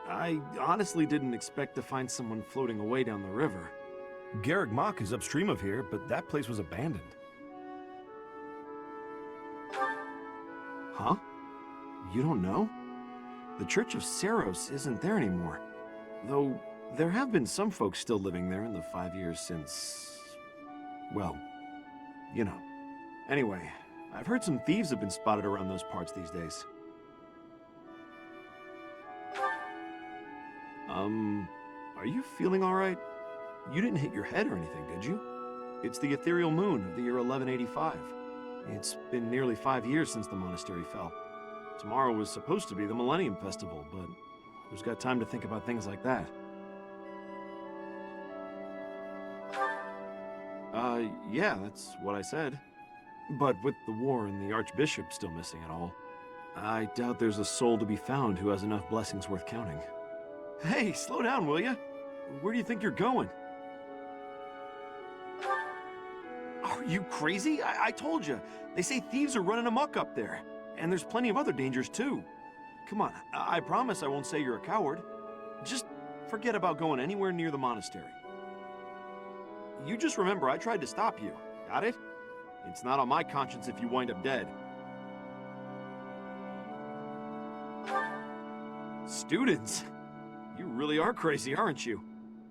I honestly didn't expect to find someone floating away down the river. Garreg Mach is upstream of here, but that place was abandoned. Huh? You don't know? The Church of Seros isn't there anymore. Though, there have been some folks still living there in the 5 years since... well, you know. Anyway, I've heard some thieves have been spotted around those parts these days. Are you feeling alright? You didn't hit your head or anything, did you? It's the ethereal moon of the year 1185. It's been nearly 5 years since the monastery fell. Tomorrow was supposed to be the Millennium Festival, but who's got time to think about things like that? Yeah, that's what I said. But with the war and the Archbishop still missing it all, I doubt there's a soul to be found who has enough blessings worth counting. Hey, slow down, will ya? Where do you think you're going? Are you crazy? I told you. They say thieves are running amok up there. And there's plenty of other dangers, too. Come on, I promise I won't say you're a coward. Just forget about going anywhere near the monastery. You just remember I tried to stop you. Got it? It's not on my conscience if you wind up dead. Students? You really are crazy, aren't you?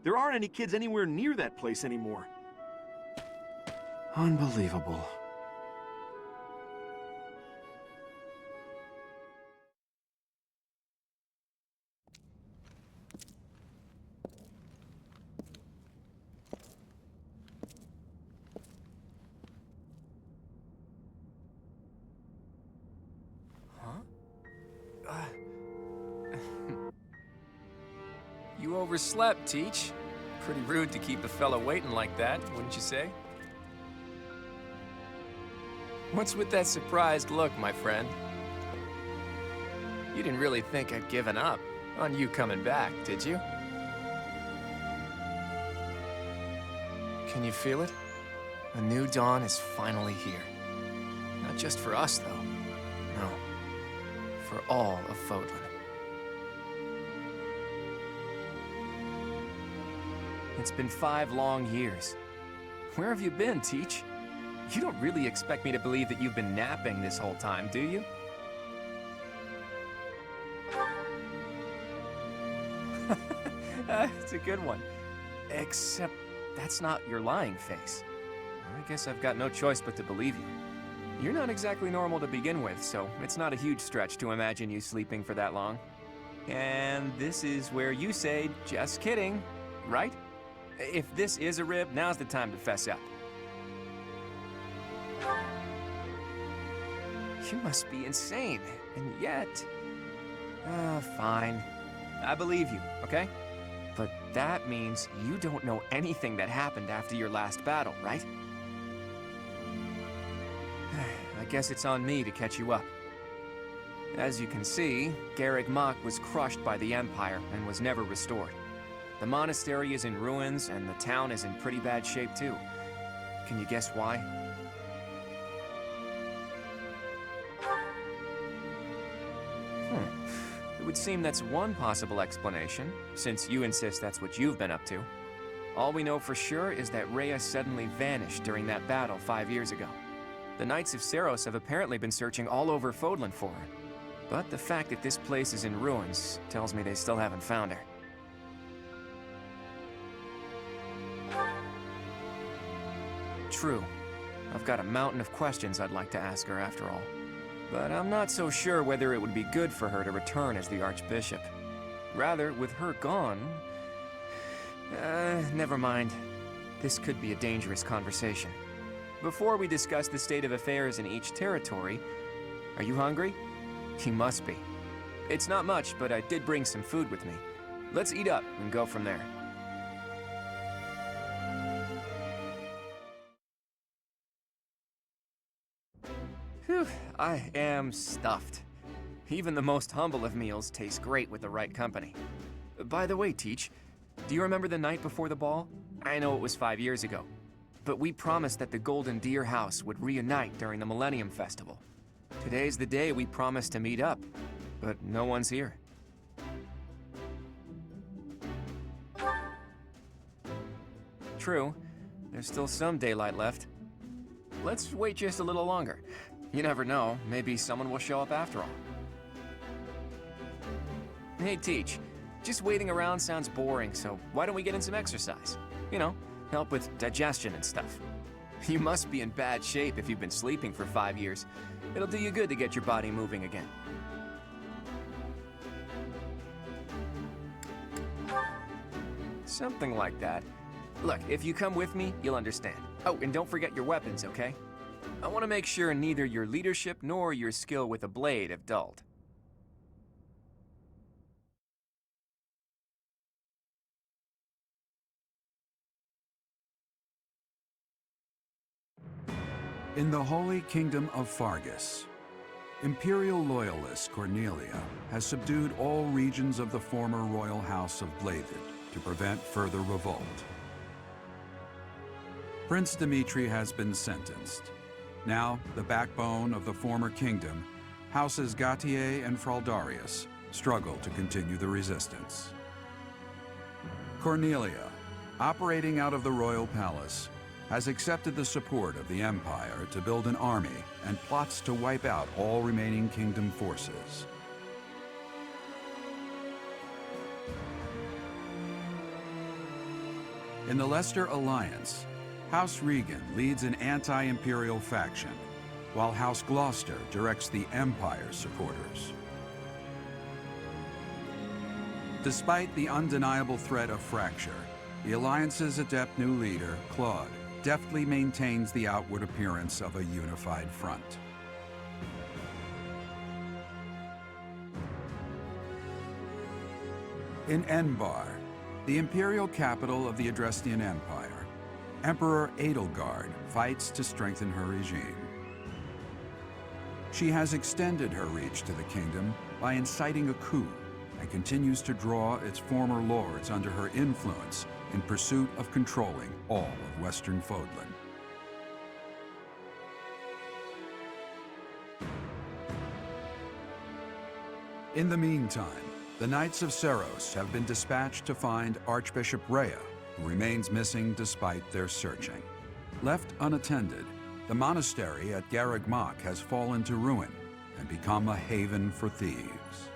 There aren't any kids anywhere near that place anymore. Unbelievable. You overslept, Teach. Pretty rude to keep a fella waiting like that, wouldn't you say? What's with that surprised look, my friend? You didn't really think I'd given up on you coming back, did you? Can you feel it? A new dawn is finally here. Not just for us, though. No. For all of Fodlan. It's been 5 long years. Where have you been, Teach? You don't really expect me to believe that you've been napping this whole time, do you? It's a good one. Except that's not your lying face. I guess I've got no choice but to believe you. You're not exactly normal to begin with, so it's not a huge stretch to imagine you sleeping for that long. And this is where you say, just kidding, right? If this is a rib, now's the time to fess up. You must be insane, and yet... fine. I believe you, okay? But that means you don't know anything that happened after your last battle, right? I guess it's on me to catch you up. As you can see, Garreg Mach was crushed by the Empire and was never restored. The monastery is in ruins, and the town is in pretty bad shape too. Can you guess why? It would seem that's one possible explanation, since you insist that's what you've been up to. All we know for sure is that Rhea suddenly vanished during that battle 5 years ago. The Knights of Seiros have apparently been searching all over Fodlan for her. But the fact that this place is in ruins tells me they still haven't found her. True. I've got a mountain of questions I'd like to ask her after all. But I'm not so sure whether it would be good for her to return as the Archbishop. Rather, with her gone... never mind. This could be a dangerous conversation. Before we discuss the state of affairs in each territory, are you hungry? You must be. It's not much, but I did bring some food with me. Let's eat up and go from there. Whew, I am stuffed. Even the most humble of meals taste great with the right company. By the way, Teach, do you remember the night before the ball? I know it was 5 years ago, but we promised that the Golden Deer House would reunite during the Millennium Festival. Today's the day we promised to meet up, but no one's here. True, there's still some daylight left. Let's wait just a little longer. You never know, maybe someone will show up after all. Hey, Teach, just waiting around sounds boring, so why don't we get in some exercise? You know, help with digestion and stuff. You must be in bad shape if you've been sleeping for 5 years. It'll do you good to get your body moving again. Something like that. Look, if you come with me, you'll understand. Oh, and don't forget your weapons, okay? I want to make sure neither your leadership nor your skill with a blade have dulled. In the Holy Kingdom of Fargus, Imperial loyalist Cornelia has subdued all regions of the former royal house of Blavid to prevent further revolt. Prince Dimitri has been sentenced. Now, the backbone of the former kingdom, Houses Gautier and Fraldarius, struggle to continue the resistance. Cornelia, operating out of the royal palace, has accepted the support of the Empire to build an army and plots to wipe out all remaining kingdom forces. In the Leicester Alliance, House Regan leads an anti-imperial faction, while House Gloucester directs the Empire's supporters. Despite the undeniable threat of fracture, the Alliance's adept new leader, Claude, deftly maintains the outward appearance of a unified front. In Enbar, the imperial capital of the Adrestian Empire, Emperor Edelgard fights to strengthen her regime. She has extended her reach to the kingdom by inciting a coup and continues to draw its former lords under her influence in pursuit of controlling all of Western Fodlan. In the meantime, the Knights of Seros have been dispatched to find Archbishop Rhea, who remains missing despite their searching. Left unattended, the monastery at Garreg Mach has fallen to ruin and become a haven for thieves.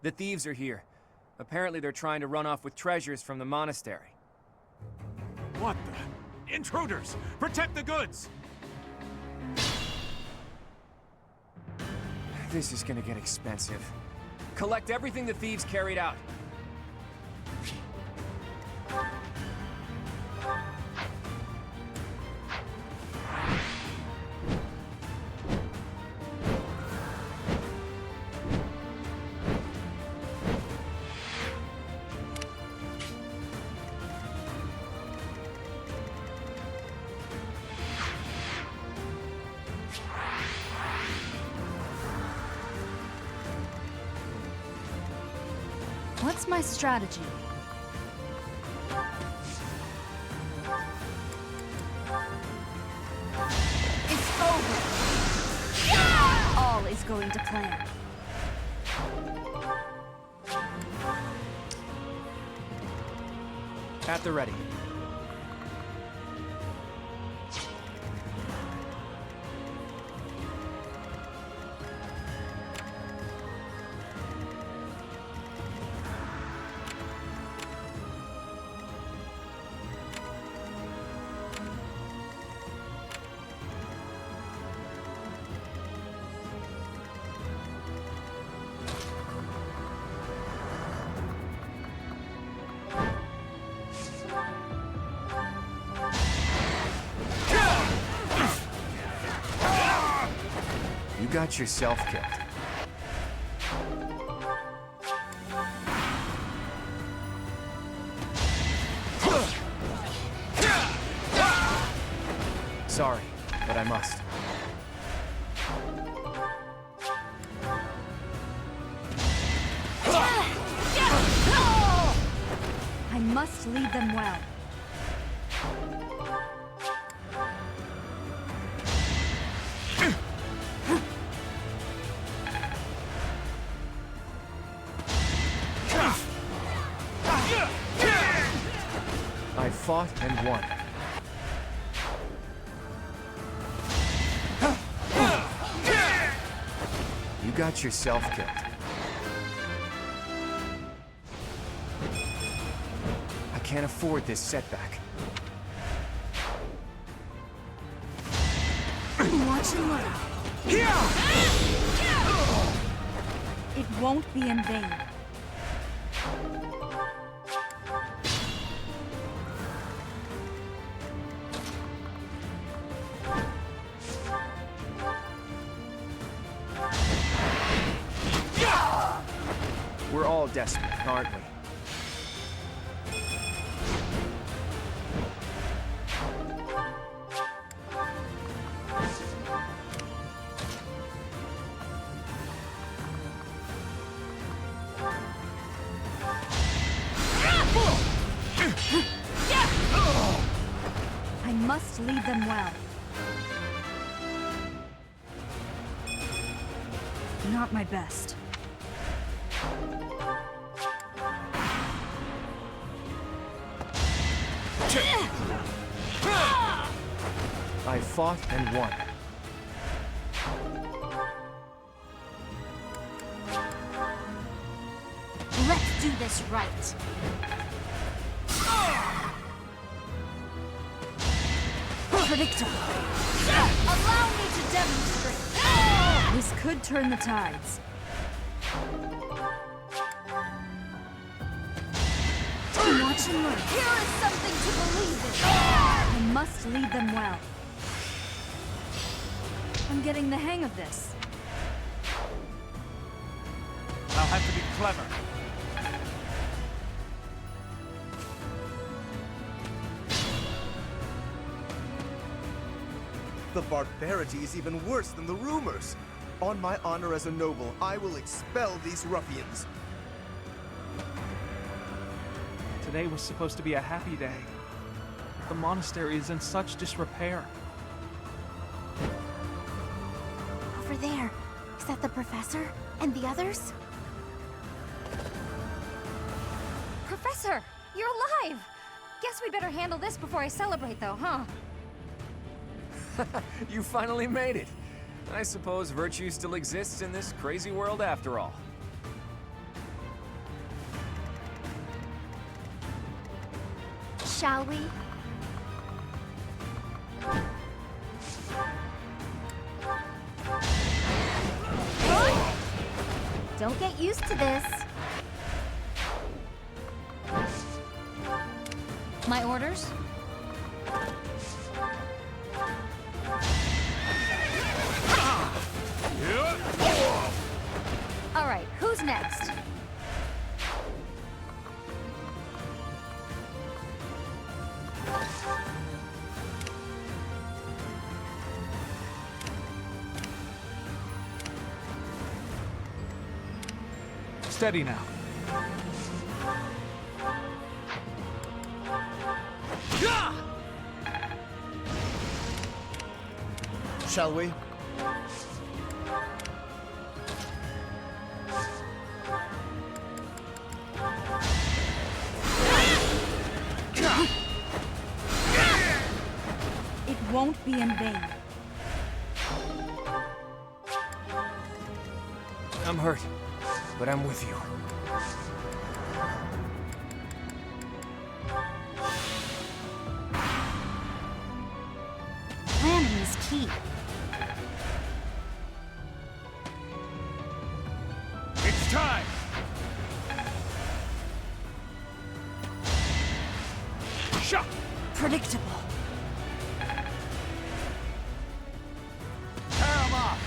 The thieves are here. Apparently they're trying to run off with treasures from the monastery. What the? Intruders! Protect the goods! This is gonna get expensive. Collect everything the thieves carried out. What's my strategy? It's over! All is going to plan. At the ready. You got yourself killed. Sorry, but I must. I must lead them well. I fought and won. You got yourself killed. I can't afford this setback. Watch and learn. It won't be in vain. We're all desperate, aren't we? I must lead them well. Not my best. I fought and won. Let Let's do this right. Predictable. Allow me to demonstrate. This could turn the tides. Watch and learn. Here is something to believe in. I must lead them well. I'm getting the hang of this. I'll have to be clever. The barbarity is even worse than the rumors. On my honor as a noble, I will expel these ruffians. Today was supposed to be a happy day. The monastery is in such disrepair. Over there. Is that the professor? And the others? Professor, you're alive! Guess we better handle this before I celebrate, though, huh? You finally made it. I suppose virtue still exists in this crazy world after all. Shall we? Don't get used to this. My orders? All right, who's next? Steady now. Shall we? It won't be in vain. I'm hurt, but I'm with you. Planning is key. It's time! Shot! Predictable. Tear 'em off!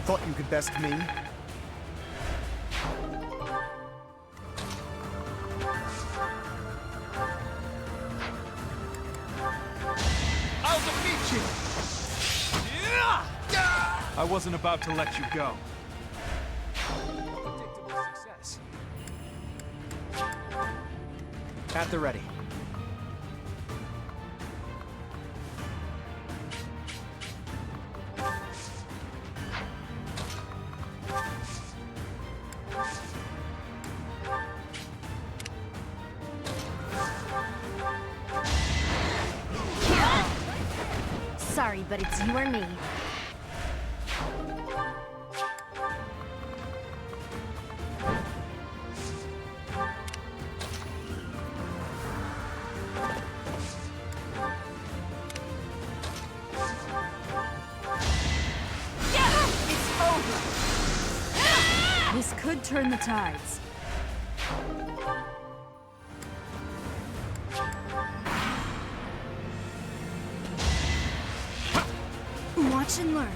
Thought you could best me? I'll defeat you! I wasn't about to let you go. Predictable success. At the ready. Sorry, but it's you or me. It's over! This could turn the tides. Watch and learn.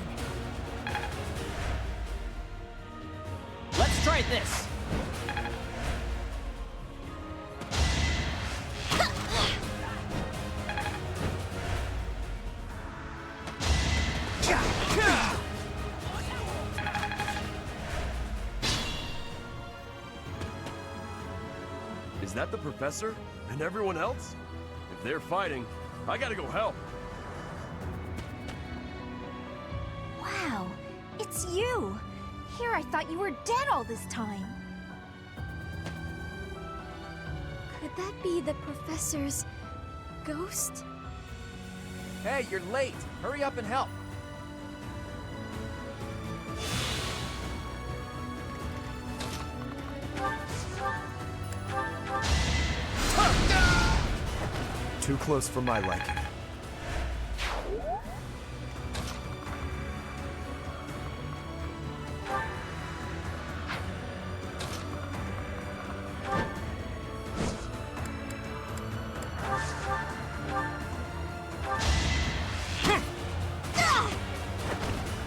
Let's try this. Is that the professor? And everyone else? If they're fighting, I gotta go help. Wow, it's you! here, I thought you were dead all this time. Could that be the professor's ghost? Hey, you're late. Hurry up and help. Too close for my liking.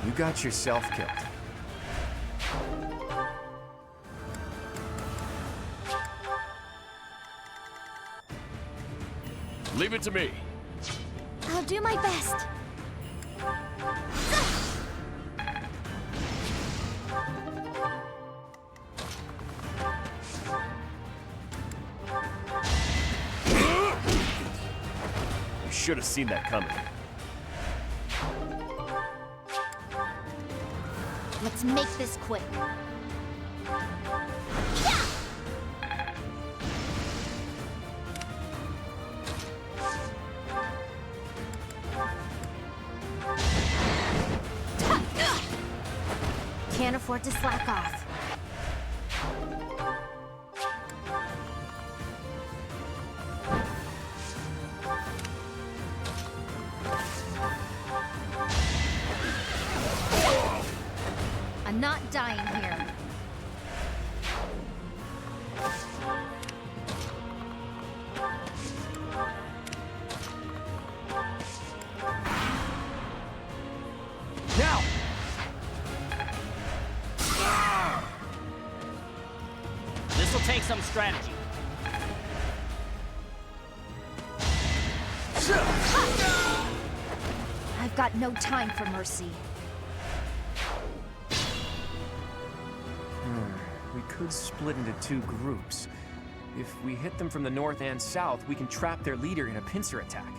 You got yourself killed. Leave it to me. I'll do my best. You should have seen that coming. Let's make this quick. Can't afford to slack off. I'm not dying here. Now! This'll take some strategy. I've got no time for mercy. We could split into two groups. If we hit them from the north and south, we can trap their leader in a pincer attack.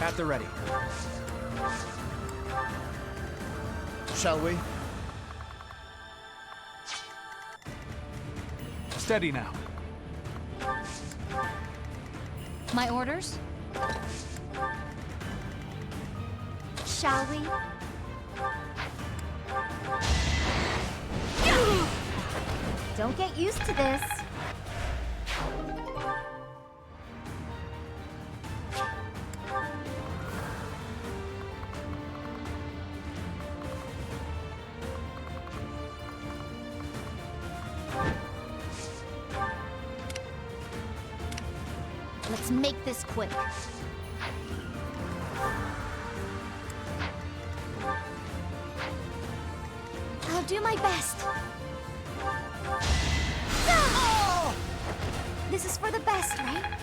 At the ready. Shall we? Steady now. My orders? Shall we? Don't get used to this. Let's make this quick. I'll do my best. This is for the best, right?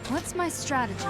What's my strategy?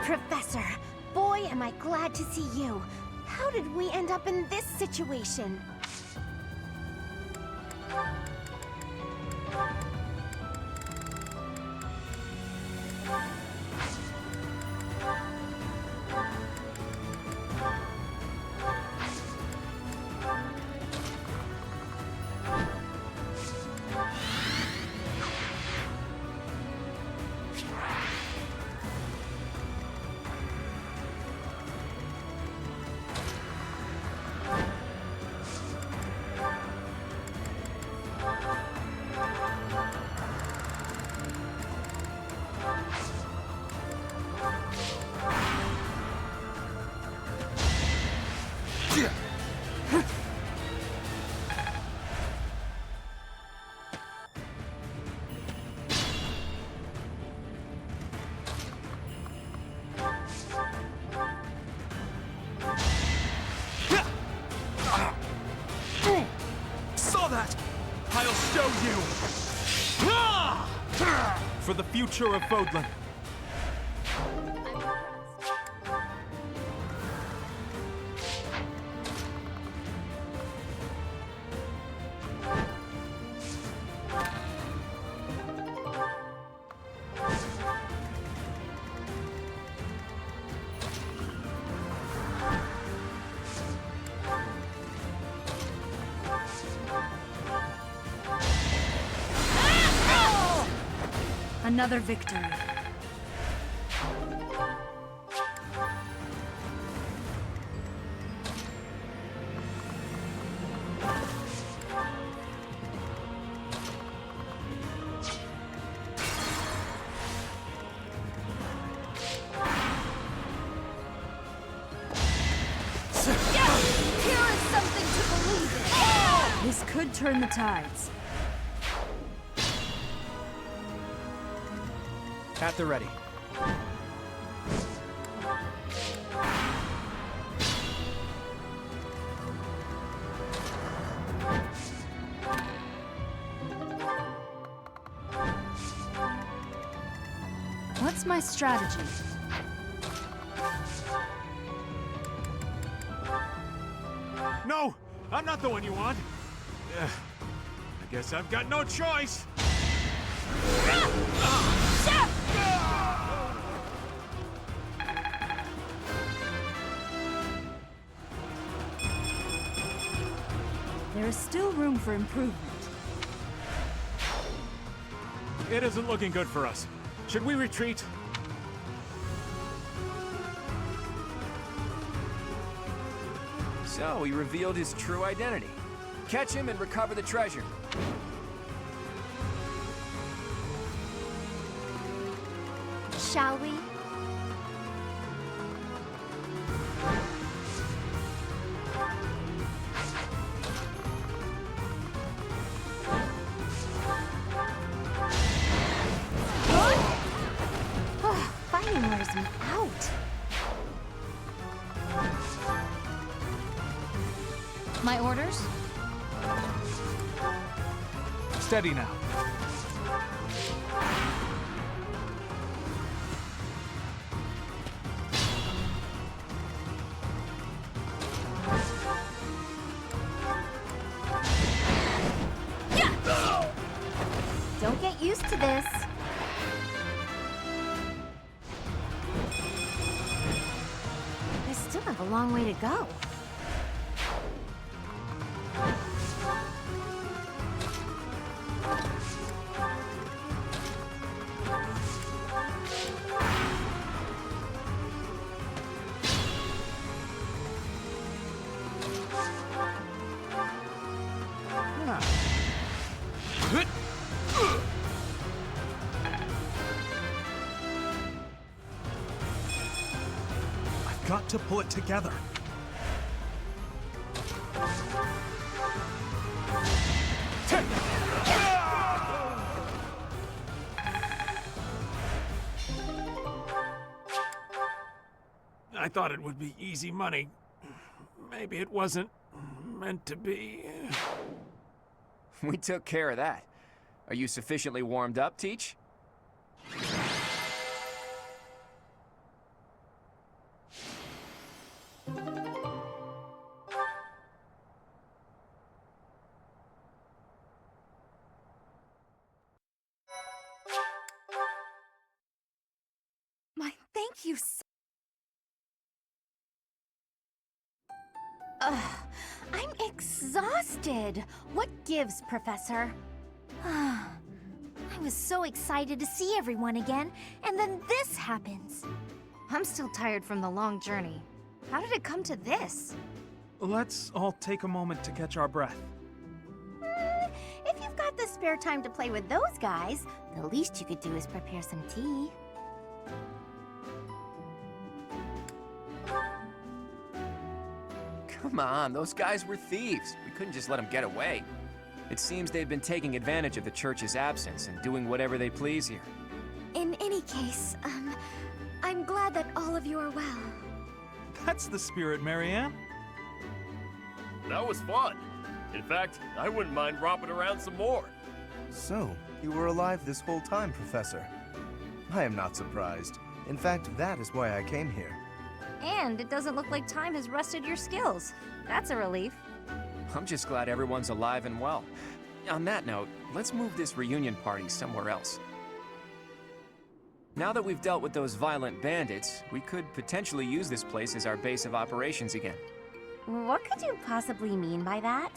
Professor, boy, am I glad to see you. How did we end up in this situation? for the future of Fodlan. Another victory. Here is something to believe in. This could turn the tides. At the ready. What's my strategy? No! I'm not the one you want! I guess I've got no choice! There is still room for improvement. It isn't looking good for us. Should we retreat? So, he revealed his true identity. Catch him and recover the treasure. Shall we? Fighting wears me out. My orders? Steady now. Don't get used to this. I still have a long way to go. I've got to pull it together. I thought it would be easy money. Maybe it wasn't meant to be. We took care of that. Are you sufficiently warmed up, Teach? Thank you so I'm exhausted. What gives, Professor? I was so excited to see everyone again, and then this happens. I'm still tired from the long journey. How did it come to this? Let's all take a moment to catch our breath. If you've got the spare time to play with those guys, the least you could do is prepare some tea. Come on, those guys were thieves. We couldn't just let them get away. It seems they've been taking advantage of the church's absence and doing whatever they please here. In any case, I'm glad that all of you are well. That's the spirit, Marianne. That was fun. In fact, I wouldn't mind romping around some more. So, You were alive this whole time, Professor. I am not surprised. In fact, that is why I came here. And it doesn't look like time has rusted your skills. That's a relief. I'm just glad everyone's alive and well. On that note, let's move this reunion party somewhere else. Now that we've dealt with those violent bandits, we could potentially use this place as our base of operations again. What could you possibly mean by that?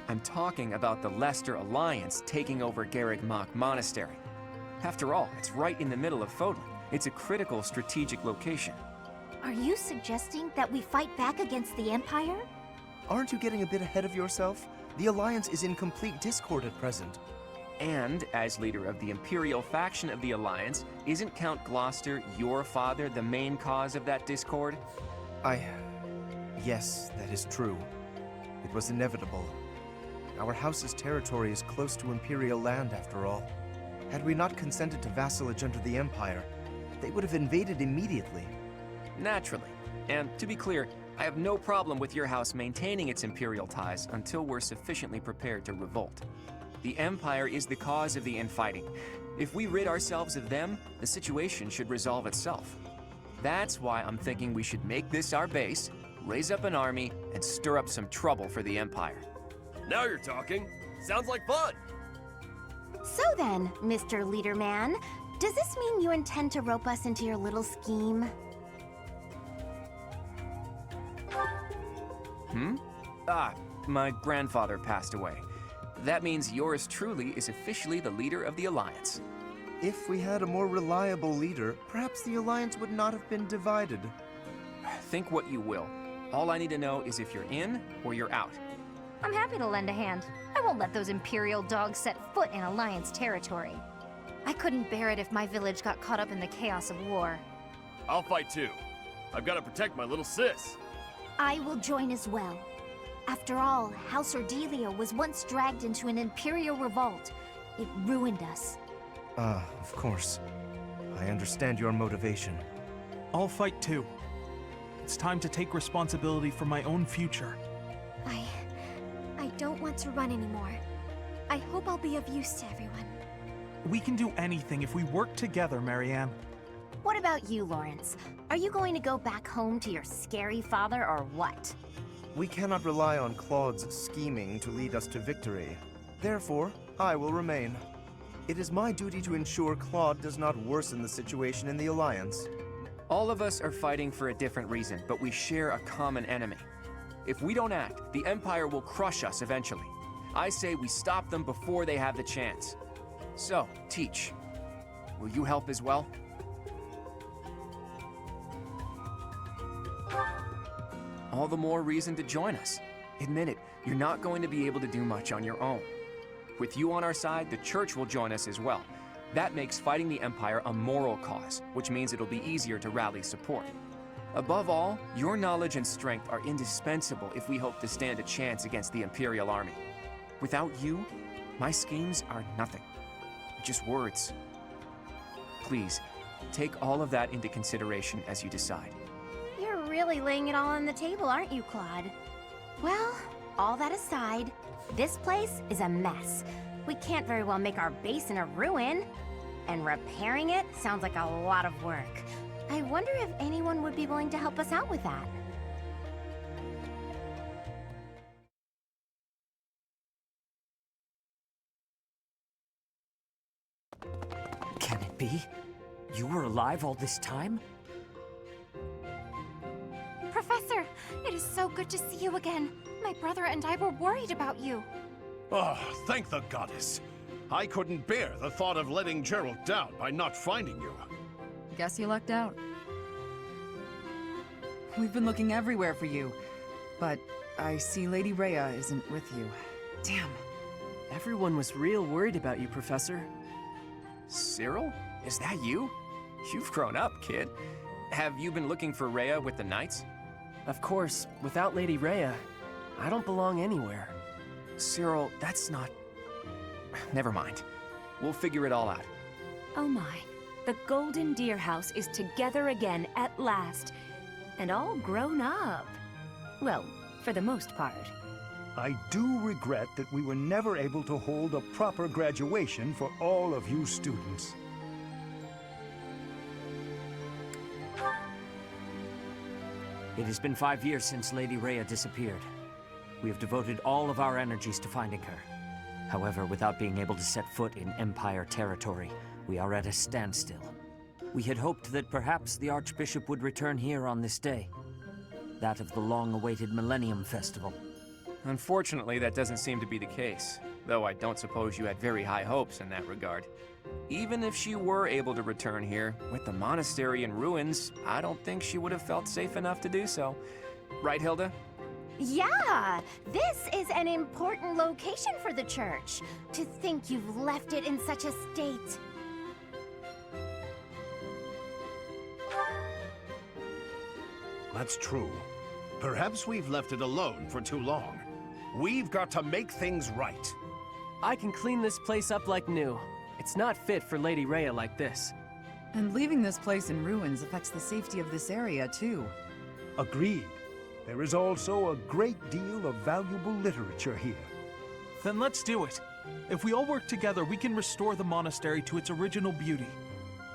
I'm talking about the Lester Alliance taking over Garreg Mach Monastery. After all, it's right in the middle of Fodlan. It's a critical strategic location. Are you suggesting that we fight back against the Empire? Aren't you getting a bit ahead of yourself? The Alliance is in complete discord at present. And, as leader of the Imperial faction of the Alliance, isn't Count Gloucester, your father, the main cause of that discord? Yes, that is true. It was inevitable. Our house's territory is close to Imperial land, after all. Had we not consented to vassalage under the Empire, they would have invaded immediately. Naturally. And to be clear, I have no problem with your house maintaining its Imperial ties until we're sufficiently prepared to revolt. The Empire is the cause of the infighting. If we rid ourselves of them, the situation should resolve itself. That's why I'm thinking we should make this our base, raise up an army, and stir up some trouble for the Empire. Now you're talking. Sounds like fun. So then, Mr. Leaderman, does this mean you intend to rope us into your little scheme? My grandfather passed away. That means yours truly is officially the leader of the Alliance. If we had a more reliable leader, perhaps the Alliance would not have been divided. Think what you will. All I need to know is if you're in or you're out. I'm happy to lend a hand. I won't let those Imperial dogs set foot in Alliance territory. I couldn't bear it if my village got caught up in the chaos of war. I'll fight too. I've got to protect my little sis. I will join as well. After all, House Ordelia was once dragged into an Imperial revolt. It ruined us. Of course. I understand your motivation. I'll fight too. It's time to take responsibility for my own future. I don't want to run anymore. I hope I'll be of use to everyone. We can do anything if we work together, Marianne. What about you, Lawrence? Are you going to go back home to your scary father or what? We cannot rely on Claude's scheming to lead us to victory. Therefore, I will remain. It is my duty to ensure Claude does not worsen the situation in the Alliance. All of us are fighting for a different reason, but we share a common enemy. If we don't act, the Empire will crush us eventually. I say we stop them before they have the chance. So, Teach, will you help as well? All the more reason to join us. Admit it, you're not going to be able to do much on your own. With you on our side, the Church will join us as well. That makes fighting the Empire a moral cause, which means it'll be easier to rally support. Above all, your knowledge and strength are indispensable if we hope to stand a chance against the Imperial army. Without you, my schemes are nothing. Just words. Please, take all of that into consideration as you decide. You're really laying it all on the table, aren't you, Claude? Well, all that aside, this place is a mess. We can't very well make our base in a ruin. And repairing it sounds like a lot of work. I wonder if anyone would be willing to help us out with that. Can it be? You were alive all this time? Professor, it is so good to see you again. My brother and I were worried about you. Oh, thank the goddess. I couldn't bear the thought of letting Gerald down by not finding you. Guess you lucked out. We've been looking everywhere for you, but I see Lady Rhea isn't with you. Damn. Everyone was real worried about you, Professor. Cyril? Is that you? You've grown up, kid. Have you been looking for Rhea with the Knights? Of course, without Lady Rhea, I don't belong anywhere. Cyril, that's not... Never mind. We'll figure it all out. Oh my. The Golden Deer House is together again at last. And all grown up. Well, for the most part. I do regret that we were never able to hold a proper graduation for all of you students. It has been 5 years since Lady Rhea disappeared. We have devoted all of our energies to finding her. However, without being able to set foot in Empire territory, we are at a standstill. We had hoped that perhaps the Archbishop would return here on this day. That of the long-awaited Millennium Festival. Unfortunately, that doesn't seem to be the case, though I don't suppose you had very high hopes in that regard. Even if she were able to return here, with the monastery in ruins, I don't think she would have felt safe enough to do so. Right, Hilda? Yeah, this is an important location for the church. To think you've left it in such a state. That's true. Perhaps we've left it alone for too long. We've got to make things right. I can clean this place up like new. It's not fit for Lady Rhea like this. And leaving this place in ruins affects the safety of this area, too. Agreed. There is also a great deal of valuable literature here. Then let's do it. If we all work together, we can restore the monastery to its original beauty.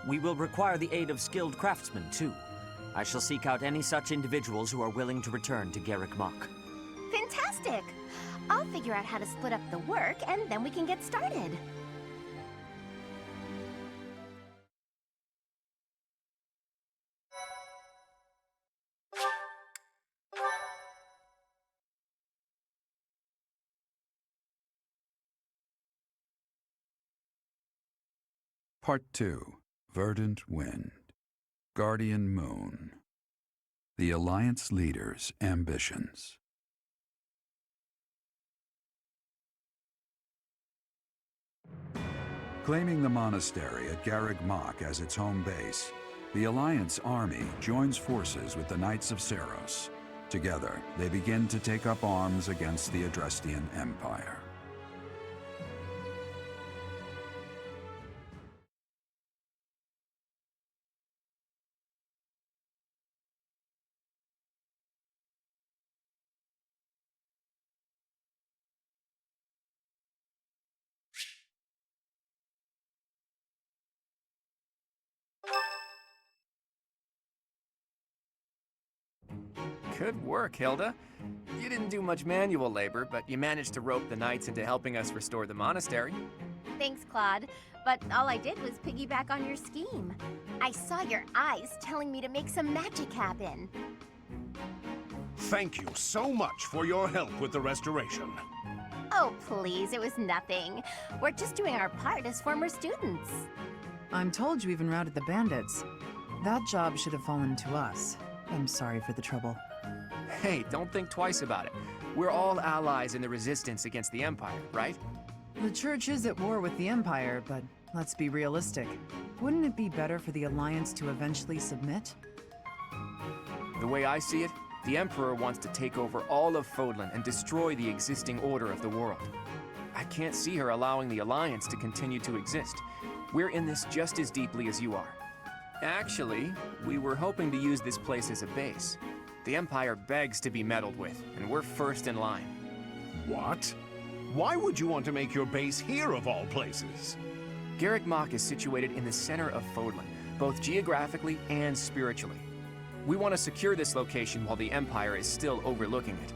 We will require the aid of skilled craftsmen, too. I shall seek out any such individuals who are willing to return to Garrick Mach. Fantastic! I'll figure out how to split up the work, and then we can get started. Part 2. Verdant Wind. Guardian Moon. The Alliance Leader's Ambitions. Claiming the monastery at Garrick Mach as its home base, the Alliance army joins forces with the Knights of Seros. Together, they begin to take up arms against the Adrestian Empire. Good work, Hilda. You didn't do much manual labor, but you managed to rope the knights into helping us restore the monastery. Thanks, Claude. But all I did was piggyback on your scheme. I saw your eyes telling me to make some magic happen. Thank you so much for your help with the restoration. Oh, please, it was nothing. We're just doing our part as former students. I'm told you even routed the bandits. That job should have fallen to us. I'm sorry for the trouble. Hey, don't think twice about it. We're all allies in the resistance against the Empire, right? The Church is at war with the Empire, but let's be realistic. Wouldn't it be better for the Alliance to eventually submit? The way I see it, the Emperor wants to take over all of Fodlan and destroy the existing order of the world. I can't see her allowing the Alliance to continue to exist. We're in this just as deeply as you are. Actually, we were hoping to use this place as a base. The Empire begs to be meddled with, and we're first in line. What? Why would you want to make your base here of all places? Garrick Mach is situated in the center of Fodlan, both geographically and spiritually. We want to secure this location while the Empire is still overlooking it.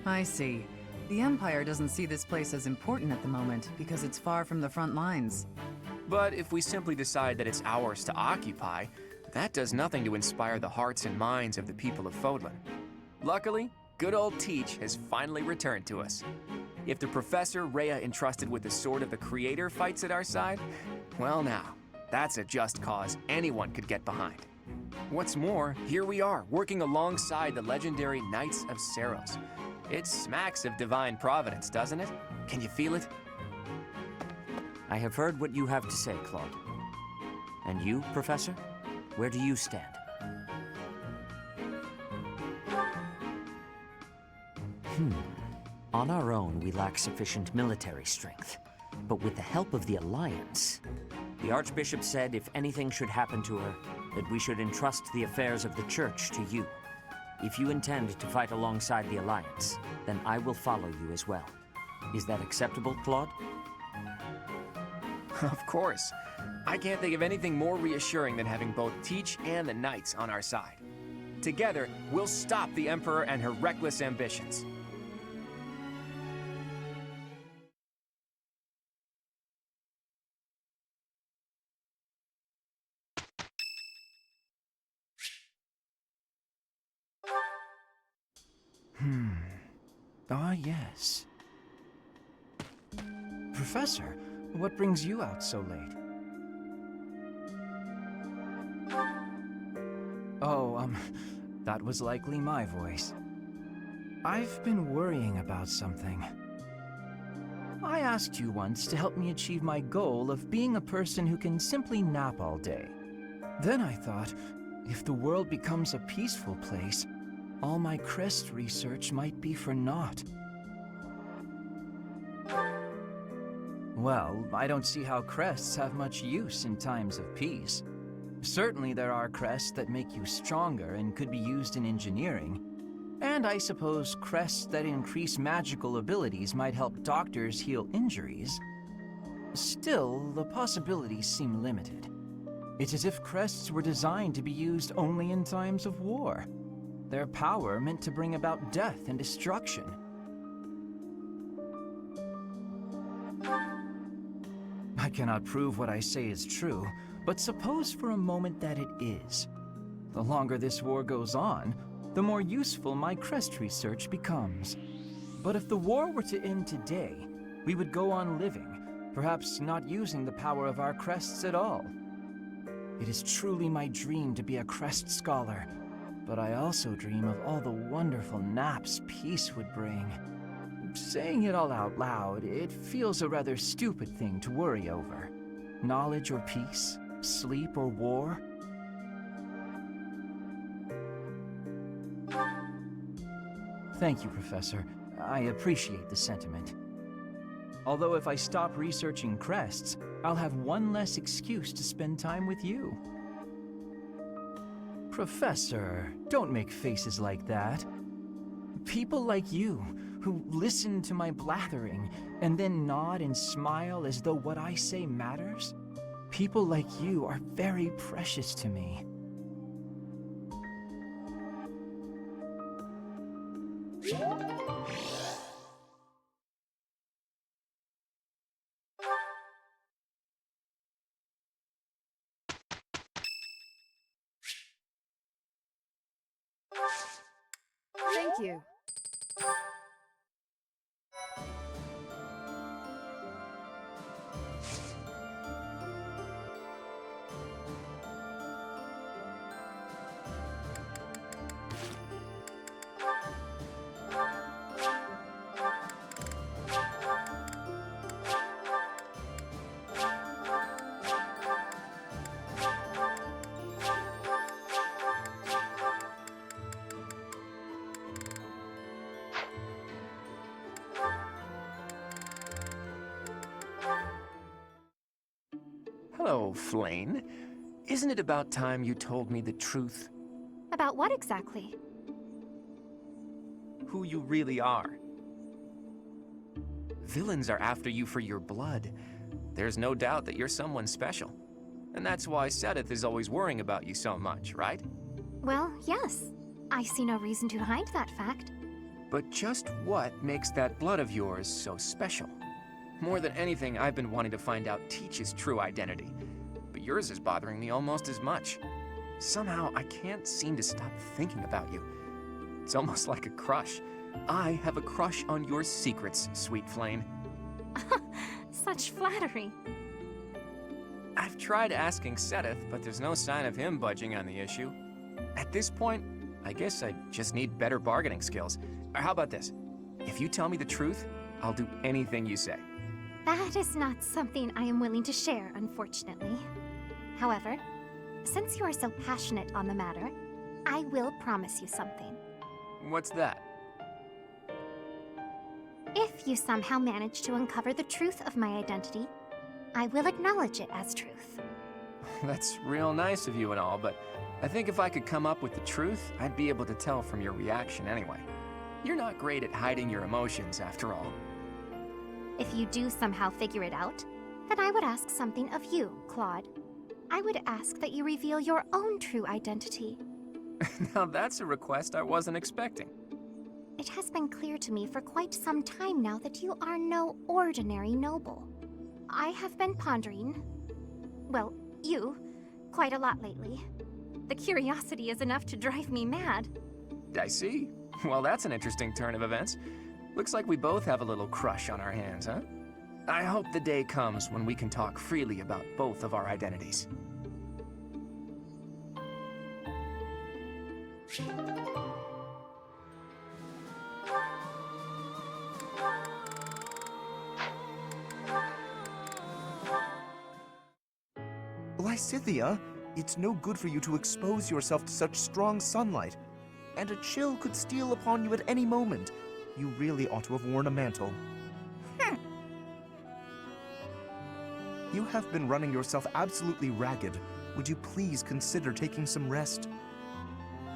I see. The Empire doesn't see this place as important at the moment because it's far from the front lines. But if we simply decide that it's ours to occupy, that does nothing to inspire the hearts and minds of the people of Fodlan. Luckily, good old Teach has finally returned to us. If the Professor Rhea entrusted with the Sword of the Creator fights at our side, well now, that's a just cause anyone could get behind. What's more, here we are, working alongside the legendary Knights of Seros. It smacks of divine providence, doesn't it? Can you feel it? I have heard what you have to say, Claude. And you, Professor? Where do you stand? On our own, we lack sufficient military strength. But with the help of the Alliance, the Archbishop said if anything should happen to her, that we should entrust the affairs of the Church to you. If you intend to fight alongside the Alliance, then I will follow you as well. Is that acceptable, Claude? Of course. I can't think of anything more reassuring than having both Teach and the Knights on our side. Together, we'll stop the Emperor and her reckless ambitions. Ah, yes. Professor, what brings you out so late? Oh, that was likely my voice. I've been worrying about something. I asked you once to help me achieve my goal of being a person who can simply nap all day. Then I thought, if the world becomes a peaceful place, all my crest research might be for naught. Well, I don't see how crests have much use in times of peace. Certainly there are crests that make you stronger and could be used in engineering. And I suppose crests that increase magical abilities might help doctors heal injuries. Still, the possibilities seem limited. It's as if crests were designed to be used only in times of war. Their power meant to bring about death and destruction. I cannot prove what I say is true, but suppose for a moment that it is. The longer this war goes on, the more useful my crest research becomes. But if the war were to end today, we would go on living, perhaps not using the power of our crests at all. It is truly my dream to be a crest scholar, but I also dream of all the wonderful naps peace would bring. Saying it all out loud, it feels a rather stupid thing to worry over. Knowledge or peace? Sleep or war? Thank you, Professor. I appreciate the sentiment. Although if I stop researching crests, I'll have one less excuse to spend time with you. Professor, don't make faces like that. People like you, who listen to my blathering and then nod and smile as though what I say matters, people like you are very precious to me. Thank you. Hello, Flane. Isn't it about time you told me the truth? About what exactly? Who you really are. Villains are after you for your blood. There's no doubt that you're someone special. And that's why Sedith is always worrying about you so much, right? Well, yes. I see no reason to hide that fact. But just what makes that blood of yours so special? More than anything, I've been wanting to find out Teach's true identity. But yours is bothering me almost as much. Somehow, I can't seem to stop thinking about you. It's almost like a crush. I have a crush on your secrets, sweet Flame. Such flattery. I've tried asking Sedith, but there's no sign of him budging on the issue. At this point, I guess I just need better bargaining skills. Or how about this? If you tell me the truth, I'll do anything you say. That is not something I am willing to share, unfortunately. However, since you are so passionate on the matter, I will promise you something. What's that? If you somehow manage to uncover the truth of my identity, I will acknowledge it as truth. That's real nice of you and all, but I think if I could come up with the truth, I'd be able to tell from your reaction anyway. You're not great at hiding your emotions, after all. If you do somehow figure it out, then I would ask something of you, Claude. I would ask that you reveal your own true identity. Now that's a request I wasn't expecting. It has been clear to me for quite some time now that you are no ordinary noble. I have been pondering, well, you, quite a lot lately. The curiosity is enough to drive me mad. I see. Well, that's an interesting turn of events. Looks like we both have a little crush on our hands, huh? I hope the day comes when we can talk freely about both of our identities. Lysithea, it's no good for you to expose yourself to such strong sunlight, and a chill could steal upon you at any moment. You really ought to have worn a mantle. You have been running yourself absolutely ragged. Would you please consider taking some rest?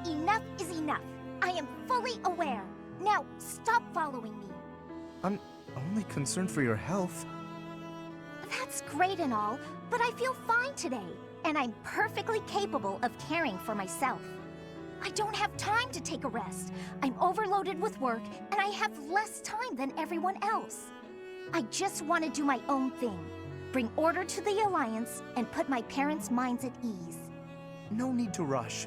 Enough is enough. I am fully aware. Now, stop following me. I'm only concerned for your health. That's great and all, but I feel fine today, and I'm perfectly capable of caring for myself. I don't have time to take a rest. I'm overloaded with work, and I have less time than everyone else. I just want to do my own thing, bring order to the Alliance, and put my parents' minds at ease. No need to rush.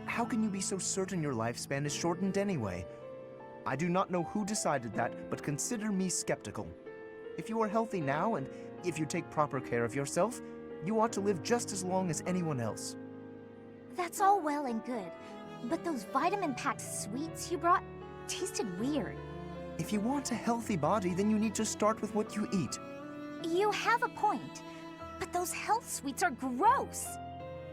How can you be so certain your lifespan is shortened anyway? I do not know who decided that, but consider me skeptical. If you are healthy now, and if you take proper care of yourself, you ought to live just as long as anyone else. That's all well and good, but those vitamin-packed sweets you brought tasted weird. If you want a healthy body, then you need to start with what you eat. You have a point, but those health sweets are gross.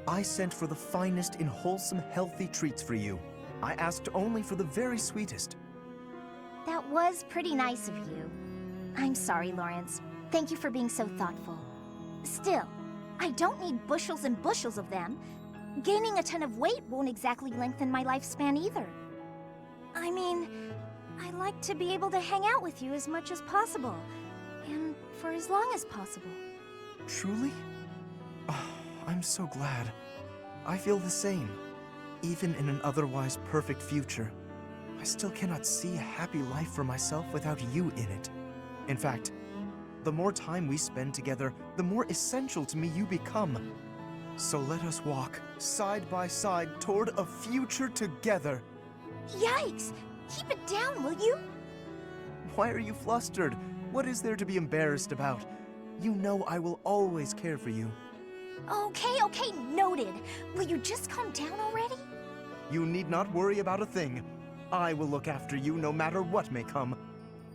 I sent for the finest in wholesome, healthy treats for you. I asked only for the very sweetest. That was pretty nice of you. I'm sorry, Lawrence. Thank you for being so thoughtful. Still, I don't need bushels and bushels of them. Gaining a ton of weight won't exactly lengthen my lifespan either. I mean, I like to be able to hang out with you as much as possible, and for as long as possible. Truly? Oh, I'm so glad. I feel the same. Even in an otherwise perfect future, I still cannot see a happy life for myself without you in it. In fact, the more time we spend together, the more essential to me you become. So let us walk, side by side, toward a future together. Yikes! Keep it down, will you? Why are you flustered? What is there to be embarrassed about? You know I will always care for you. Okay, noted. Will you just calm down already? You need not worry about a thing. I will look after you no matter what may come.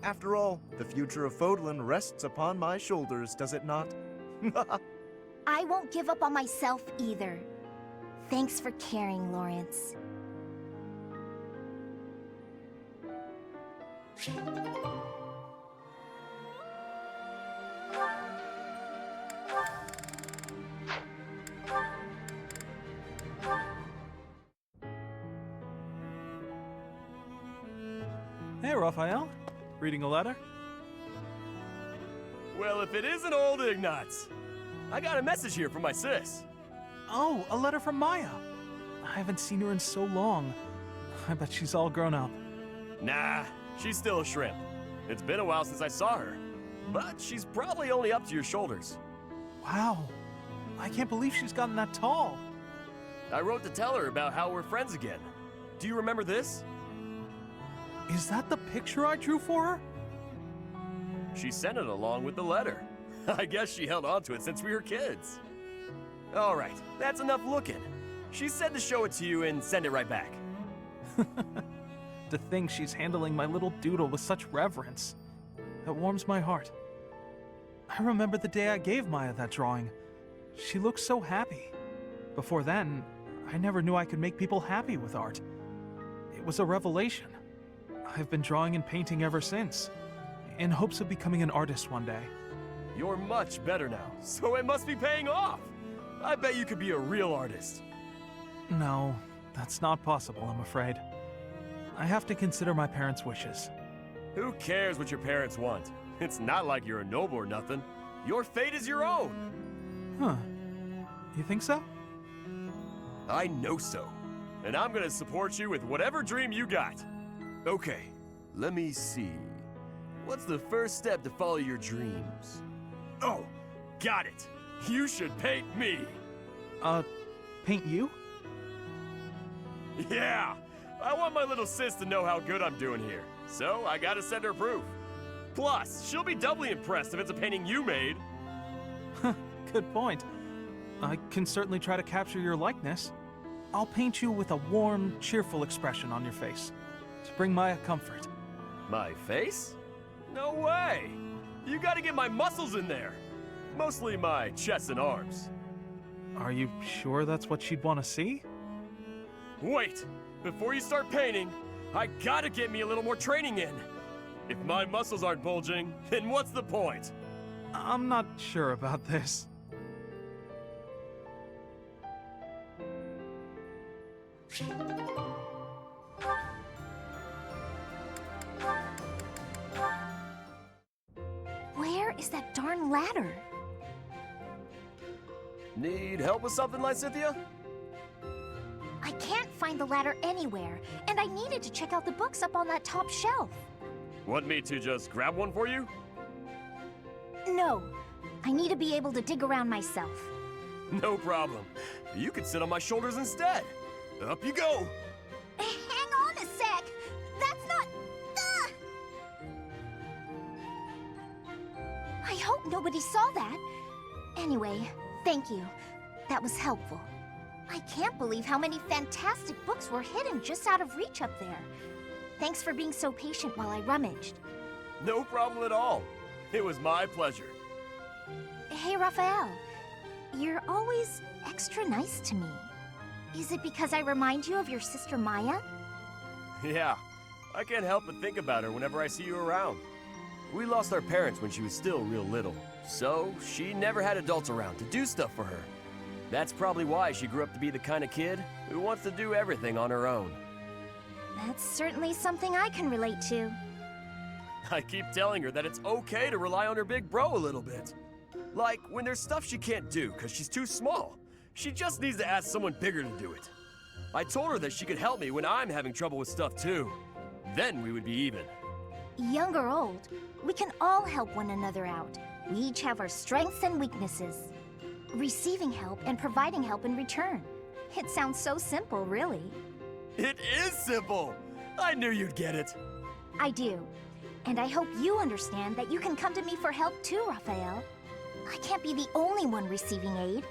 After all, the future of Fodlan rests upon my shoulders, does it not? I won't give up on myself either. Thanks for caring, Lawrence. Hey, Raphael. Reading a letter? Well, if it isn't old Ignatz. I got a message here from my sis. Oh, a letter from Maya. I haven't seen her in so long. I bet she's all grown up. Nah, she's still a shrimp. It's been a while since I saw her. But she's probably only up to your shoulders. Wow. I can't believe she's gotten that tall. I wrote to tell her about how we're friends again. Do you remember this? Is that the picture I drew for her? She sent it along with the letter. I guess she held on to it since we were kids. All right, that's enough looking. She said to show it to you and send it right back. To think she's handling my little doodle with such reverence. That warms my heart. I remember the day I gave Maya that drawing. She looked so happy. Before then, I never knew I could make people happy with art. It was a revelation. I've been drawing and painting ever since, in hopes of becoming an artist one day. You're much better now, so it must be paying off. I bet you could be a real artist. No, that's not possible, I'm afraid. I have to consider my parents' wishes. Who cares what your parents want? It's not like you're a noble or nothing. Your fate is your own. Huh. You think so? I know so. And I'm gonna support you with whatever dream you got. Okay, let me see. What's the first step to follow your dreams? Oh, got it. You should paint me. Paint you? Yeah, I want my little sis to know how good I'm doing here. So I gotta send her proof. Plus, she'll be doubly impressed if it's a painting you made. Good point. I can certainly try to capture your likeness. I'll paint you with a warm, cheerful expression on your face to bring Maya comfort. My face? No way! You gotta get my muscles in there. Mostly my chest and arms. Are you sure that's what she'd want to see? Wait! Before you start painting, I gotta get me a little more training in. If my muscles aren't bulging, then what's the point? I'm not sure about this. Where is that darn ladder? Need help with something, Lysithia? I can't find the ladder anywhere, and I needed to check out the books up on that top shelf. Want me to just grab one for you? No, I need to be able to dig around myself. No problem. You can sit on my shoulders instead. Up you go. Hang on a sec. That's not... I hope nobody saw that. Anyway, thank you. That was helpful. I can't believe how many fantastic books were hidden just out of reach up there. Thanks for being so patient while I rummaged. No problem at all. It was my pleasure. Hey, Raphael. You're always extra nice to me. Is it because I remind you of your sister Maya? Yeah, I can't help but think about her whenever I see you around. We lost our parents when she was still real little, so she never had adults around to do stuff for her. That's probably why she grew up to be the kind of kid who wants to do everything on her own. That's certainly something I can relate to. I keep telling her that it's okay to rely on her big bro a little bit. Like, when there's stuff she can't do because she's too small, she just needs to ask someone bigger to do it. I told her that she could help me when I'm having trouble with stuff too. Then we would be even. Young or old, we can all help one another out. We each have our strengths and weaknesses. Receiving help and providing help in return. It sounds so simple, really. It is simple! I knew you'd get it. I do. And I hope you understand that you can come to me for help too, Raphael. I can't be the only one receiving aid.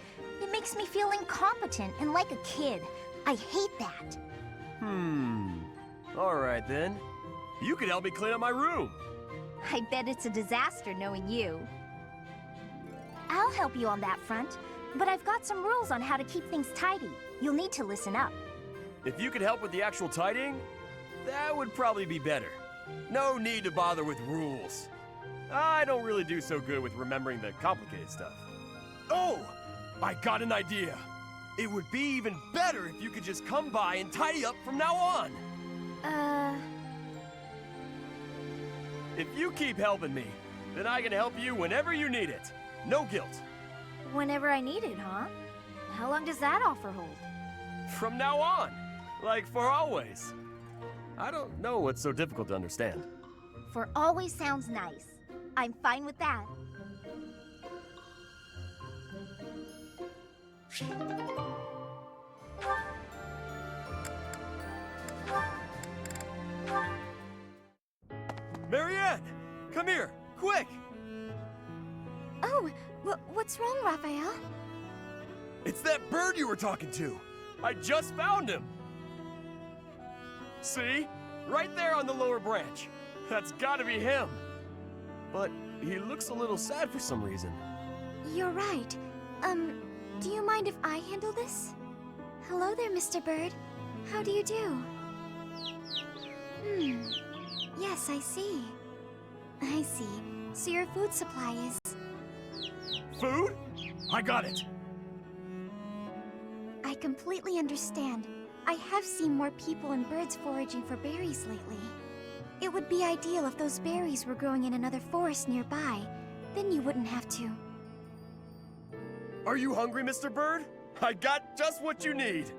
It makes me feel incompetent and like a kid. I hate that. Alright then. You could help me clean up my room. I bet it's a disaster knowing you. I'll help you on that front, but I've got some rules on how to keep things tidy. You'll need to listen up. If you could help with the actual tidying, that would probably be better. No need to bother with rules. I don't really do so good with remembering the complicated stuff. Oh! I got an idea! It would be even better if you could just come by and tidy up from now on! If you keep helping me, then I can help you whenever you need it. No guilt. Whenever I need it, huh? How long does that offer hold? From now on. Like for always. I don't know what's so difficult to understand. For always sounds nice. I'm fine with that. Marianne! Come here! Quick! Oh, what's wrong, Raphael? It's that bird you were talking to! I just found him! See? Right there on the lower branch. That's gotta be him. But he looks a little sad for some reason. You're right. Do you mind if I handle this? Hello there, Mr. Bird. How do you do? Yes, I see. I see. So your food supply is... Food? I got it. I completely understand. I have seen more people and birds foraging for berries lately. It would be ideal if those berries were growing in another forest nearby. Then you wouldn't have to. Are you hungry, Mr. Bird? I got just what you need.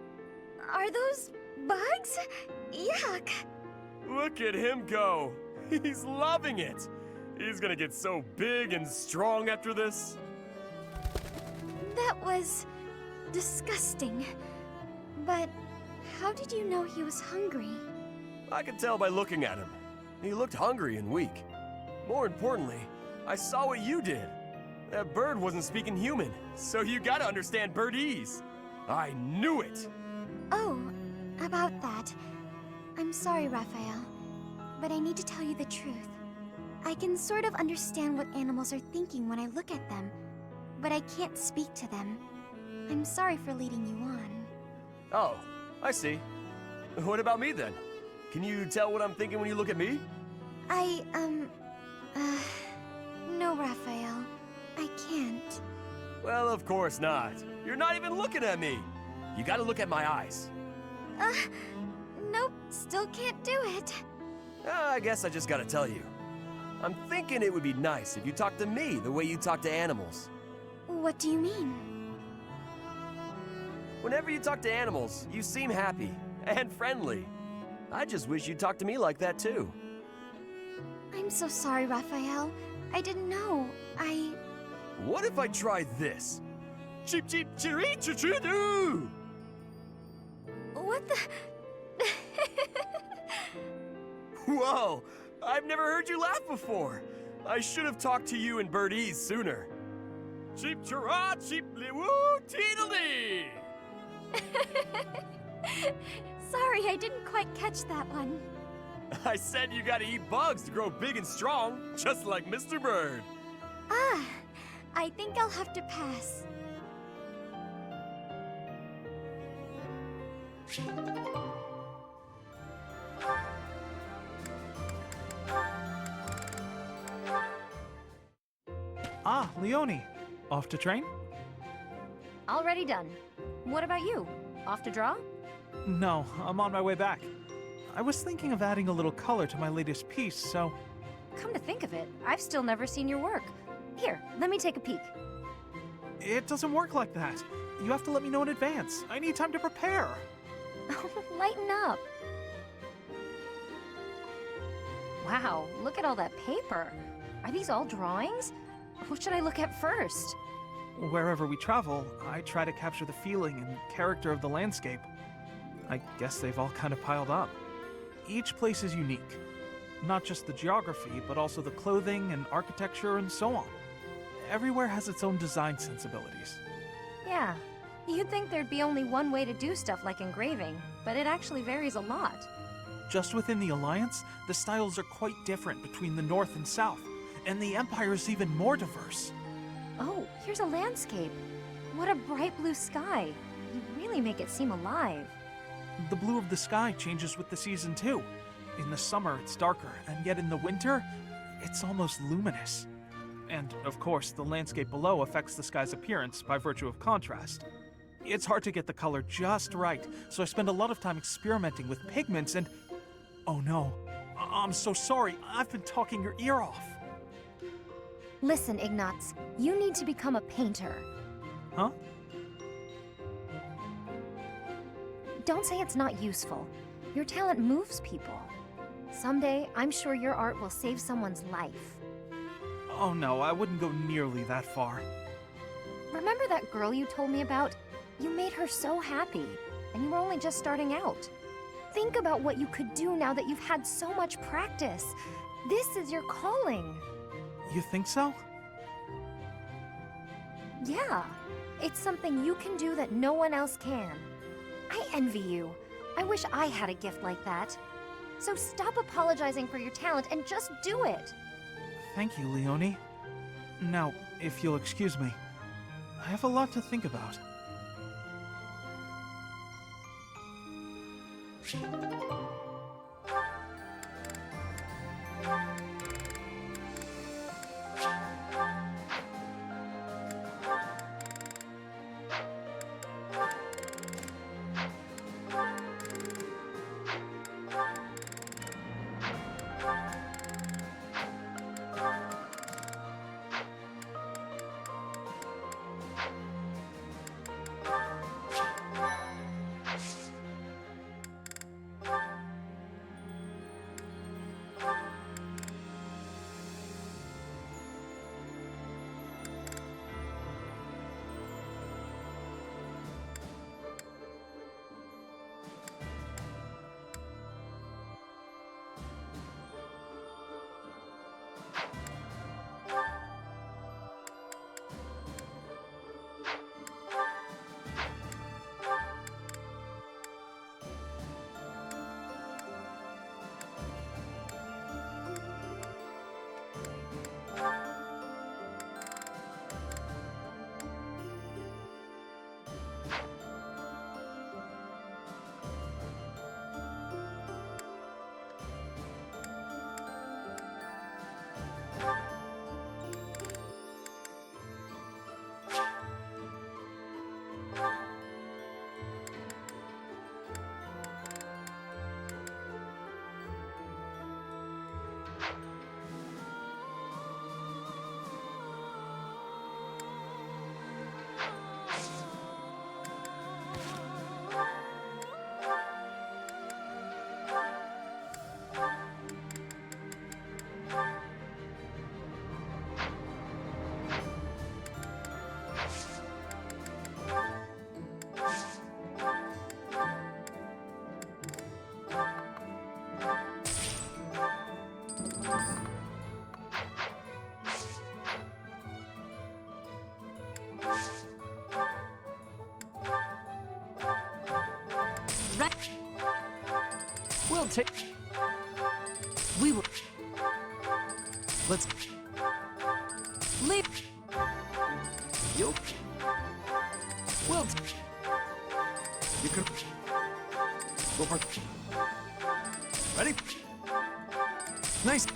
Are those bugs? Yuck. Look at him go. He's loving it. He's gonna get so big and strong after this. That was disgusting. But how did you know he was hungry? I could tell by looking at him. He looked hungry and weak. More importantly, I saw what you did. That bird wasn't speaking human, so you gotta understand birdese. I knew it! Oh, about that. I'm sorry, Raphael, but I need to tell you the truth. I can sort of understand what animals are thinking when I look at them, but I can't speak to them. I'm sorry for leading you on. Oh, I see. What about me then? Can you tell what I'm thinking when you look at me? No, Raphael. I can't. Well, of course not. You're not even looking at me. You gotta look at my eyes. Nope, still can't do it. I guess I just gotta tell you. I'm thinking it would be nice if you talked to me the way you talk to animals. What do you mean? Whenever you talk to animals, you seem happy and friendly. I just wish you'd talk to me like that too. I'm so sorry, Raphael. I didn't know. What if I tried this? Cheep cheep chiree choo choo doo! What the? Whoa! I've never heard you laugh before. I should have talked to you in birdese sooner. Cheep chirah cheep li woo teedledee! Sorry, I didn't quite catch that one. I said you gotta eat bugs to grow big and strong, just like Mr. Bird. I think I'll have to pass. Ah, Leonie. Off to train? Already done. What about you? Off to draw? No, I'm on my way back. I was thinking of adding a little color to my latest piece, so... Come to think of it, I've still never seen your work. Here, let me take a peek. It doesn't work like that. You have to let me know in advance. I need time to prepare. Lighten up. Wow, look at all that paper. Are these all drawings? What should I look at first? Wherever we travel, I try to capture the feeling and character of the landscape. I guess they've all kind of piled up. Each place is unique. Not just the geography, but also the clothing and architecture and so on. Everywhere has its own design sensibilities. Yeah, you'd think there'd be only one way to do stuff like engraving, but it actually varies a lot. Just within the Alliance, the styles are quite different between the North and South, and the Empire is even more diverse. Oh, here's a landscape. What a bright blue sky. You really make it seem alive. The blue of the sky changes with the season too. In the summer, it's darker, and yet in the winter, it's almost luminous. And, of course, the landscape below affects the sky's appearance by virtue of contrast. It's hard to get the color just right, so I spend a lot of time experimenting with pigments and... Oh no, I'm so sorry, I've been talking your ear off. Listen, Ignatz, you need to become a painter. Huh? Don't say it's not useful. Your talent moves people. Someday, I'm sure your art will save someone's life. Oh no, I wouldn't go nearly that far. Remember that girl you told me about? You made her so happy, and you were only just starting out. Think about what you could do now that you've had so much practice. This is your calling. You think so? Yeah, it's something you can do that no one else can. I envy you. I wish I had a gift like that. So stop apologizing for your talent and just do it. Thank you, Leonie. Now, if you'll excuse me, I have a lot to think about. We'll take... We will... Let's... Leave... You... We'll... You can... Go for... Ready? Nice.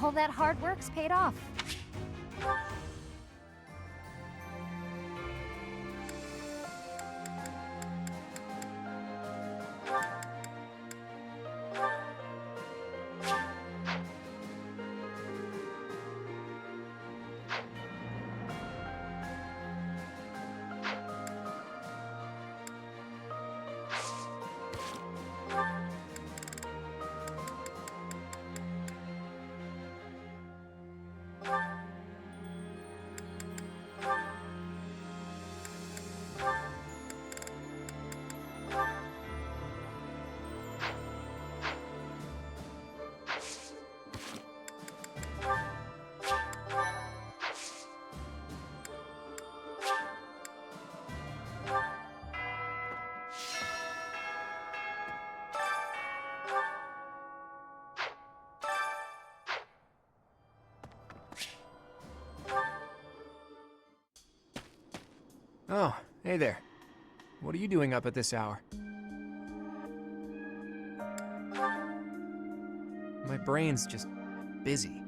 All that hard work's paid off. Oh, hey there. What are you doing up at this hour? My brain's just busy.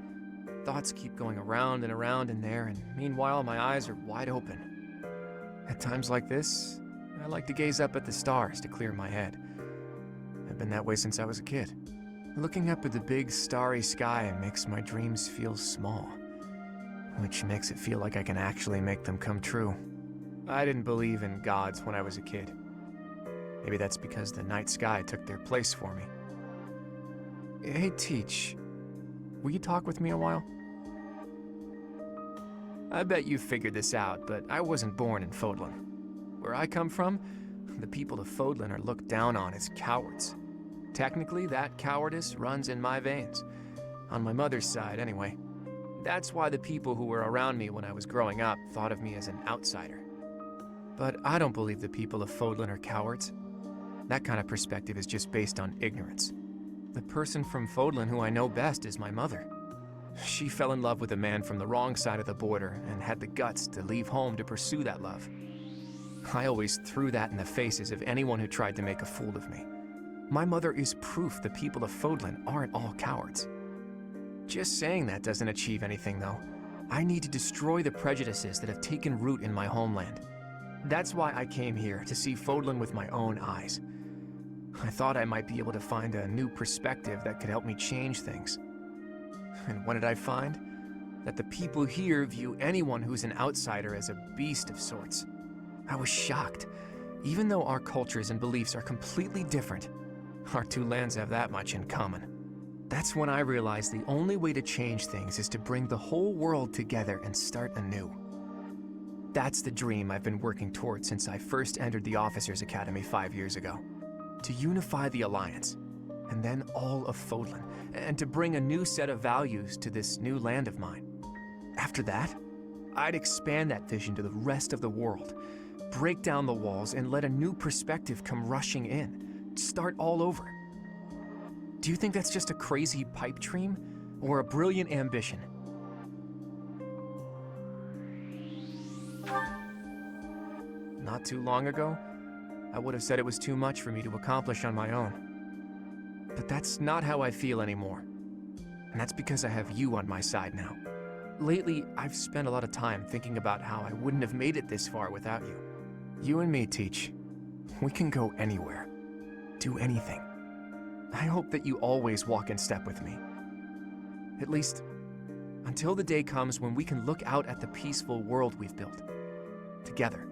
Thoughts keep going around and around in there, and meanwhile my eyes are wide open. At times like this, I like to gaze up at the stars to clear my head. I've been that way since I was a kid. Looking up at the big starry sky makes my dreams feel small, which makes it feel like I can actually make them come true. I didn't believe in gods when I was a kid. Maybe that's because the night sky took their place for me. Hey, Teach, will you talk with me a while? I bet you figured this out, but I wasn't born in Fodlan. Where I come from, the people of Fodlan are looked down on as cowards. Technically, that cowardice runs in my veins. On my mother's side, anyway. That's why the people who were around me when I was growing up thought of me as an outsider. But I don't believe the people of Fodlan are cowards. That kind of perspective is just based on ignorance. The person from Fodlan who I know best is my mother. She fell in love with a man from the wrong side of the border and had the guts to leave home to pursue that love. I always threw that in the faces of anyone who tried to make a fool of me. My mother is proof the people of Fodlan aren't all cowards. Just saying that doesn't achieve anything, though. I need to destroy the prejudices that have taken root in my homeland. That's why I came here, to see Fodlan with my own eyes. I thought I might be able to find a new perspective that could help me change things. And what did I find? That the people here view anyone who's an outsider as a beast of sorts. I was shocked. Even though our cultures and beliefs are completely different, our two lands have that much in common. That's when I realized the only way to change things is to bring the whole world together and start anew. That's the dream I've been working towards since I first entered the Officers Academy 5 years ago. To unify the Alliance, and then all of Fodlan, and to bring a new set of values to this new land of mine. After that, I'd expand that vision to the rest of the world, break down the walls, and let a new perspective come rushing in. Start all over. Do you think that's just a crazy pipe dream, or a brilliant ambition? Not too long ago, I would have said it was too much for me to accomplish on my own. But that's not how I feel anymore. And that's because I have you on my side now. Lately, I've spent a lot of time thinking about how I wouldn't have made it this far without you. You and me, Teach. We can go anywhere. Do anything. I hope that you always walk in step with me. At least, until the day comes when we can look out at the peaceful world we've built. Together.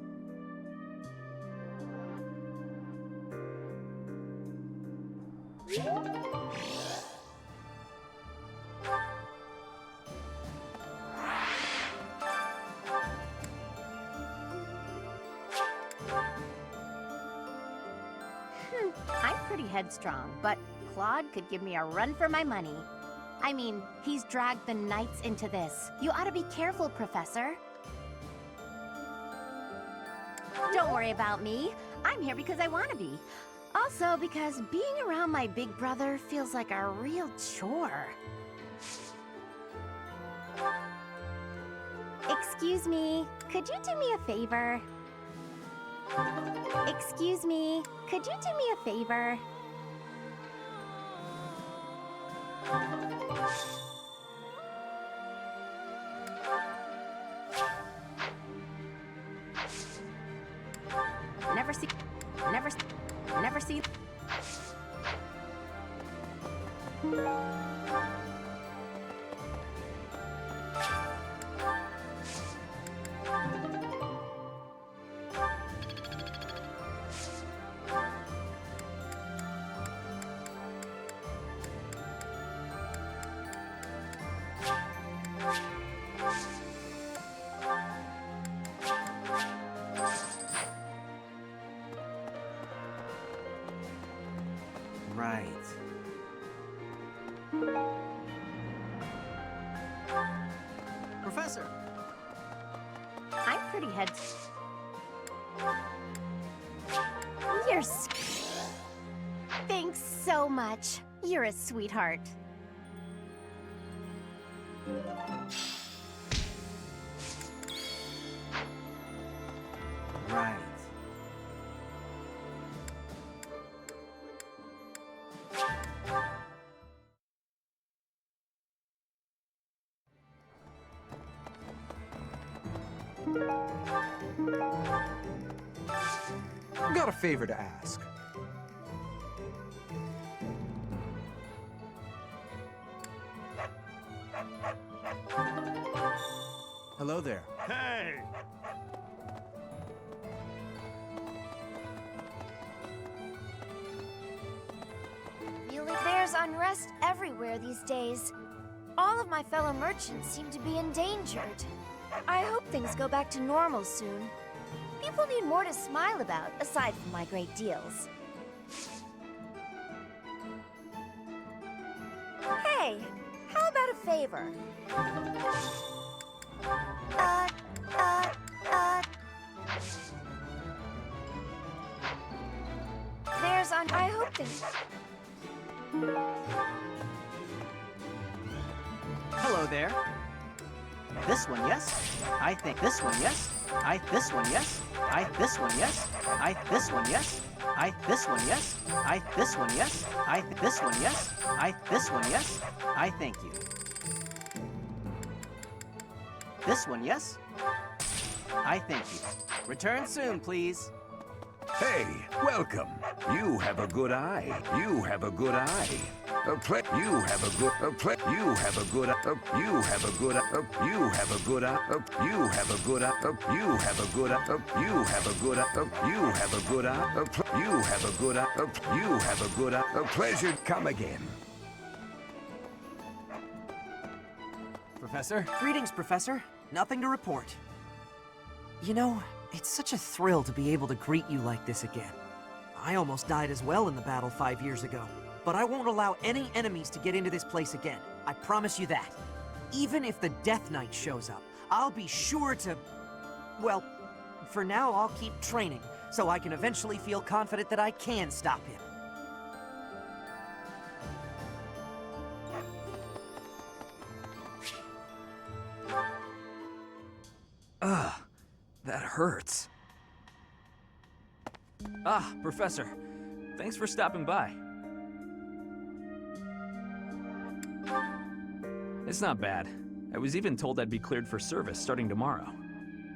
I'm pretty headstrong, but Claude could give me a run for my money. I mean, he's dragged the Knights into this. You ought to be careful, Professor. Don't worry about me. I'm here because I want to be. Also, because being around my big brother feels like a real chore. Excuse me, could you do me a favor? Excuse me, could you do me a favor? Never see. Right. Professor! I'm pretty You're Thanks so much. You're a sweetheart. Right. Got a favor to ask. Hello there. Hey! There's unrest everywhere these days. All of my fellow merchants seem to be endangered. I hope things go back to normal soon. People need more to smile about, aside from my great deals. Hey, how about a favor? I hope things... Hello there. This one, yes. I think this one, yes. This one, yes. This one, yes. This one, yes. This one, yes. This one, yes. This one, yes. This one, yes. Thank you. This one, yes. Thank you. Return soon, please. Hey, welcome. You have a good eye. You have a good eye. You have a good. You have a good. You have a good. You have a good. You have a good. You have a good. You have a good. You have a good. You have a good. You have a good. Pleasure. Come again. Professor? Greetings, Professor. Nothing to report. You know, it's such a thrill to be able to greet you like this again. I almost died as well in the battle 5 years ago, but I won't allow any enemies to get into this place again. I promise you that. Even if the Death Knight shows up, I'll be sure to... Well, for now I'll keep training, so I can eventually feel confident that I can stop him. Ugh, that hurts. Ah, Professor. Thanks for stopping by. It's not bad. I was even told I'd be cleared for service starting tomorrow.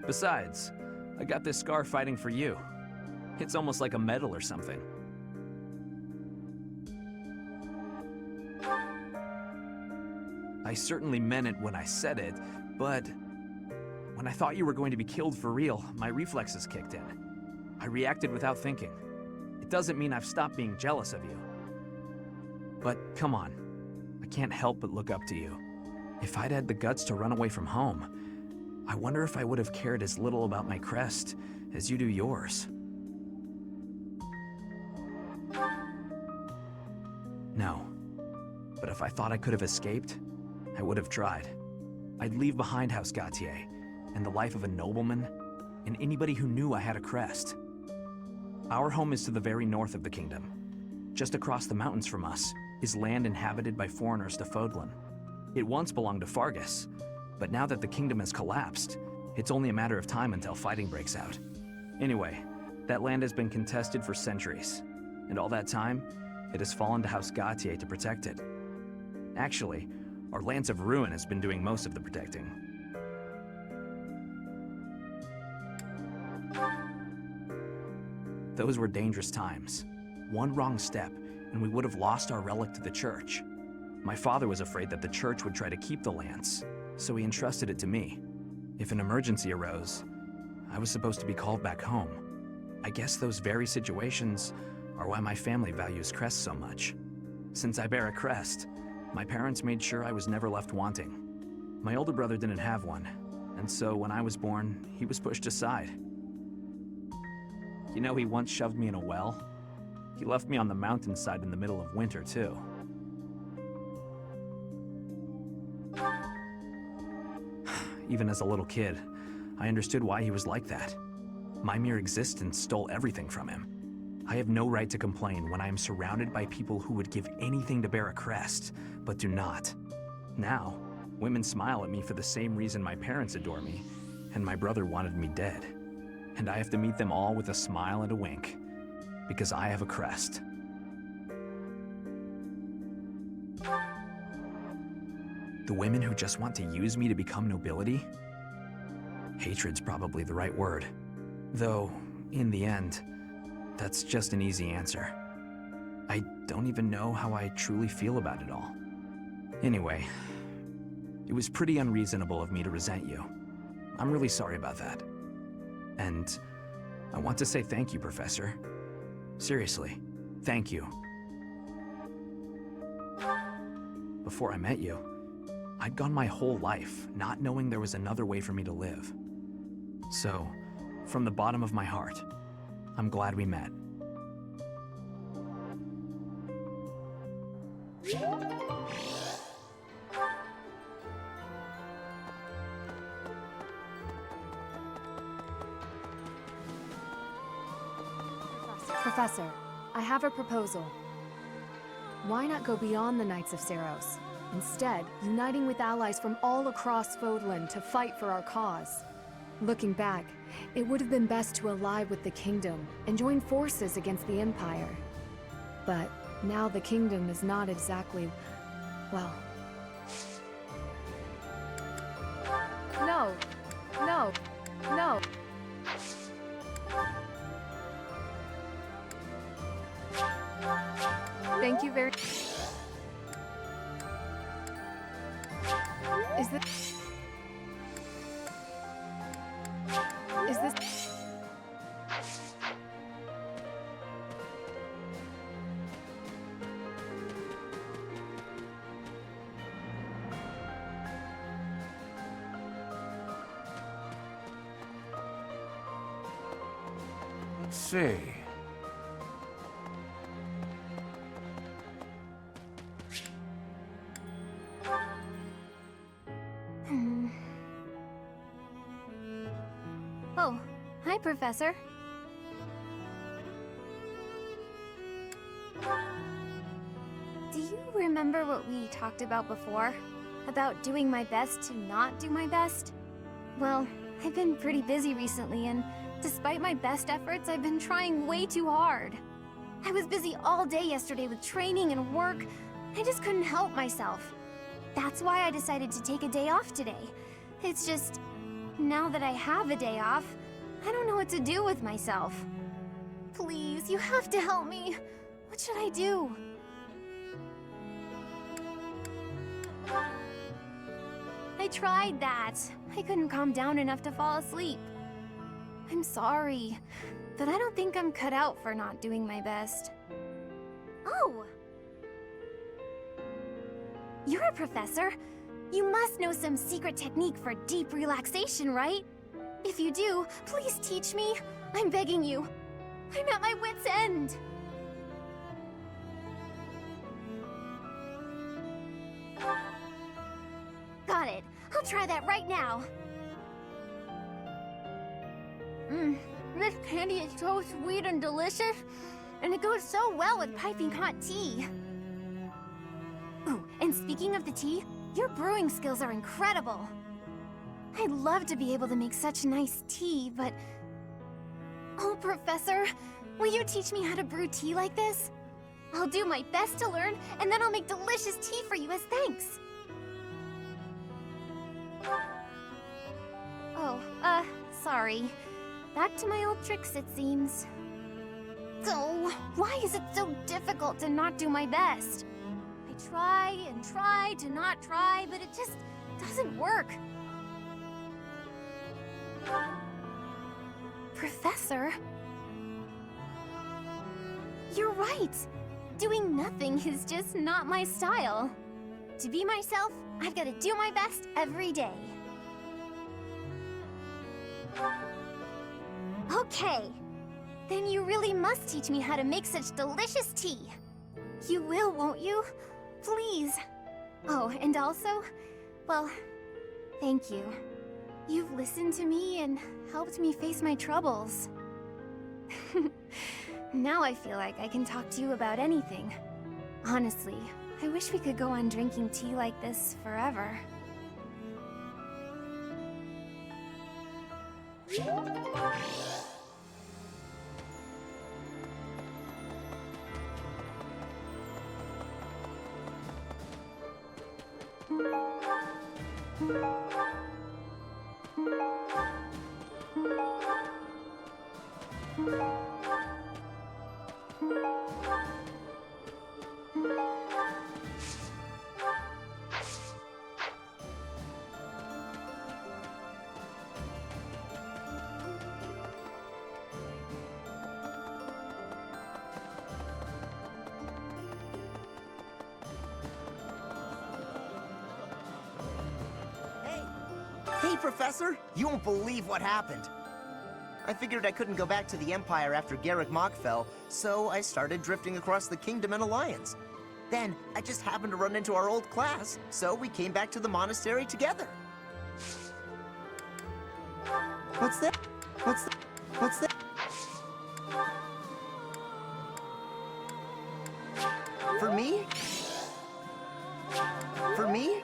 Besides, I got this scar fighting for you. It's almost like a medal or something. I certainly meant it when I said it, but when I thought you were going to be killed for real, my reflexes kicked in. I reacted without thinking. It doesn't mean I've stopped being jealous of you. But come on, I can't help but look up to you. If I'd had the guts to run away from home, I wonder if I would have cared as little about my crest as you do yours. No, but if I thought I could have escaped, I would have tried. I'd leave behind House Gautier and the life of a nobleman and anybody who knew I had a crest. Our home is to the very north of the kingdom. Just across the mountains from us is land inhabited by foreigners to Fodlan. It once belonged to Fargus, but now that the kingdom has collapsed, it's only a matter of time until fighting breaks out. Anyway, that land has been contested for centuries, and all that time, it has fallen to House Gautier to protect it. Actually, our Lance of Ruin has been doing most of the protecting. Those were dangerous times. One wrong step, and we would have lost our relic to the church. My father was afraid that the church would try to keep the lance, so he entrusted it to me. If an emergency arose, I was supposed to be called back home. I guess those very situations are why my family values crests so much. Since I bear a crest, my parents made sure I was never left wanting. My older brother didn't have one, and so when I was born, he was pushed aside. You know, he once shoved me in a well. He left me on the mountainside in the middle of winter, too. Even as a little kid, I understood why he was like that. My mere existence stole everything from him. I have no right to complain when I am surrounded by people who would give anything to bear a crest, but do not. Now, women smile at me for the same reason my parents adore me, and my brother wanted me dead. And I have to meet them all with a smile and a wink, because I have a crest. The women who just want to use me to become nobility? Hatred's probably the right word. Though, in the end, that's just an easy answer. I don't even know how I truly feel about it all. Anyway, it was pretty unreasonable of me to resent you. I'm really sorry about that. And I want to say thank you, Professor. Seriously, thank you. Before I met you, I'd gone my whole life not knowing there was another way for me to live. So, from the bottom of my heart, I'm glad we met. Professor, I have a proposal. Why not go beyond the Knights of Seros? Instead, uniting with allies from all across Fodland to fight for our cause. Looking back, it would have been best to ally with the Kingdom and join forces against the Empire. But now the Kingdom is not exactly, well... No! No! No! Thank you very... Is this... Let's see. Oh, hi, Professor. Do you remember what we talked about before? About doing my best to not do my best? Well, I've been pretty busy recently, and despite my best efforts, I've been trying way too hard. I was busy all day yesterday with training and work. I just couldn't help myself. That's why I decided to take a day off today. It's just, now that I have a day off, I don't know what to do with myself. Please, you have to help me. What should I do? I tried that. I couldn't calm down enough to fall asleep. I'm sorry, but I don't think I'm cut out for not doing my best. Oh! You're a professor. You must know some secret technique for deep relaxation, right? If you do, please teach me. I'm begging you. I'm at my wit's end. Got it. I'll try that right now. This candy is so sweet and delicious, and it goes so well with piping hot tea. Ooh, and speaking of the tea, your brewing skills are incredible. I'd love to be able to make such nice tea, but... Oh, Professor, will you teach me how to brew tea like this? I'll do my best to learn, and then I'll make delicious tea for you as thanks. Oh, sorry. Back to my old tricks, it seems. So, why is it so difficult to not do my best? I try and try to not try, but it just doesn't work. Professor? You're right. Doing nothing is just not my style. To be myself, I've got to do my best every day. Okay. Then you really must teach me how to make such delicious tea. You will, won't you? Please. Oh, and also, well, thank you. You've listened to me and helped me face my troubles. Now I feel like I can talk to you about anything. Honestly, I wish we could go on drinking tea like this forever. Hey, Professor! You won't believe what happened. I figured I couldn't go back to the Empire after Garrick Mach fell, so I started drifting across the Kingdom and Alliance. Then, I just happened to run into our old class, so we came back to the monastery together. What's that? What's that? What's that? For me? For me?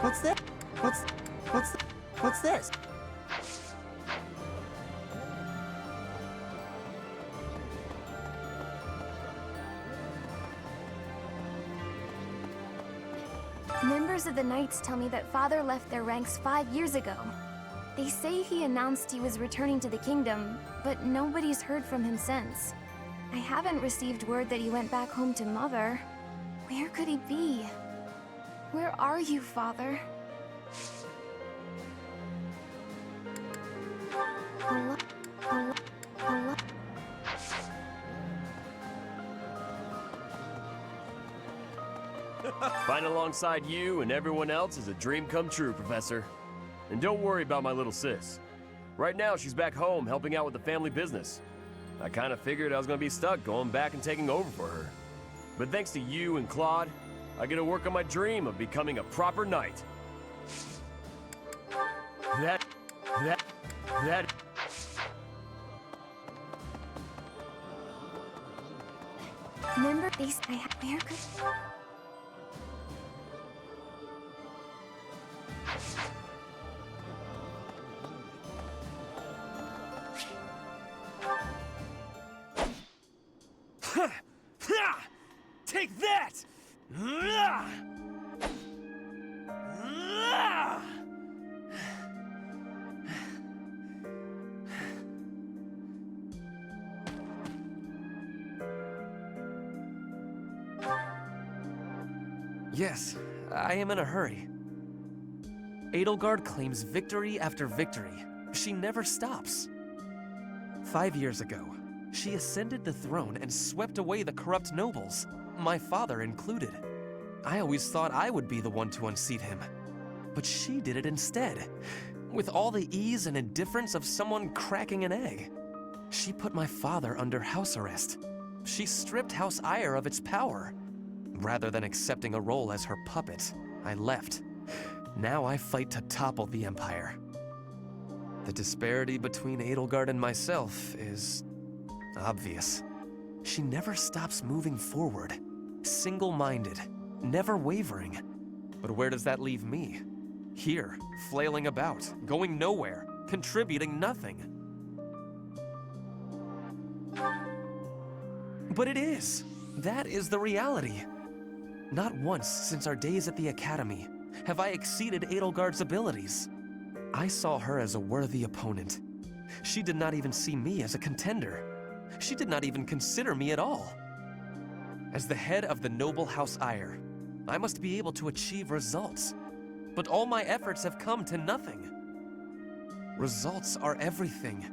What's that? What's this? Members of the Knights tell me that Father left their ranks 5 years ago. They say he announced he was returning to the kingdom, but nobody's heard from him since. I haven't received word that he went back home to Mother. Where could he be? Where are you, Father? Hello? Hello? Hello? Fighting alongside you and everyone else is a dream come true, Professor. And don't worry about my little sis. Right now, she's back home helping out with the family business. I kind of figured I was going to be stuck going back and taking over for her. But thanks to you and Claude, I get to work on my dream of becoming a proper knight. That... Remember these? Where could... Take that! Yes, I am in a hurry. Edelgard claims victory after victory. She never stops. 5 years ago, she ascended the throne and swept away the corrupt nobles, my father included. I always thought I would be the one to unseat him. But she did it instead, with all the ease and indifference of someone cracking an egg. She put my father under house arrest. She stripped House Eyre of its power. Rather than accepting a role as her puppet, I left. Now I fight to topple the Empire. The disparity between Edelgard and myself is obvious. She never stops moving forward, single-minded, never wavering. But where does that leave me? Here, flailing about, going nowhere, contributing nothing. But it is. That is the reality. Not once since our days at the Academy have I exceeded Edelgard's abilities. I saw her as a worthy opponent. She did not even see me as a contender. She did not even consider me at all. As the head of the noble House Eyre, I must be able to achieve results. But all my efforts have come to nothing. Results are everything.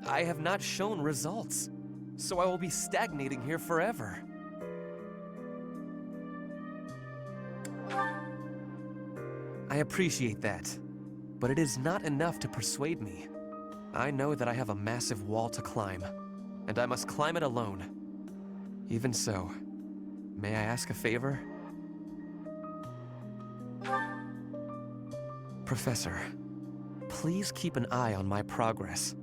I have not shown results, so I will be stagnating here forever. I appreciate that, but it is not enough to persuade me. I know that I have a massive wall to climb, and I must climb it alone. Even so, may I ask a favor? Professor, please keep an eye on my progress.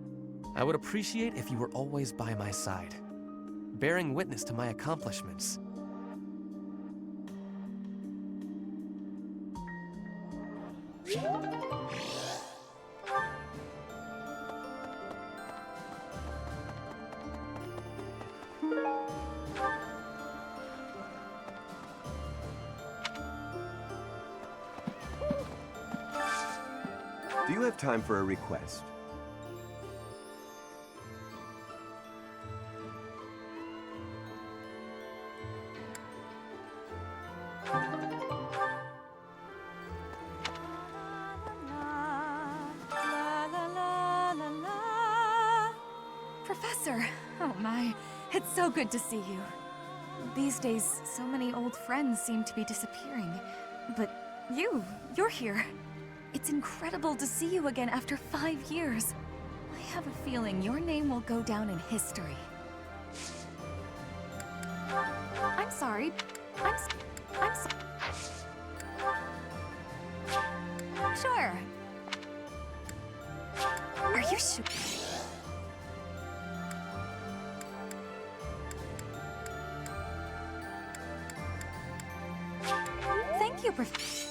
I would appreciate if you were always by my side, bearing witness to my accomplishments. Do you have time for a request? Professor! Oh my, it's so good to see you. These days, so many old friends seem to be disappearing. But you're here. It's incredible to see you again after 5 years. I have a feeling your name will go down in history. I'm sorry. I'm sorry. Sure. Are you sure? Thank you, Professor.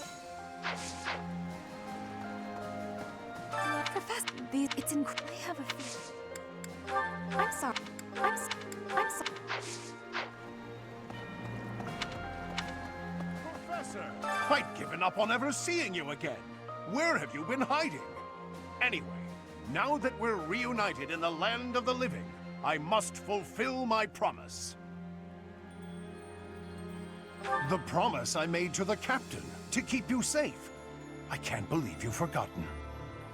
It's incredible. I have a feeling. I'm sorry. I'm sorry. Professor! I'd given up on ever seeing you again. Where have you been hiding? Anyway, now that we're reunited in the land of the living, I must fulfill my promise. The promise I made to the captain, to keep you safe. I can't believe you've forgotten.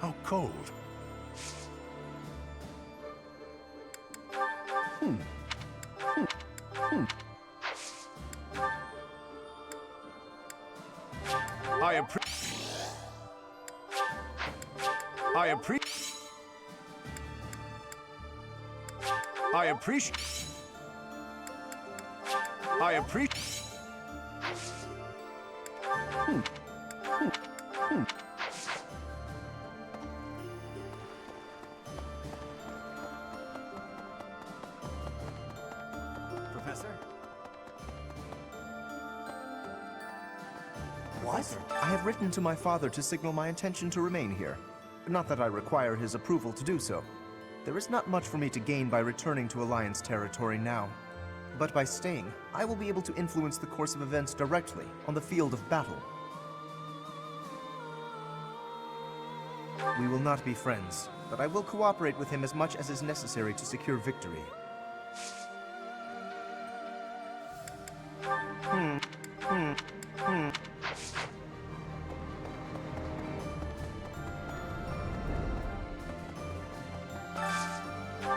How cold. I appreciate. Professor? What? I have written to my father to signal my intention to remain here. Not that I require his approval to do so. There is not much for me to gain by returning to Alliance territory now. But by staying, I will be able to influence the course of events directly on the field of battle. We will not be friends, but I will cooperate with him as much as is necessary to secure victory.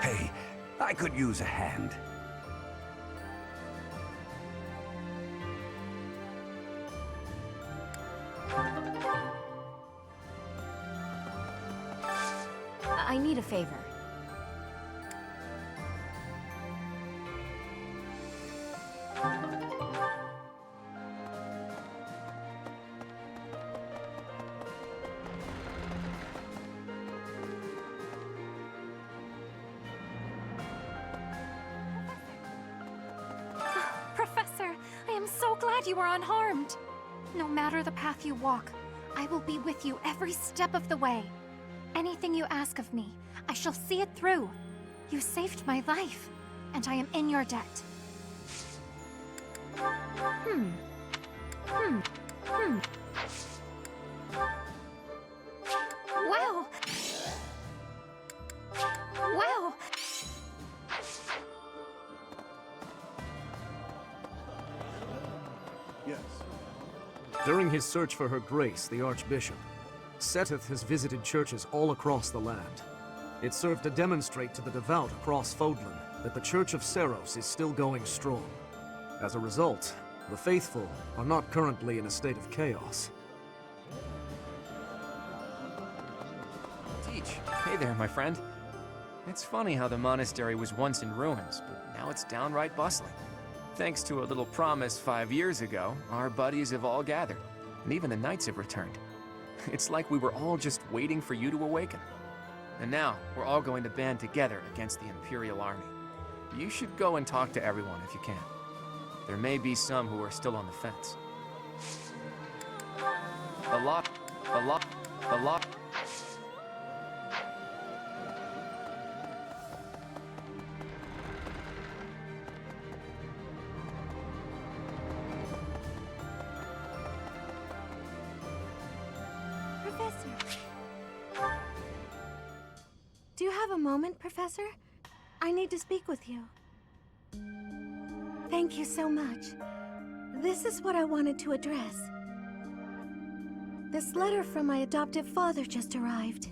Hey, I could use a hand. I need a favor. Professor, I am so glad you are unharmed. No matter the path you walk, I will be with you every step of the way. Anything you ask of me, I shall see it through. You saved my life, and I am in your debt. Wow! Wow! Yes. During his search for her grace, the Archbishop, Seteth has visited churches all across the land. It served to demonstrate to the devout across Fodlan that the Church of Seros is still going strong. As a result, the faithful are not currently in a state of chaos. Teach. Hey there, my friend. It's funny how the monastery was once in ruins, but now it's downright bustling. Thanks to a little promise 5 years ago, our buddies have all gathered, and even the knights have returned. It's like we were all just waiting for you to awaken. And now, we're all going to band together against the Imperial Army. You should go and talk to everyone if you can. There may be some who are still on the fence. A lot. Professor. Do you have a moment, Professor? I need to speak with you. Thank you so much. This is what I wanted to address. This letter from my adoptive father just arrived.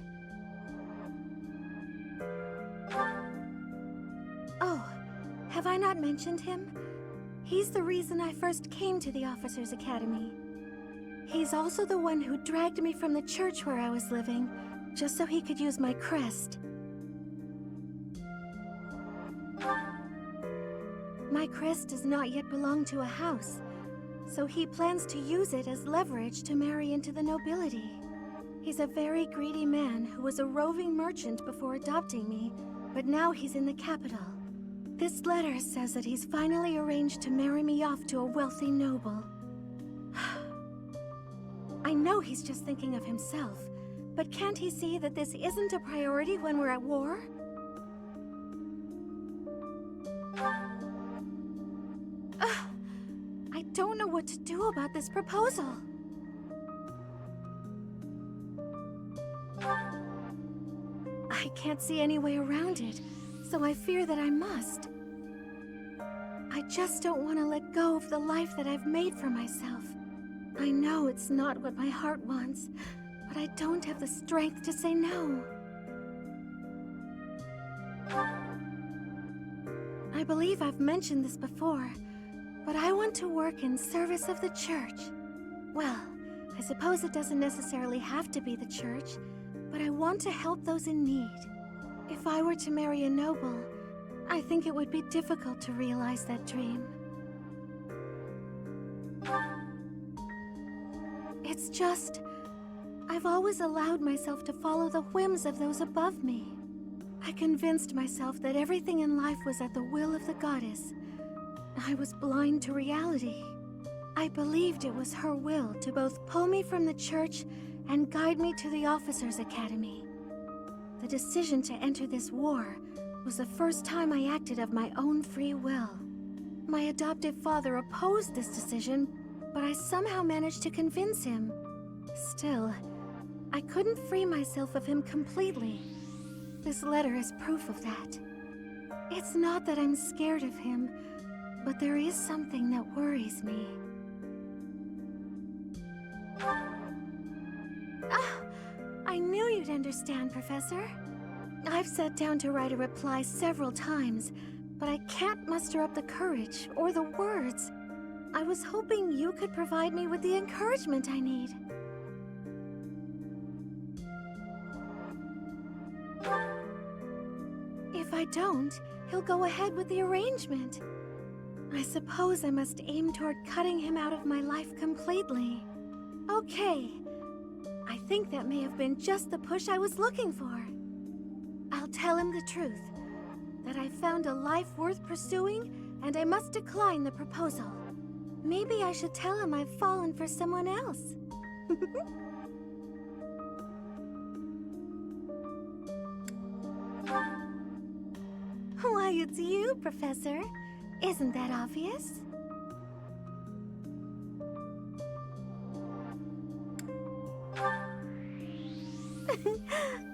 Oh, have I not mentioned him? He's the reason I first came to the Officers' Academy. He's also the one who dragged me from the church where I was living, just so he could use my crest. My crest does not yet belong to a house, so he plans to use it as leverage to marry into the nobility. He's a very greedy man who was a roving merchant before adopting me, but now he's in the capital. This letter says that he's finally arranged to marry me off to a wealthy noble. I know he's just thinking of himself, but can't he see that this isn't a priority when we're at war? I don't know what to do about this proposal. I can't see any way around it, so I fear that I must. I just don't want to let go of the life that I've made for myself. I know it's not what my heart wants, but I don't have the strength to say no. I believe I've mentioned this before, but I want to work in service of the church. Well, I suppose it doesn't necessarily have to be the church, but I want to help those in need. If I were to marry a noble, I think it would be difficult to realize that dream. It's just, I've always allowed myself to follow the whims of those above me. I convinced myself that everything in life was at the will of the goddess. I was blind to reality. I believed it was her will to both pull me from the church and guide me to the Officers' Academy. The decision to enter this war was the first time I acted of my own free will. My adoptive father opposed this decision, but I somehow managed to convince him. Still, I couldn't free myself of him completely. This letter is proof of that. It's not that I'm scared of him, but there is something that worries me. I knew you'd understand, Professor. I've sat down to write a reply several times, but I can't muster up the courage or the words. I was hoping you could provide me with the encouragement I need. If I don't, he'll go ahead with the arrangement. I suppose I must aim toward cutting him out of my life completely. Okay. I think that may have been just the push I was looking for. I'll tell him the truth. That I found a life worth pursuing, and I must decline the proposal. Maybe I should tell him I've fallen for someone else. Why, it's you, Professor. Isn't that obvious?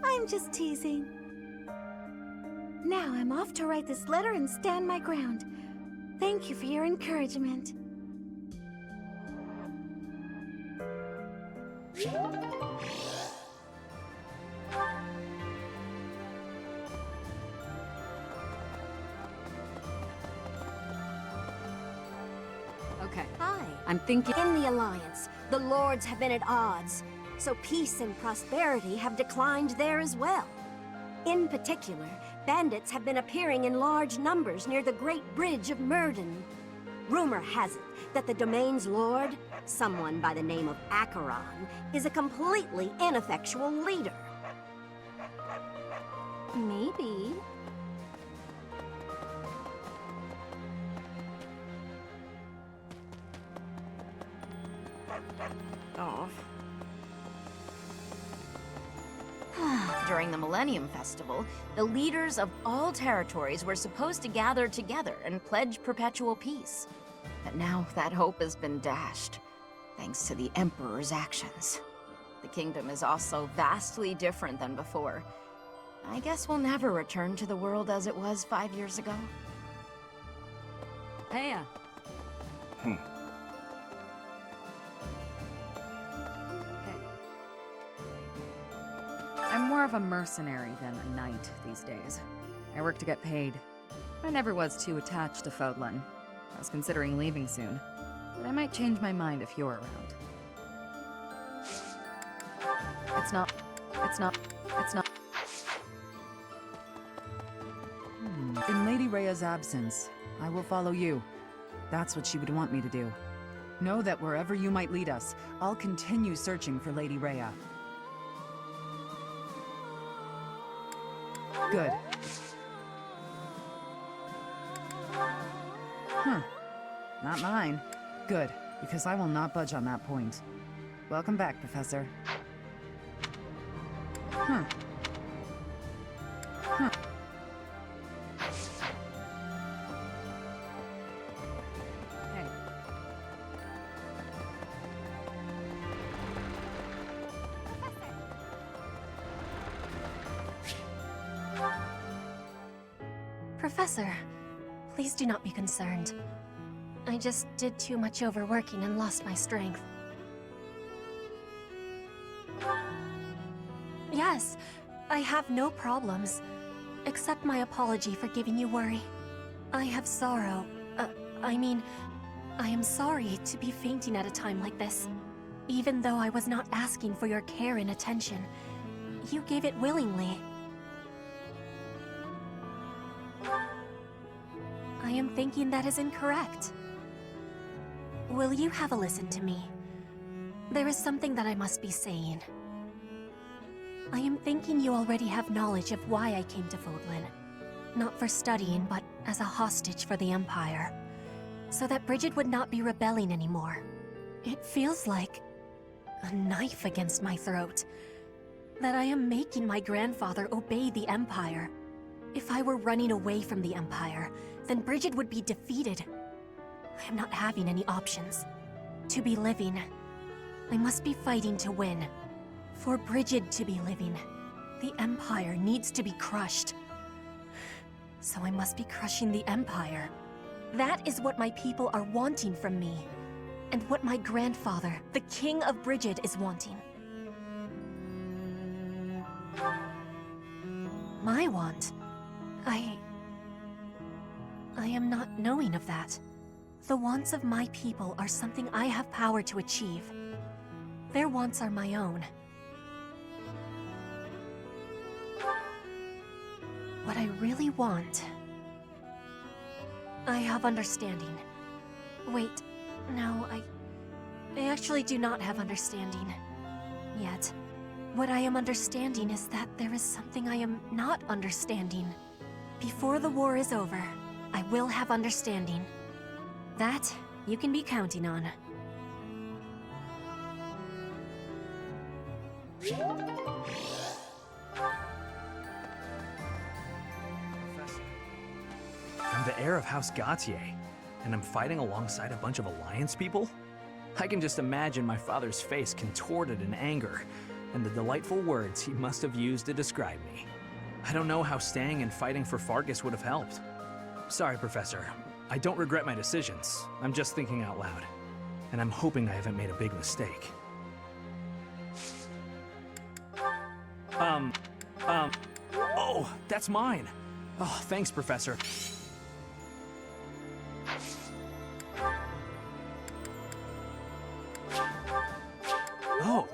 I'm just teasing. Now I'm off to write this letter and stand my ground. Thank you for your encouragement. Okay. Hi. I'm thinking... In the Alliance, the Lords have been at odds, so peace and prosperity have declined there as well. In particular, bandits have been appearing in large numbers near the Great Bridge of Myrden. Rumor has it that the domain's lord, someone by the name of Acheron, is a completely ineffectual leader. Maybe. Oh. During the Millennium Festival, the leaders of all territories were supposed to gather together and pledge perpetual peace. But now that hope has been dashed, thanks to the Emperor's actions. The kingdom is also vastly different than before. I guess we'll never return to the world as it was 5 years ago. Hey, I'm more of a mercenary than a knight these days. I work to get paid. I never was too attached to Fodlan. I was considering leaving soon, but I might change my mind if you're around. It's not. In Lady Rhea's absence, I will follow you. That's what she would want me to do. Know that wherever you might lead us, I'll continue searching for Lady Rhea. Good. Huh. Not mine. Good, because I will not budge on that point. Welcome back, Professor. Huh. Huh. Hey. Professor, please do not be concerned. I just did too much overworking and lost my strength. Yes, I have no problems. Accept my apology for giving you worry. I have sorrow. I am sorry to be fainting at a time like this. Even though I was not asking for your care and attention, you gave it willingly. I am thinking that is incorrect. Will you have a listen to me? There is something that I must be saying. I am thinking you already have knowledge of why I came to Fodlan. Not for studying, but as a hostage for the Empire. So that Bridget would not be rebelling anymore. It feels like a knife against my throat. That I am making my grandfather obey the Empire. If I were running away from the Empire, then Bridget would be defeated. I am not having any options. To be living, I must be fighting to win. For Bridget to be living, the Empire needs to be crushed. So I must be crushing the Empire. That is what my people are wanting from me. And what my grandfather, the King of Bridget, is wanting. My want? I am not knowing of that. The wants of my people are something I have power to achieve. Their wants are my own. What I really want... I have understanding. Wait, no, I actually do not have understanding. Yet. What I am understanding is that there is something I am not understanding. Before the war is over, I will have understanding. That, you can be counting on. I'm the heir of House Gautier, and I'm fighting alongside a bunch of Alliance people? I can just imagine my father's face contorted in anger, and the delightful words he must have used to describe me. I don't know how staying and fighting for Fargus would have helped. Sorry, Professor. I don't regret my decisions. I'm just thinking out loud. And I'm hoping I haven't made a big mistake. Oh, that's mine! Oh, thanks, Professor. Oh!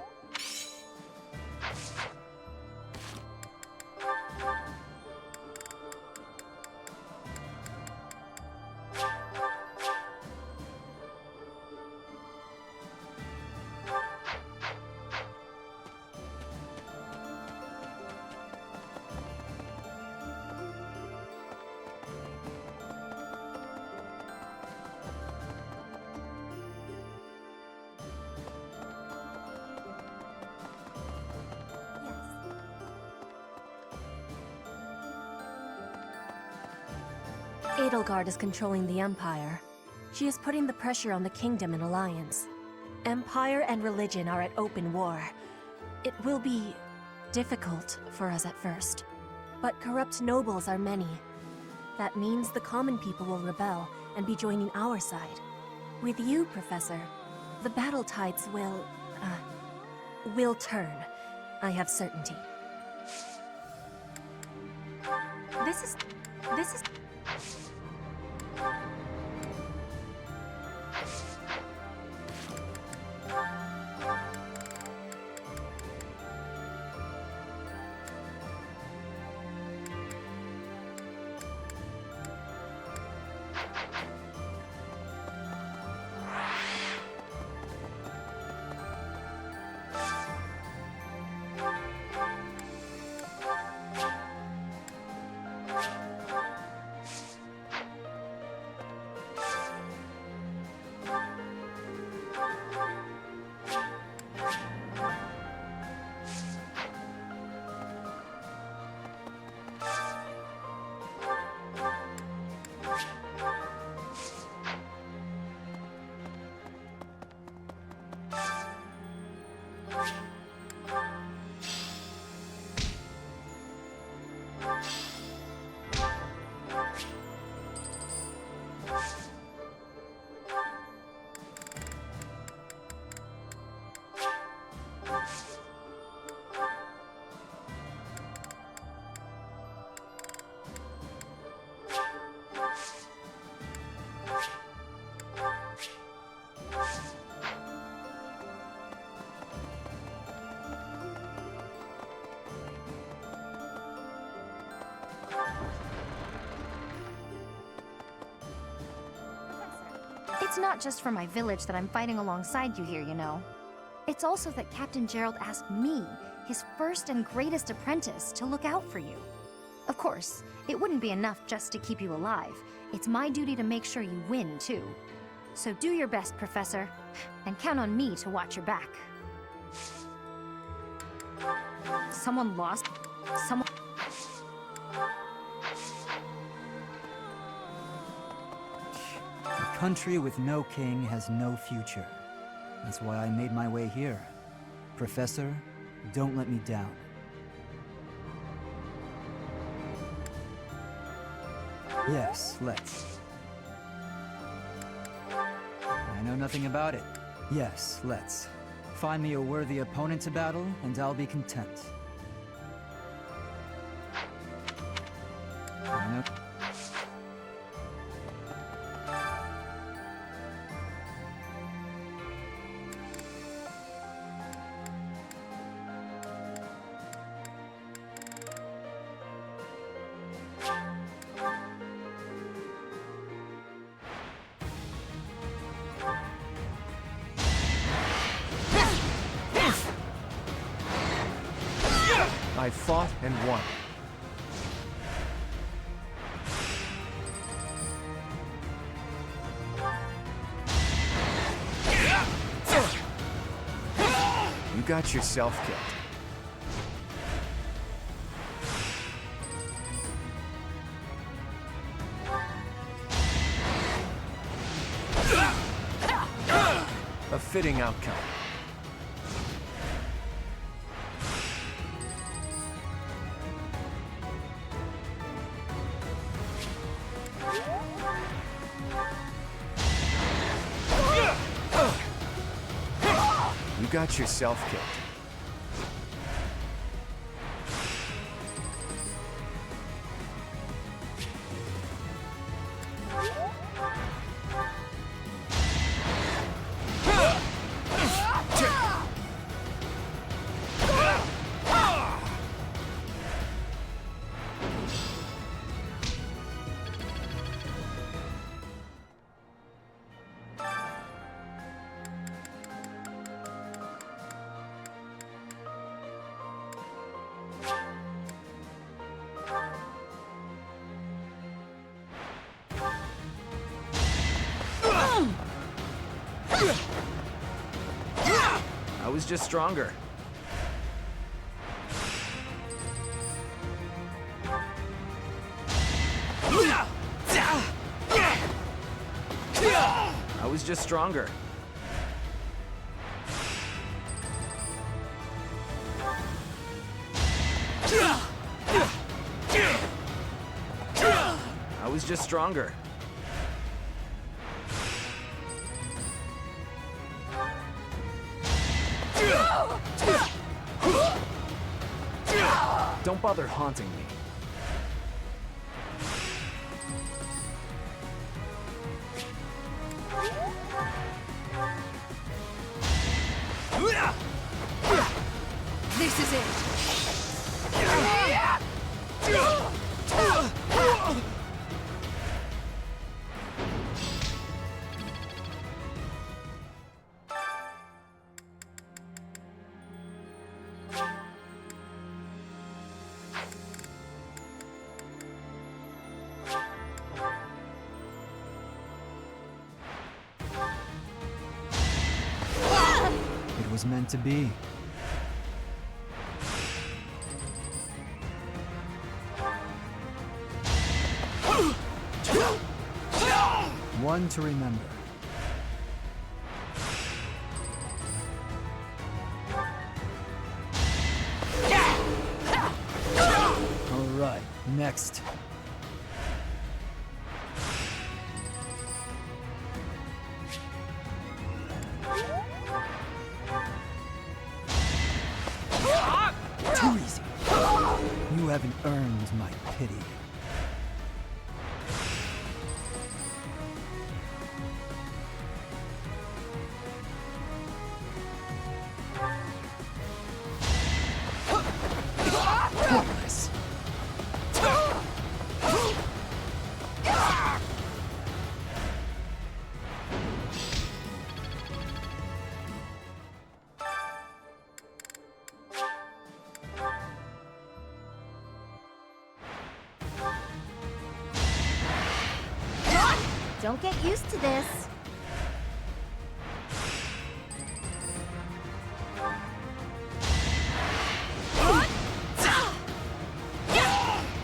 Edelgard is controlling the Empire. She is putting the pressure on the Kingdom and Alliance. Empire and religion are at open war. It will be difficult for us at first. But corrupt nobles are many. That means the common people will rebel and be joining our side. With you, Professor, the battle tides will turn. I have certainty. This is... It's not just for my village that I'm fighting alongside you here, you know. It's also that Captain Gerald asked me, his first and greatest apprentice, to look out for you. Of course, it wouldn't be enough just to keep you alive. It's my duty to make sure you win, too. So do your best, Professor, and count on me to watch your back. Someone lost? Someone... A country with no king has no future. That's why I made my way here. Professor, don't let me down. Yes, let's. I know nothing about it. Yes, let's. Find me a worthy opponent to battle, and I'll be content. I know. I fought and won. You got yourself killed. A fitting outcome. You got yourself killed. I was just stronger. I was just stronger. I was just stronger. Don't bother haunting me. This is it. It was meant to be. One to remember. All right, next. Too easy. You haven't earned my pity. Pointless. Don't get used to this.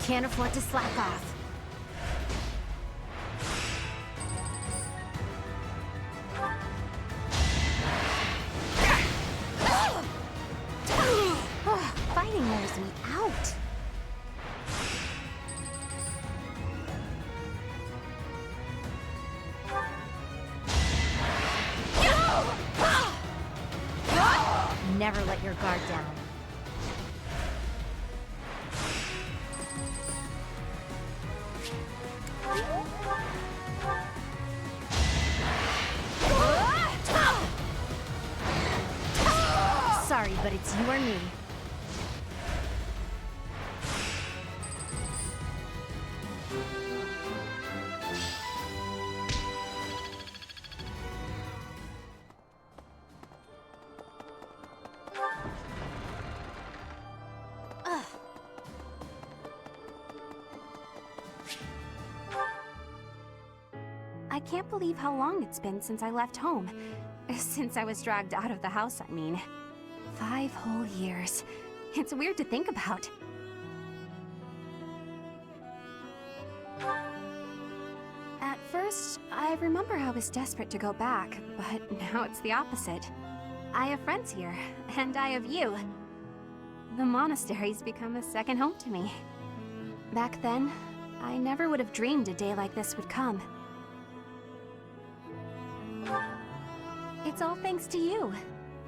Can't afford to slack off. Fighting wears me out. Never let your guard down. Sorry, but it's you or me. I can't believe how long it's been since I left home. Since I was dragged out of the house, I mean. 5 whole years. It's weird to think about. At first, I remember I was desperate to go back, but now it's the opposite. I have friends here, and I have you. The monastery's become a second home to me. Back then, I never would have dreamed a day like this would come. It's all thanks to you.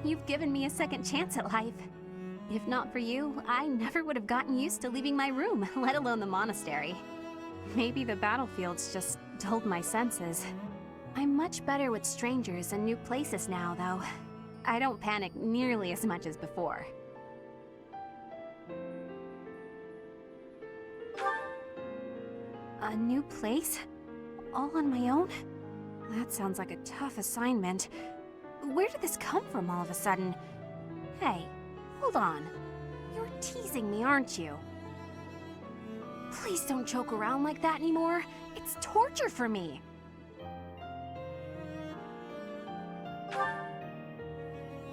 You've given me a second chance at life. If not for you, I never would have gotten used to leaving my room, let alone the monastery. Maybe the battlefields just dulled my senses. I'm much better with strangers and new places now, though. I don't panic nearly as much as before. A new place? All on my own? That sounds like a tough assignment. Where did this come from all of a sudden? Hey, hold on. You're teasing me, aren't you? Please don't joke around like that anymore. It's torture for me.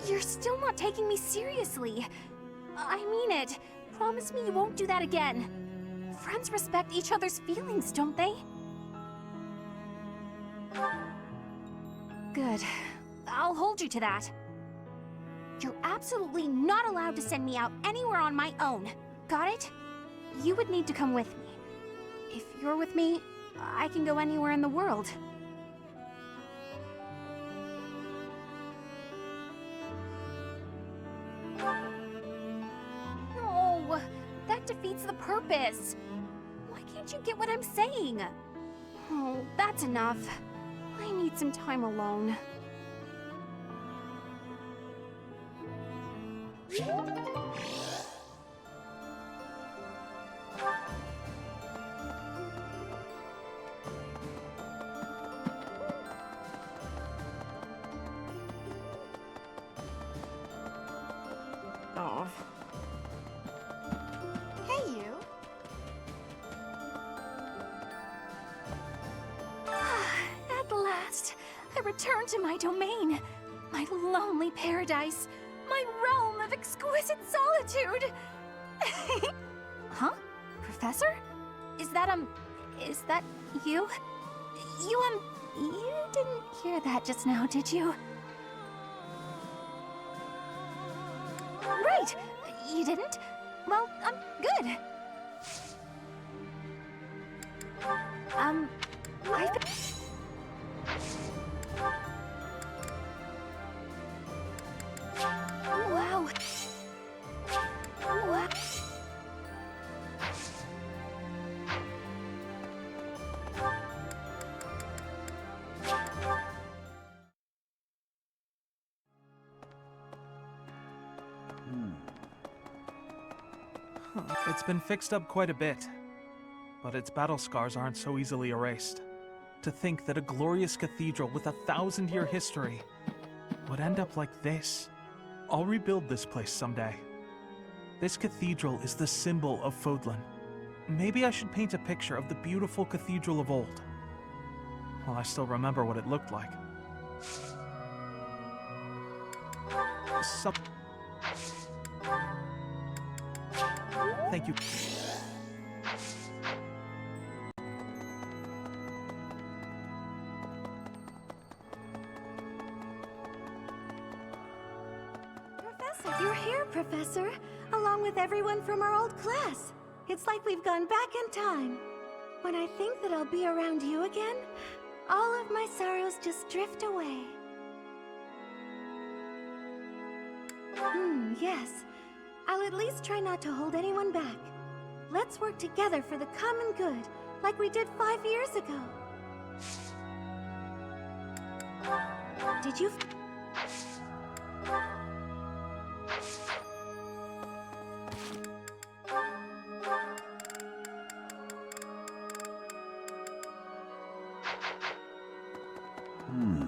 You're still not taking me seriously. I mean it. Promise me you won't do that again. Friends respect each other's feelings, don't they? Good. I'll hold you to that. You're absolutely not allowed to send me out anywhere on my own. Got it? You would need to come with me. If you're with me, I can go anywhere in the world. No, that defeats the purpose. Why can't you get what I'm saying? Oh, that's enough. I need some time alone. Oh. Hey, you. At last, I return to my domain. My lonely paradise. My realm of exquisite solitude! Huh? Professor? Is that you? You didn't hear that just now, did you? Right! You didn't? Well, good. I've been... Wow. Wow. It's been fixed up quite a bit, but its battle scars aren't so easily erased. To think that a glorious cathedral with a 1,000-year history would end up like this. I'll rebuild this place someday. This cathedral is the symbol of Fodlan. Maybe I should paint a picture of the beautiful cathedral of old. Well, I still remember what it looked like. Thank you. Professor, you're here, Professor, along with everyone from our old class. It's like we've gone back in time. When I think that I'll be around you again, all of my sorrows just drift away. Yes. I'll at least try not to hold anyone back. Let's work together for the common good, like we did 5 years ago. Did you...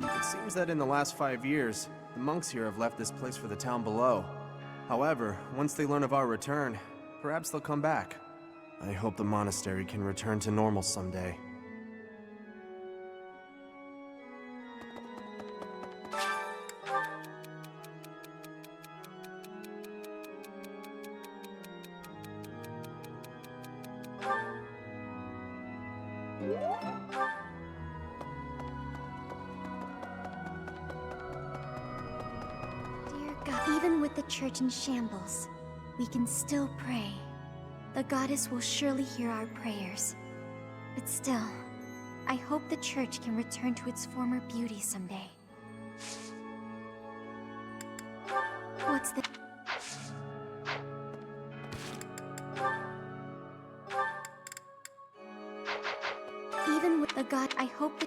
It seems that in the last 5 years, the monks here have left this place for the town below. However, once they learn of our return, perhaps they'll come back. I hope the monastery can return to normal someday. Dear God, even with the church in shambles, we can still pray. The goddess will surely hear our prayers. But still, I hope the church can return to its former beauty someday. What's the... Even with the god, I hope the...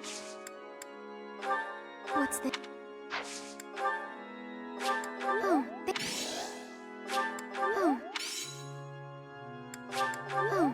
What's the... Oh, oh. Oh.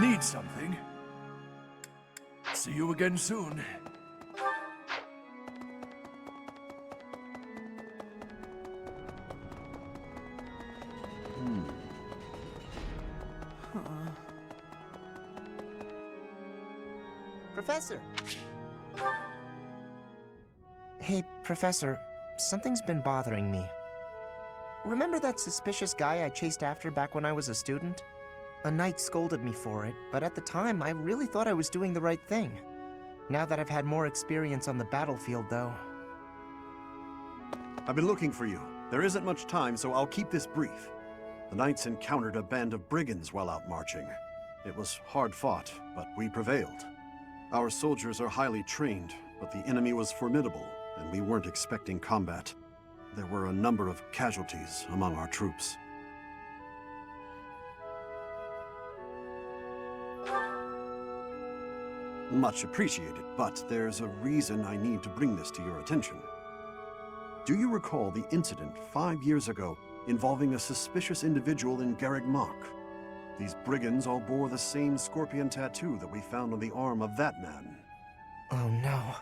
Need something? See you again soon. Professor! Hey, Professor, something's been bothering me. Remember that suspicious guy I chased after back when I was a student? A knight scolded me for it, but at the time I really thought I was doing the right thing. Now that I've had more experience on the battlefield, though... I've been looking for you. There isn't much time, so I'll keep this brief. The knights encountered a band of brigands while out marching. It was hard fought, but we prevailed. Our soldiers are highly trained, but the enemy was formidable, and we weren't expecting combat. There were a number of casualties among our troops. Much appreciated, but there's a reason I need to bring this to your attention. Do you recall the incident 5 years ago involving a suspicious individual in Garreg Mach? These brigands all bore the same scorpion tattoo that we found on the arm of that man. Oh no.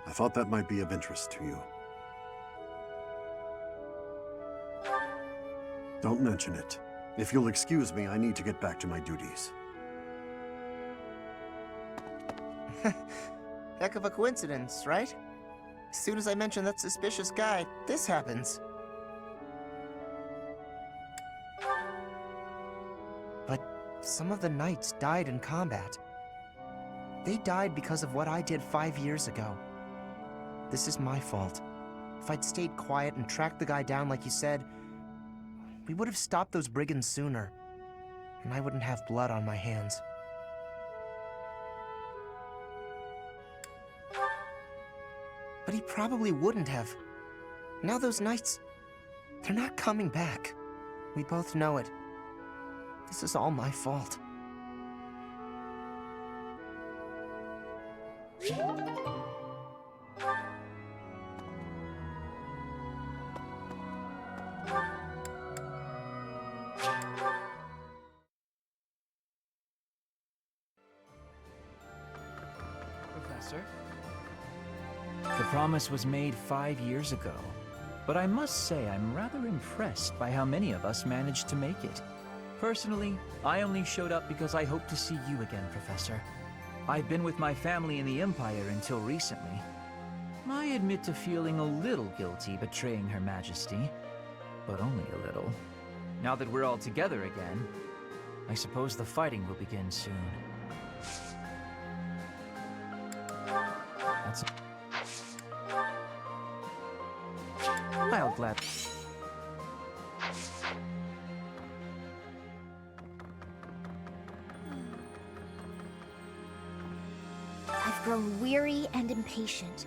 I thought that might be of interest to you. Don't mention it. If you'll excuse me, I need to get back to my duties. Heck of a coincidence, right? As soon as I mention that suspicious guy, this happens. But some of the knights died in combat. They died because of what I did 5 years ago. This is my fault. If I'd stayed quiet and tracked the guy down like you said, we would have stopped those brigands sooner, and I wouldn't have blood on my hands. But he probably wouldn't have. Now those knights, they're not coming back. We both know it. This is all my fault. Professor. The promise was made 5 years ago, but I must say I'm rather impressed by how many of us managed to make it. Personally, I only showed up because I hope to see you again, Professor. I've been with my family in the Empire until recently. I admit to feeling a little guilty betraying Her Majesty, but only a little. Now that we're all together again, I suppose the fighting will begin soon. That's... I'll glad... I've grown weary and impatient.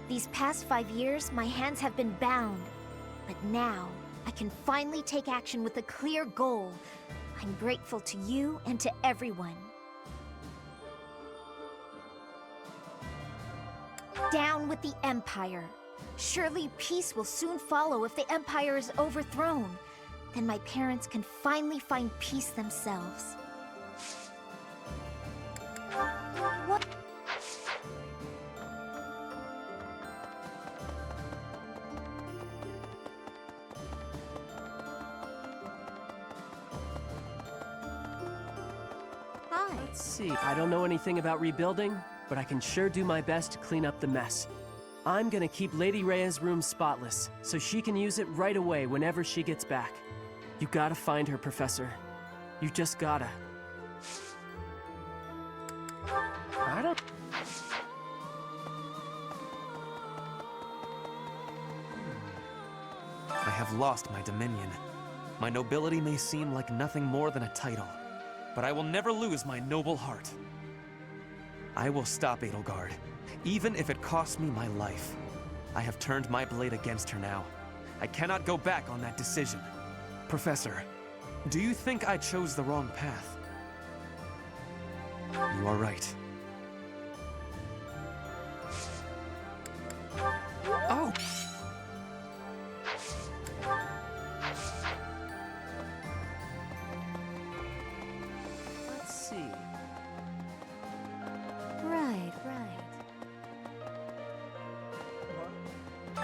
These past 5 years, my hands have been bound. But now, I can finally take action with a clear goal. I'm grateful to you and to everyone. Down with the Empire. Surely peace will soon follow if the Empire is overthrown. Then my parents can finally find peace themselves. What? Let's see. I don't know anything about rebuilding, but I can sure do my best to clean up the mess. I'm gonna keep Lady Rhea's room spotless, so she can use it right away whenever she gets back. You gotta find her, Professor. You just gotta. I don't... I have lost my dominion. My nobility may seem like nothing more than a title, but I will never lose my noble heart. I will stop Edelgard, even if it costs me my life. I have turned my blade against her now. I cannot go back on that decision. Professor, do you think I chose the wrong path? You are right. Oh! Let's see. Right.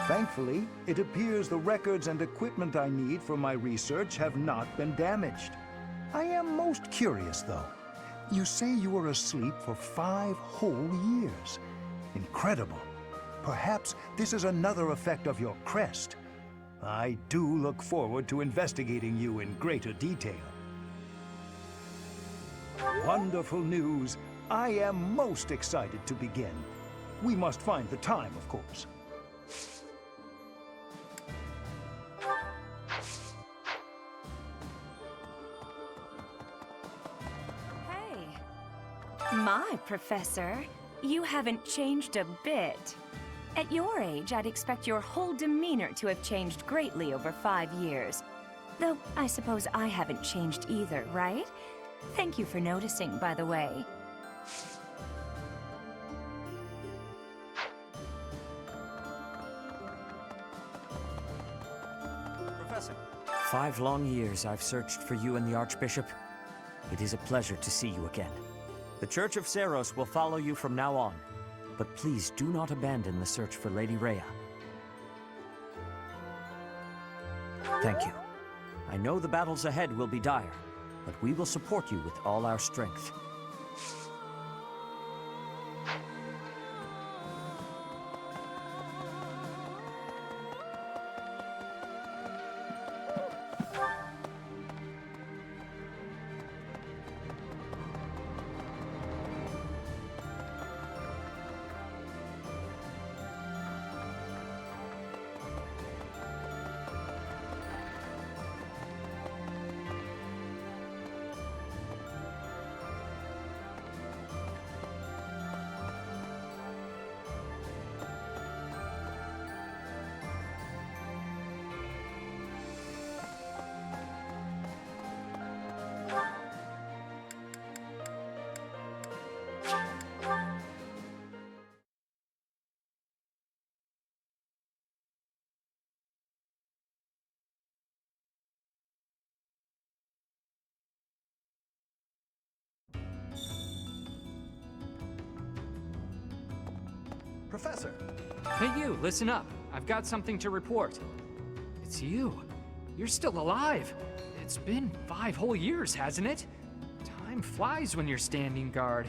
Thankfully, it appears the records and equipment I need for my research have not been damaged. I am most curious, though. You say you were asleep for 5 whole years. Incredible. Perhaps this is another effect of your crest. I do look forward to investigating you in greater detail. Wonderful news. I am most excited to begin. We must find the time, of course. My Professor, you haven't changed a bit. At your age, I'd expect your whole demeanor to have changed greatly over 5 years. Though, I suppose I haven't changed either, right? Thank you for noticing, by the way. Professor. 5 long years I've searched for you and the Archbishop. It is a pleasure to see you again. The Church of Seiros will follow you from now on, but please do not abandon the search for Lady Rhea. Thank you. I know the battles ahead will be dire, but we will support you with all our strength. Professor! Hey you, listen up. I've got something to report. It's you. You're still alive. It's been 5 whole years, hasn't it? Time flies when you're standing guard.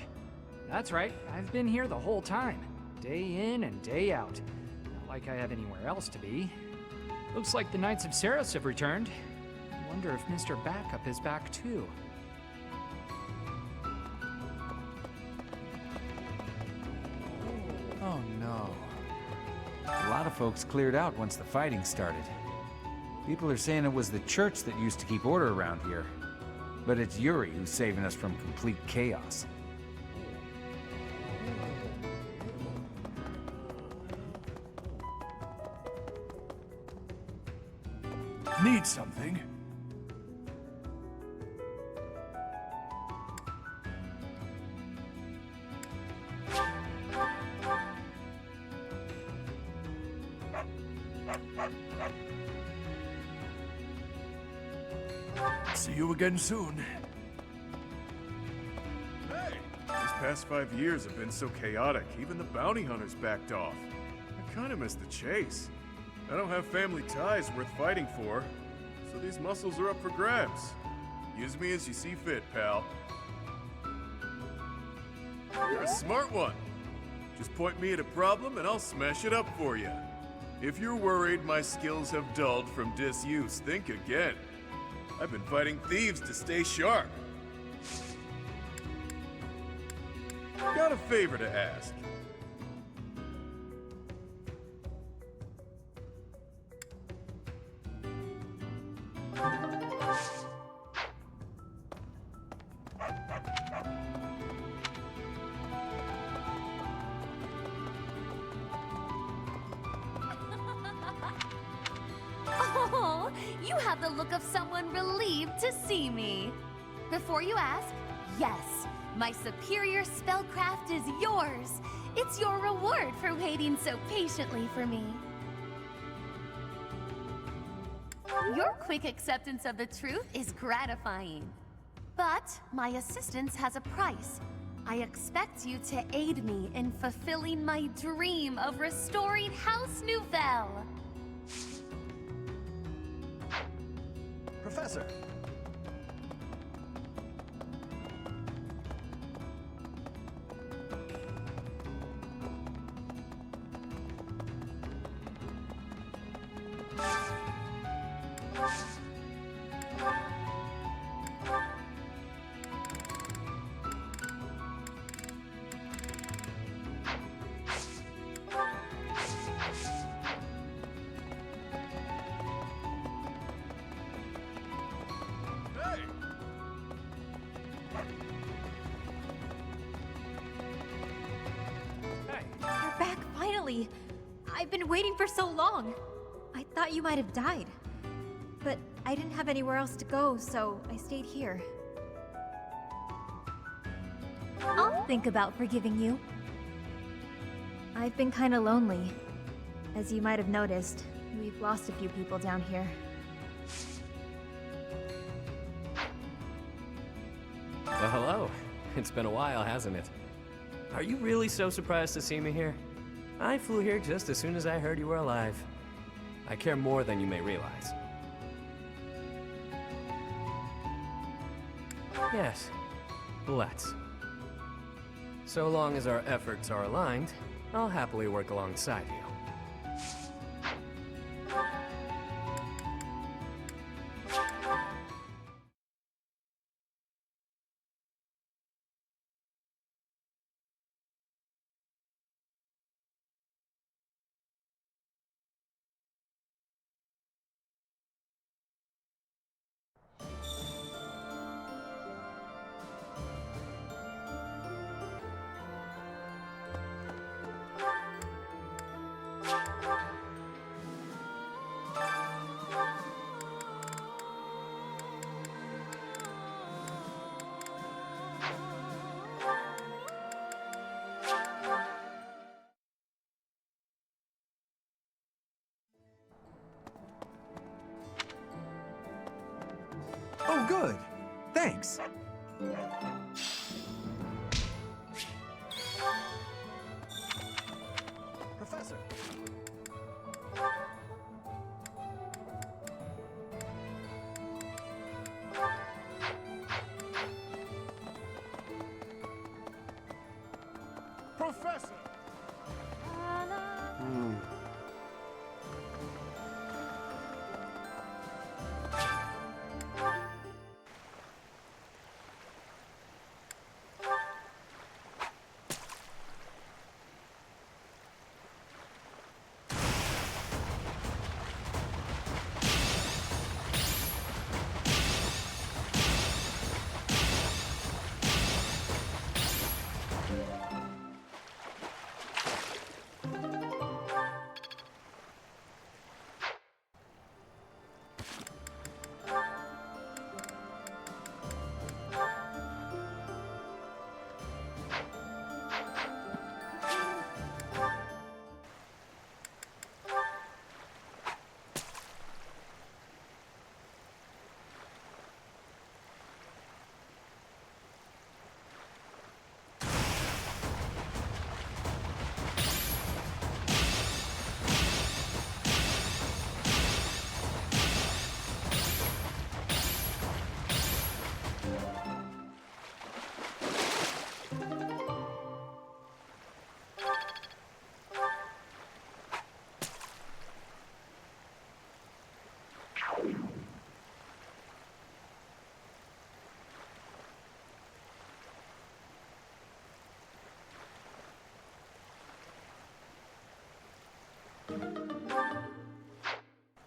That's right, I've been here the whole time. Day in and day out. Not like I have anywhere else to be. Looks like the Knights of Saros have returned. I wonder if Mr. Backup is back too. Oh no. A lot of folks cleared out once the fighting started. People are saying it was the church that used to keep order around here. But it's Yuri who's saving us from complete chaos. Need something? See you again soon. Hey! These past 5 years have been so chaotic, even the bounty hunters backed off. I kinda miss the chase. I don't have family ties worth fighting for, so these muscles are up for grabs. Use me as you see fit, pal. You're a smart one. Just point me at a problem and I'll smash it up for you. If you're worried my skills have dulled from disuse, think again. I've been fighting thieves to stay sharp. Got a favor to ask. Oh, you have the look of someone relieved to see me. Before you ask, yes, my superior spellcraft is yours. It's your reward for waiting so patiently for me. Your quick acceptance of the truth is gratifying. But my assistance has a price. I expect you to aid me in fulfilling my dream of restoring House Nouvelle. Professor! You're back finally. I've been waiting for so long. I thought you might have died. But I didn't have anywhere else to go, so I stayed here. I'll think about forgiving you. I've been kinda lonely. As you might have noticed, we've lost a few people down here. Well, hello. It's been a while, hasn't it? Are you really so surprised to see me here? I flew here just as soon as I heard you were alive. I care more than you may realize. Yes, let's. So long as our efforts are aligned, I'll happily work alongside you. Oh, good. Thanks. Professor. Professor!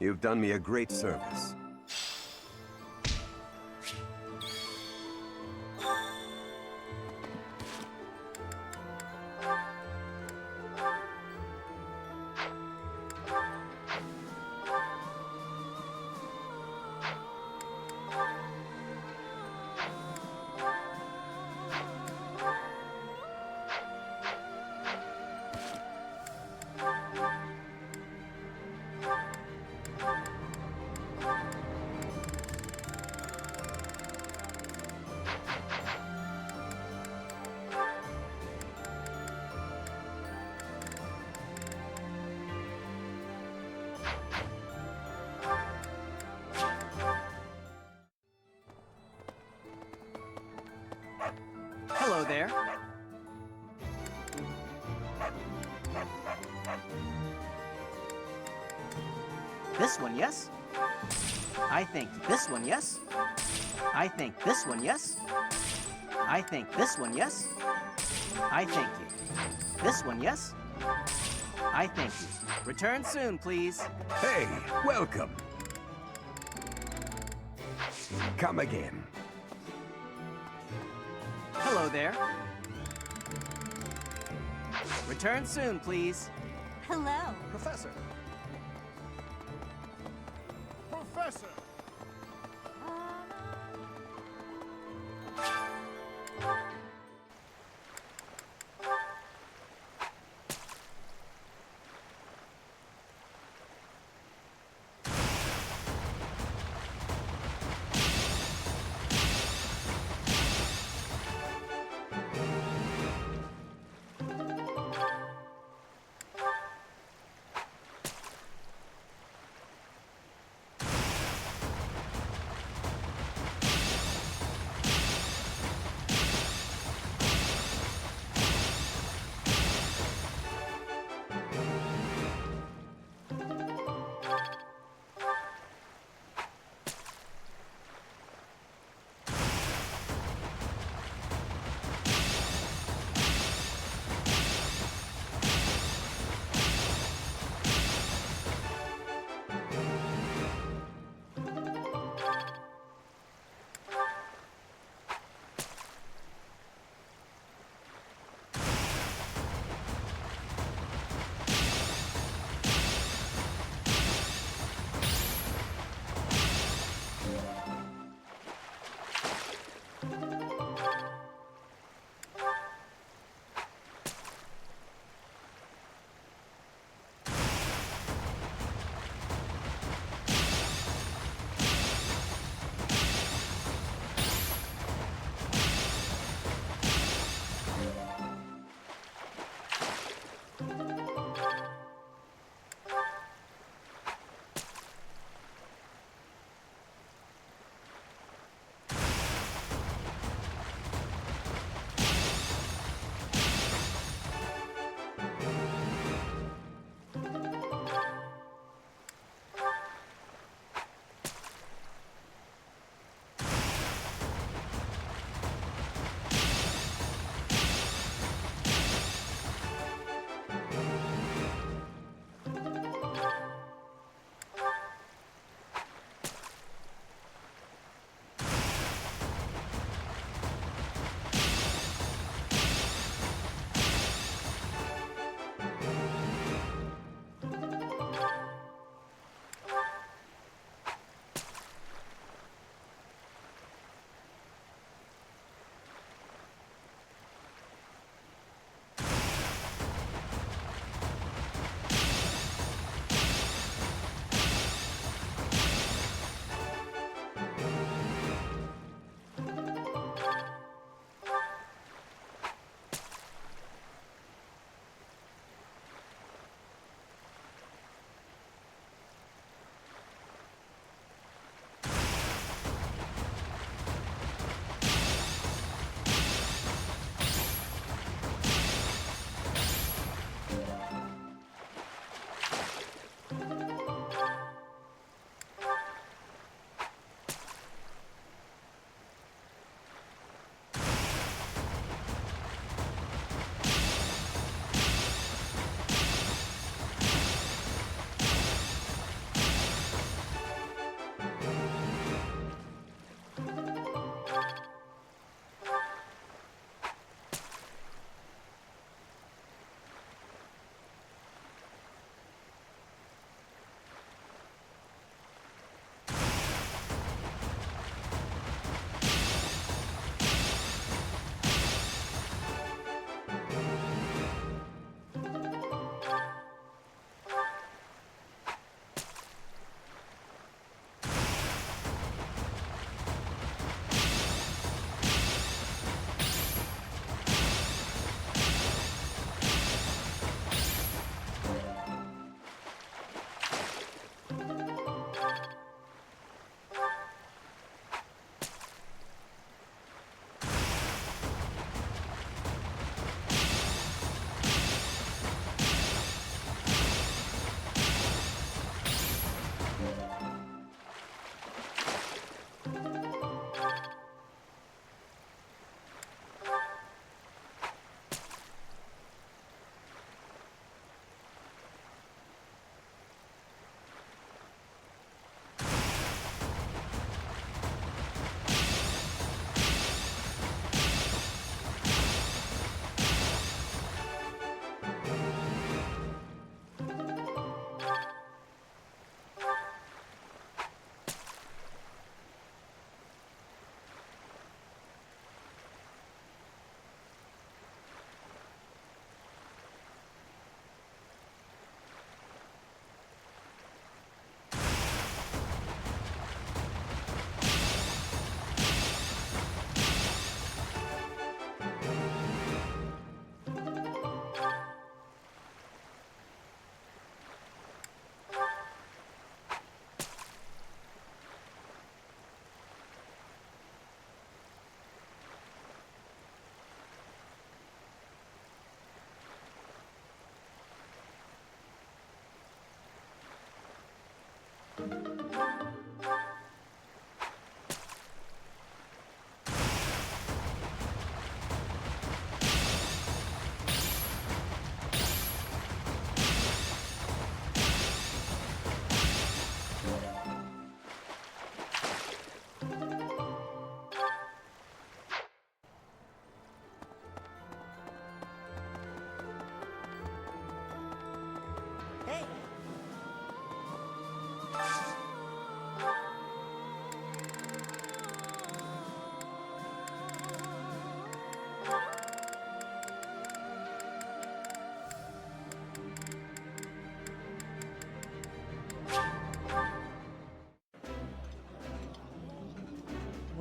You've done me a great service. Hello there. This one, yes? I think this one, yes? I think this one, yes? I think this one, yes? I thank you. This one, yes? I thank you. Return soon, please. Hey, welcome. Come again. Hello there. Return soon, please. Hello. Professor. Professor!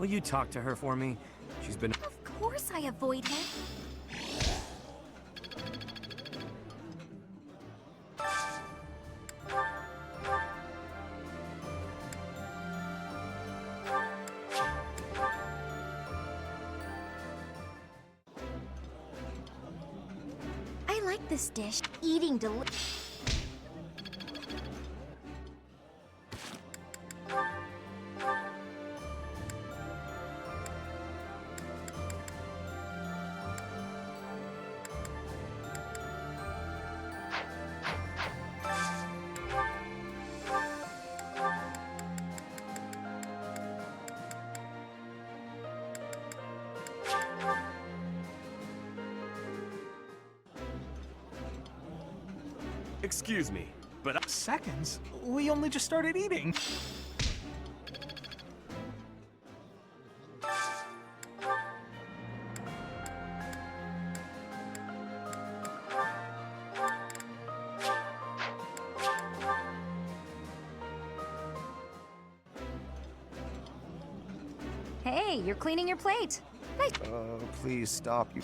Will you talk to her for me? She's been... Of course I avoid him. I like this dish. Eating delicious. Excuse me, but Seconds? We only just started eating. Hey, you're cleaning your plate. Nice. Please stop. You.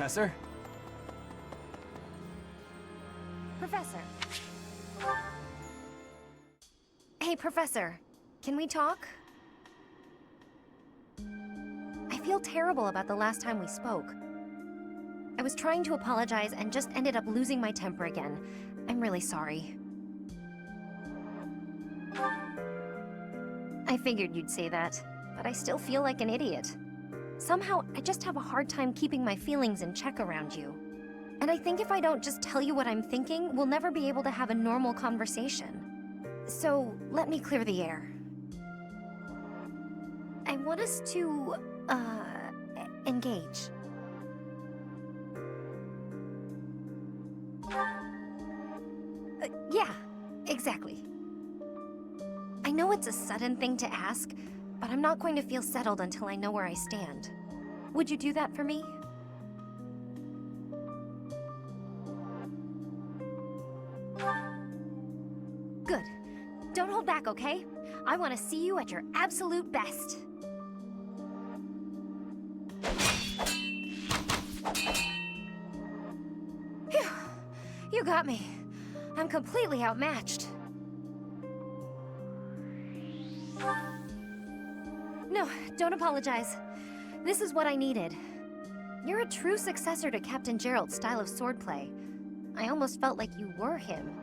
Professor? Professor. Hey, Professor. Can we talk? I feel terrible about the last time we spoke. I was trying to apologize and just ended up losing my temper again. I'm really sorry. I figured you'd say that, but I still feel like an idiot. Somehow, I just have a hard time keeping my feelings in check around you. And I think if I don't just tell you what I'm thinking, we'll never be able to have a normal conversation. So, let me clear the air. I want us to, engage. Yeah, exactly. I know it's a sudden thing to ask, but I'm not going to feel settled until I know where I stand. Would you do that for me? Good. Don't hold back, okay? I want to see you at your absolute best. You got me. I'm completely outmatched. No, don't apologize. This is what I needed. You're a true successor to Captain Gerald's style of swordplay. I almost felt like you were him.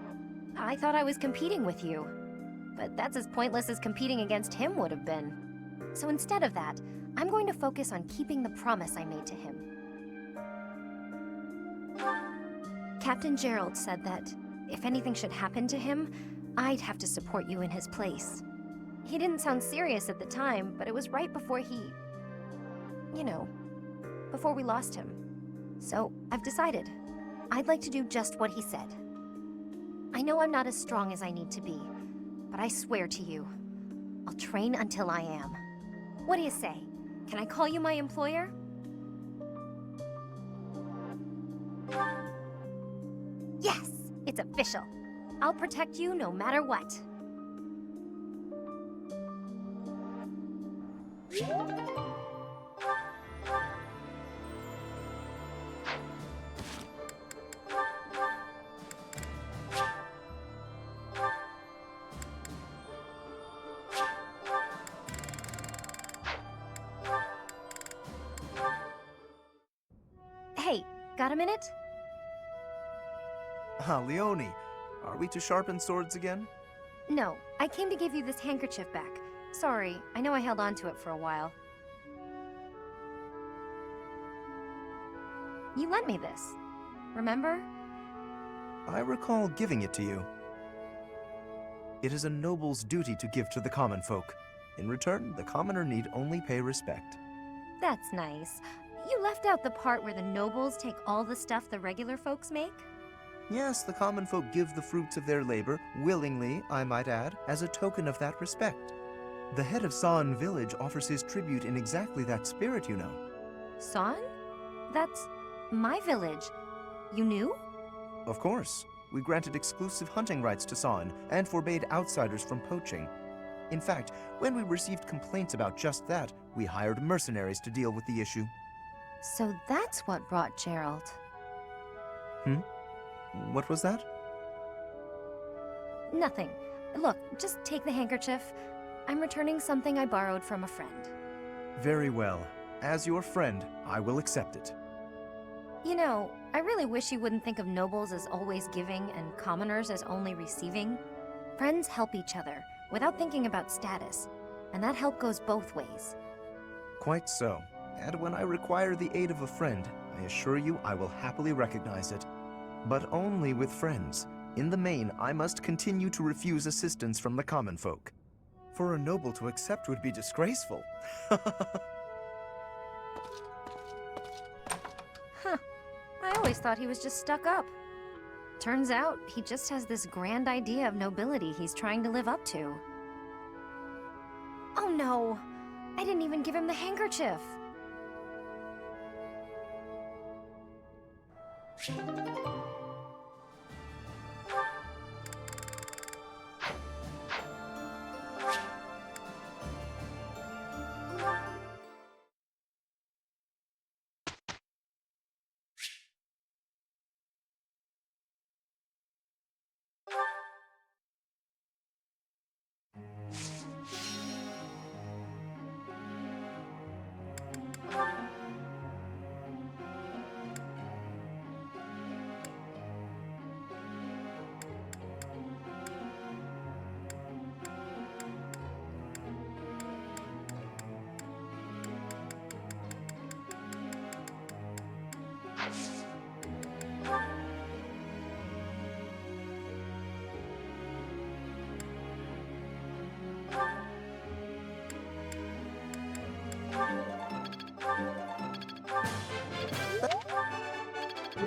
I thought I was competing with you. But that's as pointless as competing against him would have been. So instead of that, I'm going to focus on keeping the promise I made to him. Captain Gerald said that if anything should happen to him, I'd have to support you in his place. He didn't sound serious at the time, but it was right before you know, before we lost him. So I've decided. I'd like to do just what he said. I know I'm not as strong as I need to be, but I swear to you, I'll train until I am. What do you say? Can I call you my employer? Yes! It's official. I'll protect you no matter what. Hey, got a minute? Ah, Leone, are we to sharpen swords again? No, I came to give you this handkerchief back. Sorry, I know I held on to it for a while. You lent me this, remember? I recall giving it to you. It is a noble's duty to give to the common folk. In return, the commoner need only pay respect. That's nice. You left out the part where the nobles take all the stuff the regular folks make? Yes, the common folk give the fruits of their labor, willingly, I might add, as a token of that respect. The head of San village offers his tribute in exactly that spirit, you know. San? That's my village. You knew? Of course. We granted exclusive hunting rights to San and forbade outsiders from poaching. In fact, when we received complaints about just that, we hired mercenaries to deal with the issue. So that's what brought Gerald. What was that? Nothing. Look, just take the handkerchief. I'm returning something I borrowed from a friend. Very well. As your friend, I will accept it. You know, I really wish you wouldn't think of nobles as always giving and commoners as only receiving. Friends help each other, without thinking about status, and that help goes both ways. Quite so. And when I require the aid of a friend, I assure you I will happily recognize it. But only with friends. In the main, I must continue to refuse assistance from the common folk. For a noble to accept would be disgraceful. Huh. I always thought he was just stuck up. Turns out, he just has this grand idea of nobility he's trying to live up to. Oh no! I didn't even give him the handkerchief!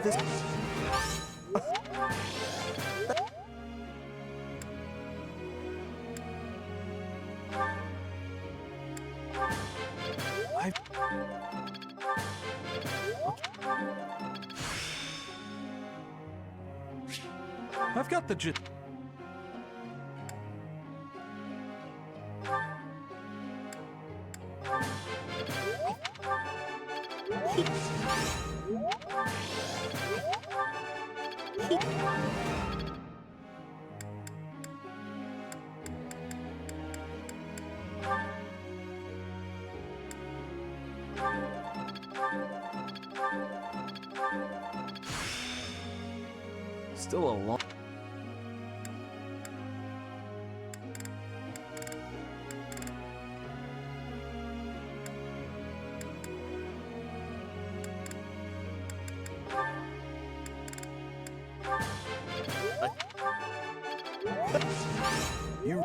This... I've got the Still a long... You...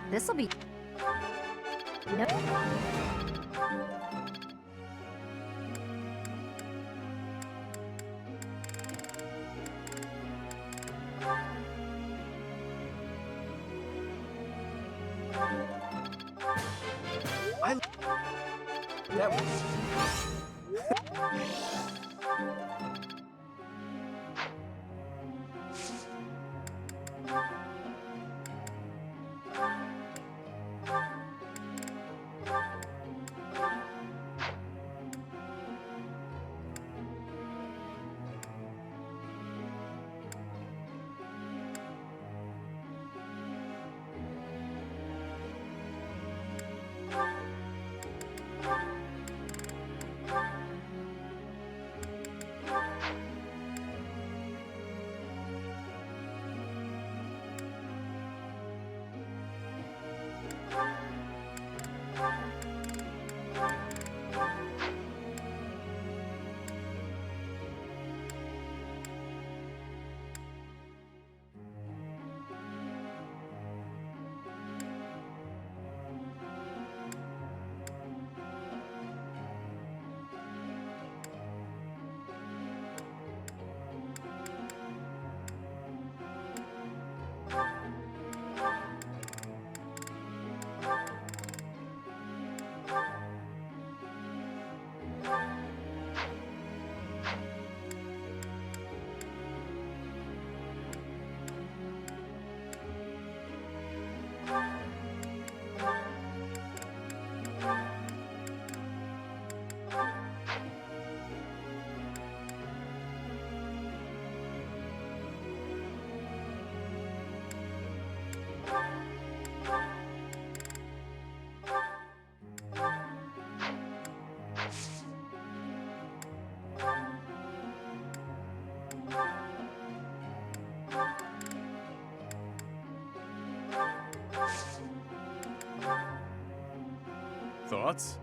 This'll be... Nope. That was... Thoughts?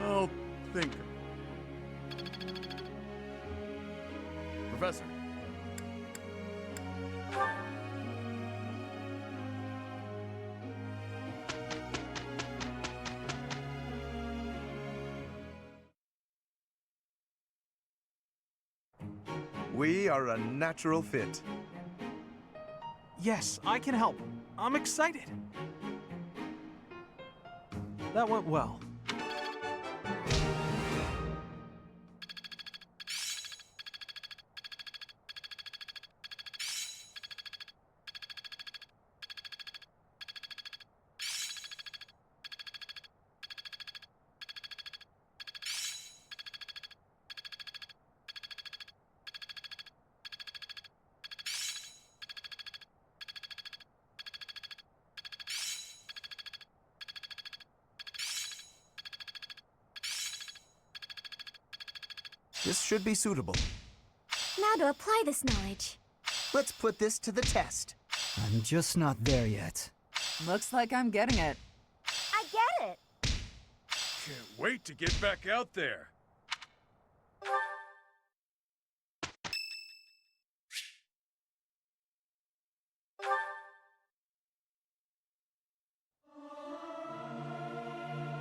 I'll think. Professor. We are a natural fit. Yes, I can help. I'm excited. That went well. This should be suitable. Now to apply this knowledge. Let's put this to the test. I'm just not there yet. Looks like I'm getting it. I get it! Can't wait to get back out there.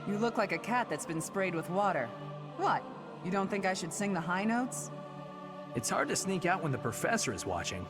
You look like a cat that's been sprayed with water. What? You don't think I should sing the high notes? It's hard to sneak out when the professor is watching.